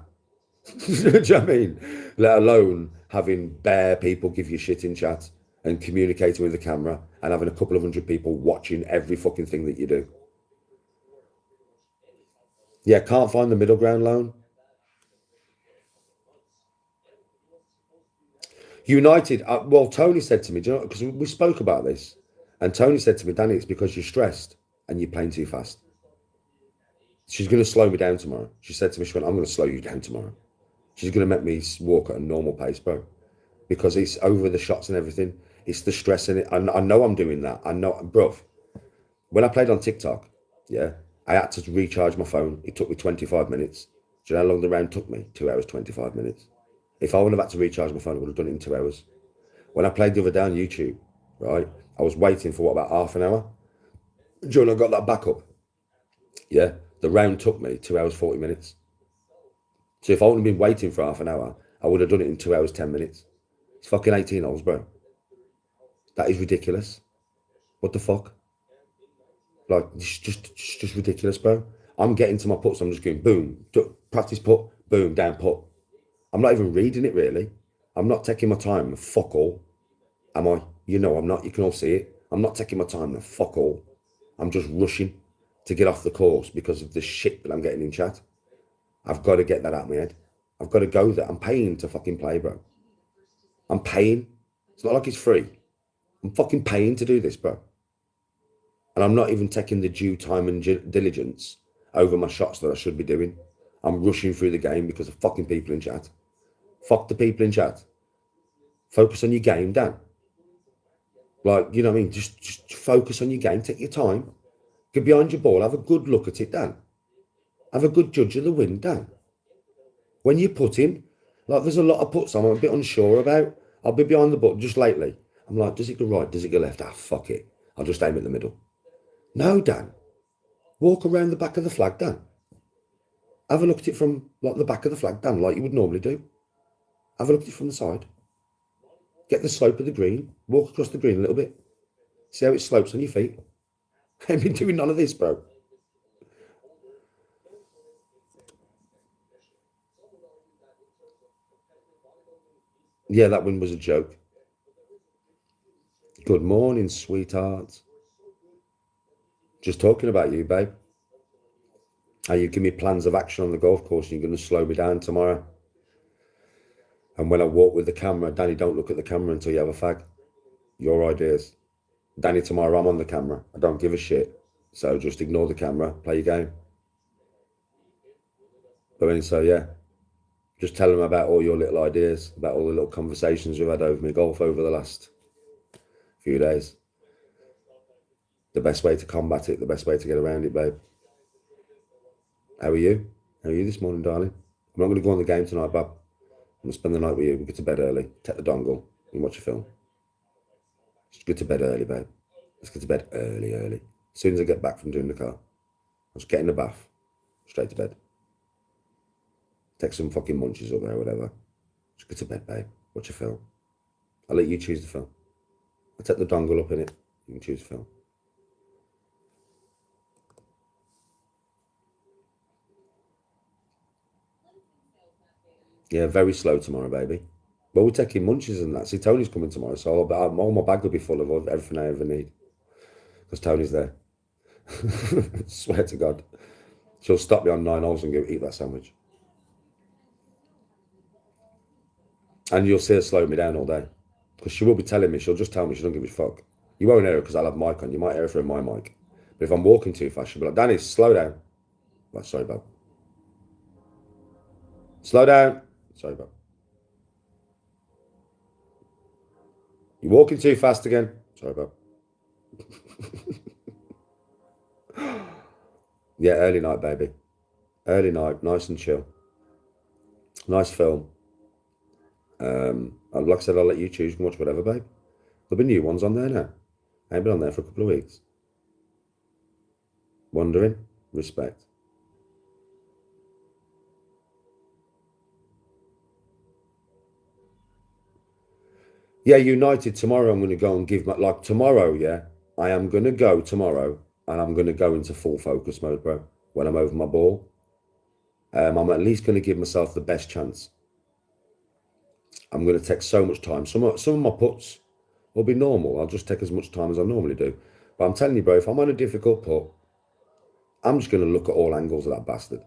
Do you know what I mean? Let alone having bare people give you shit in chat and communicating with the camera and having a couple of hundred people watching every fucking thing that you do. Yeah, can't find the middle ground, loan. United, well, Tony said to me, do you know, because we spoke about this, and Tony said to me, Danny, it's because you're stressed and you're playing too fast. She's going to slow me down tomorrow. She said to me, she went, I'm going to slow you down tomorrow. She's going to make me walk at a normal pace, bro, because it's over the shots and everything. It's the stress in it. I know I'm doing that. I know, bruv. When I played on TikTok, yeah, I had to recharge my phone. It took me 25 minutes. Do you know how long the round took me? 2 hours, 25 minutes. If I would have had to recharge my phone, I would have done it in 2 hours. When I played the other day on YouTube, right, I was waiting for, what, about half an hour? Do you know, I got that back up. Yeah, the round took me 2 hours, 40 minutes. So if I wouldn't have been waiting for half an hour, I would have done it in 2 hours, 10 minutes. It's fucking 18 holes, bro. That is ridiculous. What the fuck? Like, it's just ridiculous, bro. I'm getting to my putts, I'm just going boom, practice putt, boom, down putt. I'm not even reading it, really. I'm not taking my time, fuck all. Am I? You know I'm not, you can all see it. I'm not taking my time, fuck all. I'm just rushing to get off the course because of the shit that I'm getting in chat. I've got to get that out of my head. I've got to go there. I'm paying to fucking play, bro. I'm paying. It's not like it's free. I'm fucking paying to do this, bro. And I'm not even taking the due time and diligence over my shots that I should be doing. I'm rushing through the game because of fucking people in chat. Fuck the people in chat. Focus on your game, Dan. Like, you know what I mean? Just focus on your game. Take your time. Get behind your ball. Have a good look at it, Dan. Have a good judge of the wind, Dan. When you're putting, like, there's a lot of puts I'm a bit unsure about. I'll be behind the ball just lately. I'm like, does it go right? Does it go left? Ah, fuck it. I'll just aim at the middle. No, Dan. Walk around the back of the flag, Dan. Have a look at it from, like, the back of the flag, Dan, like you would normally do. Have a look at it from the side. Get the slope of the green. Walk across the green a little bit. See how it slopes on your feet. I ain't been doing none of this, bro. Yeah, that one was a joke. Good morning, sweetheart. Just talking about you, babe. How you give me plans of action on the golf course and you're going to slow me down tomorrow. And when I walk with the camera, Danny, don't look at the camera until you have a fag. Your ideas. Danny, tomorrow I'm on the camera. I don't give a shit. So just ignore the camera, play your game. But then, so yeah, just tell them about all your little ideas, about all the little conversations we've had over my golf over the last few days. The best way to combat it, the best way to get around it, babe. How are you? How are you this morning, darling? I'm not going to go on the game tonight, Bob. I'm going to spend the night with you. We'll get to bed early. Take the dongle and watch a film. Just get to bed early, babe. Let's get to bed early. As soon as I get back from doing the car, I'll just get in the bath, straight to bed. Take some fucking munchies up there or whatever. Just get to bed, babe. Watch a film. I'll let you choose the film. I'll take the dongle up in it. You can choose the film. Yeah, very slow tomorrow, baby. But we're taking munches and that. See, Tony's coming tomorrow, so all my bag will be full of everything I ever need. Because Tony's there. Swear to God. She'll stop me on 9 holes and go eat that sandwich. And you'll see her slow me down all day. Because she will be telling me, she'll just tell me, she don't give a fuck. You won't hear her because I'll have mic on. You might hear her through my mic. But if I'm walking too fast, she'll be like, Danny, slow down. Like, sorry, Bob. Slow down. Sorry, Bob. You're walking too fast again. Sorry, Bob. Yeah, early night, baby. Early night, nice and chill. Nice film. Like I said, I'll let you choose. You can watch whatever, babe. There'll be new ones on there now. I ain't been on there for a couple of weeks. Wondering? Respect. Yeah, United, tomorrow I'm going to go and give my, like tomorrow, yeah, I am going to go tomorrow and I'm going to go into full focus mode, bro, when I'm over my ball. I'm at least going to give myself the best chance. I'm going to take so much time. Some of my puts will be normal. I'll just take as much time as I normally do. But I'm telling you, bro, if I'm on a difficult putt, I'm just going to look at all angles of that bastard.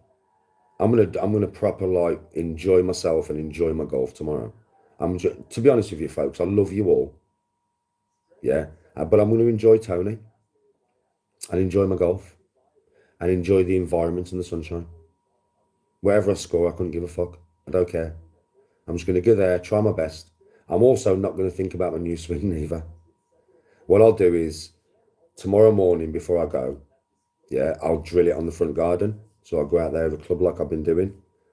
I'm gonna proper like enjoy myself and enjoy my golf tomorrow. To be honest with you, folks, I love you all. Yeah, but I'm going to enjoy Tony and enjoy my golf and enjoy the environment and the sunshine. Wherever I score, I couldn't give a fuck. I don't care. I'm just going to go there, try my best. I'm also not going to think about my new swing either. What I'll do is tomorrow morning before I go, yeah, I'll drill it on the front garden. So I'll go out there with a club like I've been doing,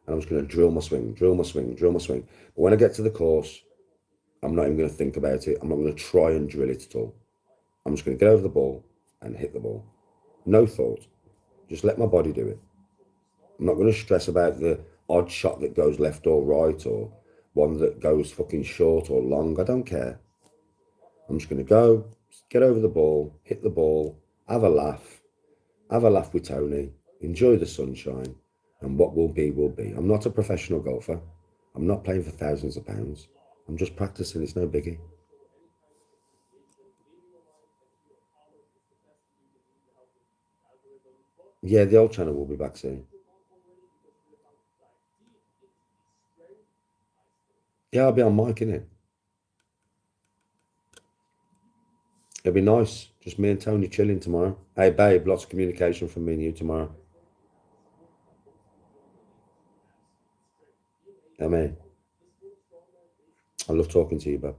and I'm just going to drill my swing, drill my swing, drill my swing. But when I get to the course, I'm not even going to think about it. I'm not going to try and drill it at all. I'm just going to get over the ball and hit the ball. No thought. Just let my body do it. I'm not going to stress about the odd shot that goes left or right or one that goes fucking short or long. I don't care. I'm just going to go, get over the ball, hit the ball, have a laugh with Tony, enjoy the sunshine, and what will be, will be. I'm not a professional golfer. I'm not playing for thousands of pounds. I'm just practicing. It's no biggie. Yeah, the old channel will be back soon. Yeah, I'll be on mic, innit? It'll be nice. Just me and Tony chilling tomorrow. Hey, babe, lots of communication from me and you tomorrow. I mean, I love talking to you, babe.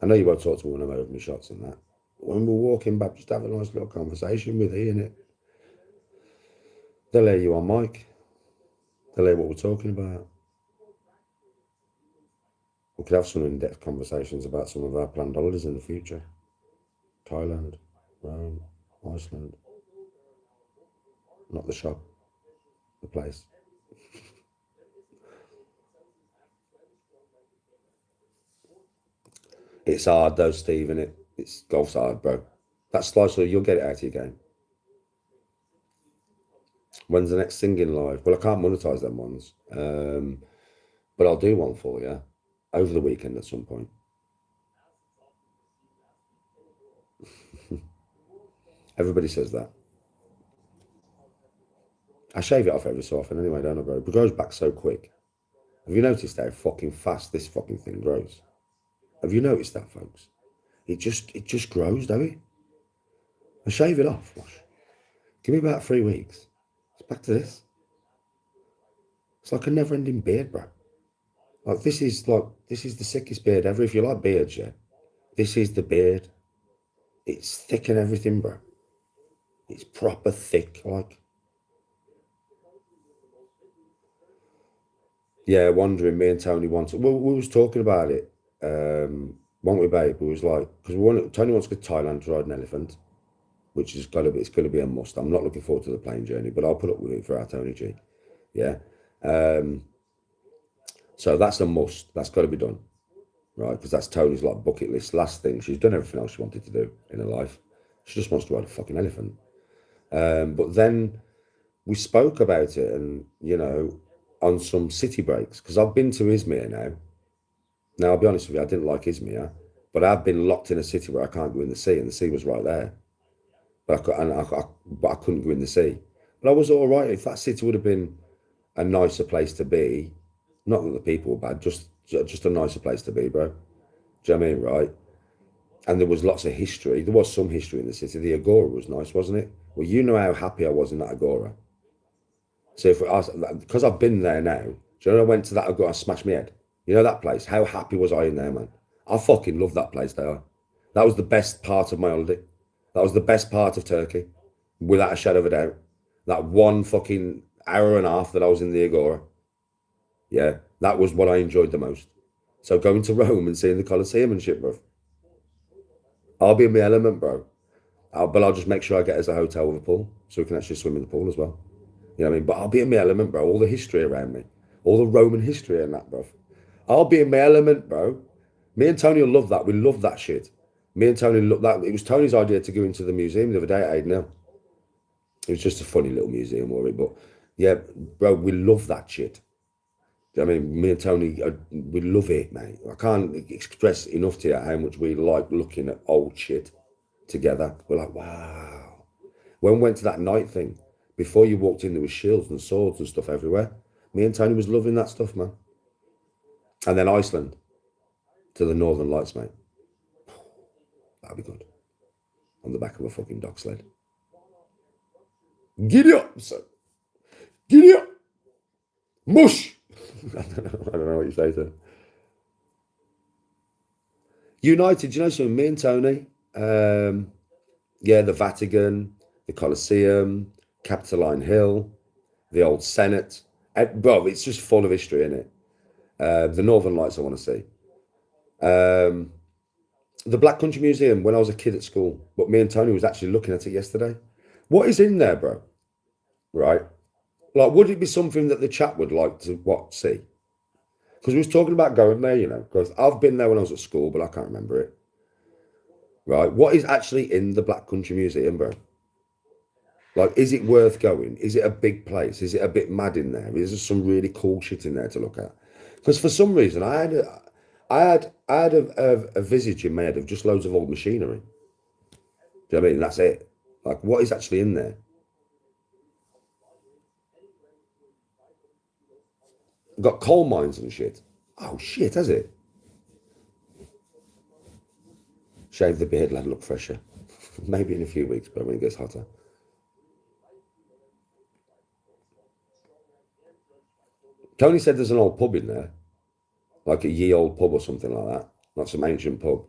I know you won't talk to me when I'm over my shots and that. When we're walking back, just have a nice little conversation with you, innit? They'll hear you on mic. They'll hear what we're talking about. We could have some in-depth conversations about some of our planned holidays in the future. Thailand, Rome, Iceland. Not the shop, the place. It's hard though, Steve, innit? Golf's hard, bro. That's slice, so you'll get it out of your game. When's the next singing live? Well, I can't monetize them ones. But I'll do one for you over the weekend at some point. Everybody says that. I shave it off every so often anyway, don't I, bro? It grows back so quick. Have you noticed how fucking fast this fucking thing grows? Have you noticed that, folks? It just grows, don't it? I shave it off. Give me about 3 weeks. It's back to this. It's like a never-ending beard, bro. Like this is the sickest beard ever. If you like beards, yeah, this is the beard. It's thick and everything, bro. It's proper thick, like. Yeah, wondering. Me and Tony wanted. Well, we was talking about it. Weren't we, babe? We was like, because Tony wants to go to Thailand to ride an elephant, which is it's gonna be a must. I'm not looking forward to the plane journey, but I'll put up with it for our Tony G. Yeah. So that's a must. That's got to be done, right? Because that's Tony's like bucket list last thing. She's done everything else she wanted to do in her life. She just wants to ride a fucking elephant. But then we spoke about it, and you know, on some city breaks, because I've been to Izmir now. Now I'll be honest with you, I didn't like Izmir, but I've been locked in a city where I can't go in the sea, and the sea was right there. But I couldn't go in the sea. But I was all right. If that city would have been a nicer place to be, not that the people were bad, just a nicer place to be, bro. Do you know what I mean, right? And there was lots of history. There was some history in the city. The Agora was nice, wasn't it? Well, you know how happy I was in that Agora. So if because I've been there now, do you know I went to that Agora, I smashed my head. You know that place? How happy was I in there, man? I fucking love that place there. That was the best part of my holiday. That was the best part of Turkey, without a shadow of a doubt. That one fucking hour and a half that I was in the Agora. Yeah, that was what I enjoyed the most. So going to Rome and seeing the Colosseum and shit, bro. I'll be in my element, bro. But I'll just make sure I get us a hotel with a pool so we can actually swim in the pool as well. You know what I mean? But I'll be in my element, bro. All the history around me. All the Roman history and that, bro. I'll be in my element, bro. Me and Tony will love that. We love that shit. Me and Tony love that. It was Tony's idea to go into the museum the other day at 8-0. It was just a funny little museum, worry. But yeah, bro, we love that shit. I mean, me and Tony, we love it, mate. I can't express enough to you how much we like looking at old shit together. We're like, wow. When we went to that night thing, before you walked in, there was shields and swords and stuff everywhere. Me and Tony was loving that stuff, man. And then Iceland to the Northern Lights, mate. That'd be good. On the back of a fucking dog sled. Giddy up, son. Giddy up. Mush. I don't know what you say to. United, you know something? Me and Tony, yeah, the Vatican, the Colosseum, Capitoline Hill, the old Senate. Bro, it's just full of history in it. The Northern Lights I want to see. The Black Country Museum when I was a kid at school, but me and Tony was actually looking at it yesterday. What is in there, bro? Right? Like, would it be something that the chat would like to see? Because we was talking about going there, you know, because I've been there when I was at school, but I can't remember it. Right? What is actually in the Black Country Museum, bro? Like, is it worth going? Is it a big place? Is it a bit mad in there? Is there some really cool shit in there to look at? Because for some reason, I had a visage in my head of just loads of old machinery. Do you know what I mean? That's it. Like, what is actually in there? Got coal mines and shit. Oh shit, has it? Shave the beard, lad, look fresher. Maybe in a few weeks, but when it gets hotter. Tony said there's an old pub in there. Like a ye old pub or something like that. Like some ancient pub.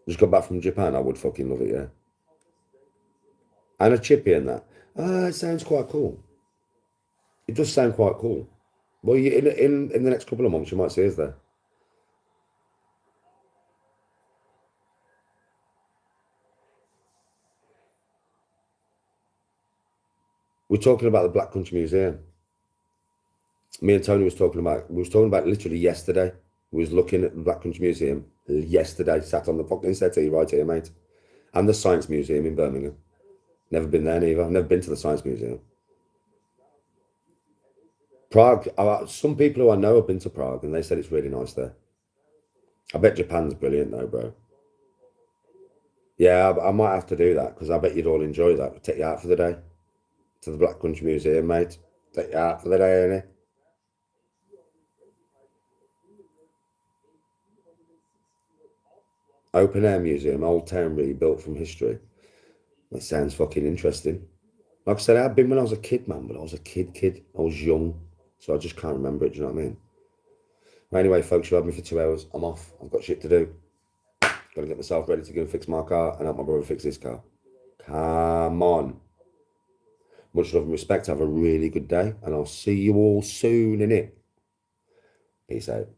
Just got back from Japan, I would fucking love it, yeah. And a chippy and that. It sounds quite cool. It does sound quite cool. Well, in the next couple of months, you might see us there. We're talking about the Black Country Museum. Me and Tony we was talking about literally yesterday. We was looking at the Black Country Museum yesterday, sat on the fucking settee right here, mate. And the Science Museum in Birmingham. Never been there neither. I've never been to the Science Museum. Prague, some people who I know have been to Prague and they said it's really nice there. I bet Japan's brilliant though, bro. Yeah, I might have to do that because I bet you'd all enjoy that. We'll take you out for the day to the Black Country Museum, mate. Take you out for the day, innit? Open air museum, old town rebuilt from history. That sounds fucking interesting. Like I said, I've been when I was a kid, man, but I was a kid. I was young, so I just can't remember it, do you know what I mean? Anyway, folks, you had me for 2 hours. I'm off. I've got shit to do. Got to get myself ready to go and fix my car and help my brother fix his car. Come on. Much love and respect. Have a really good day, and I'll see you all soon, innit? Peace out.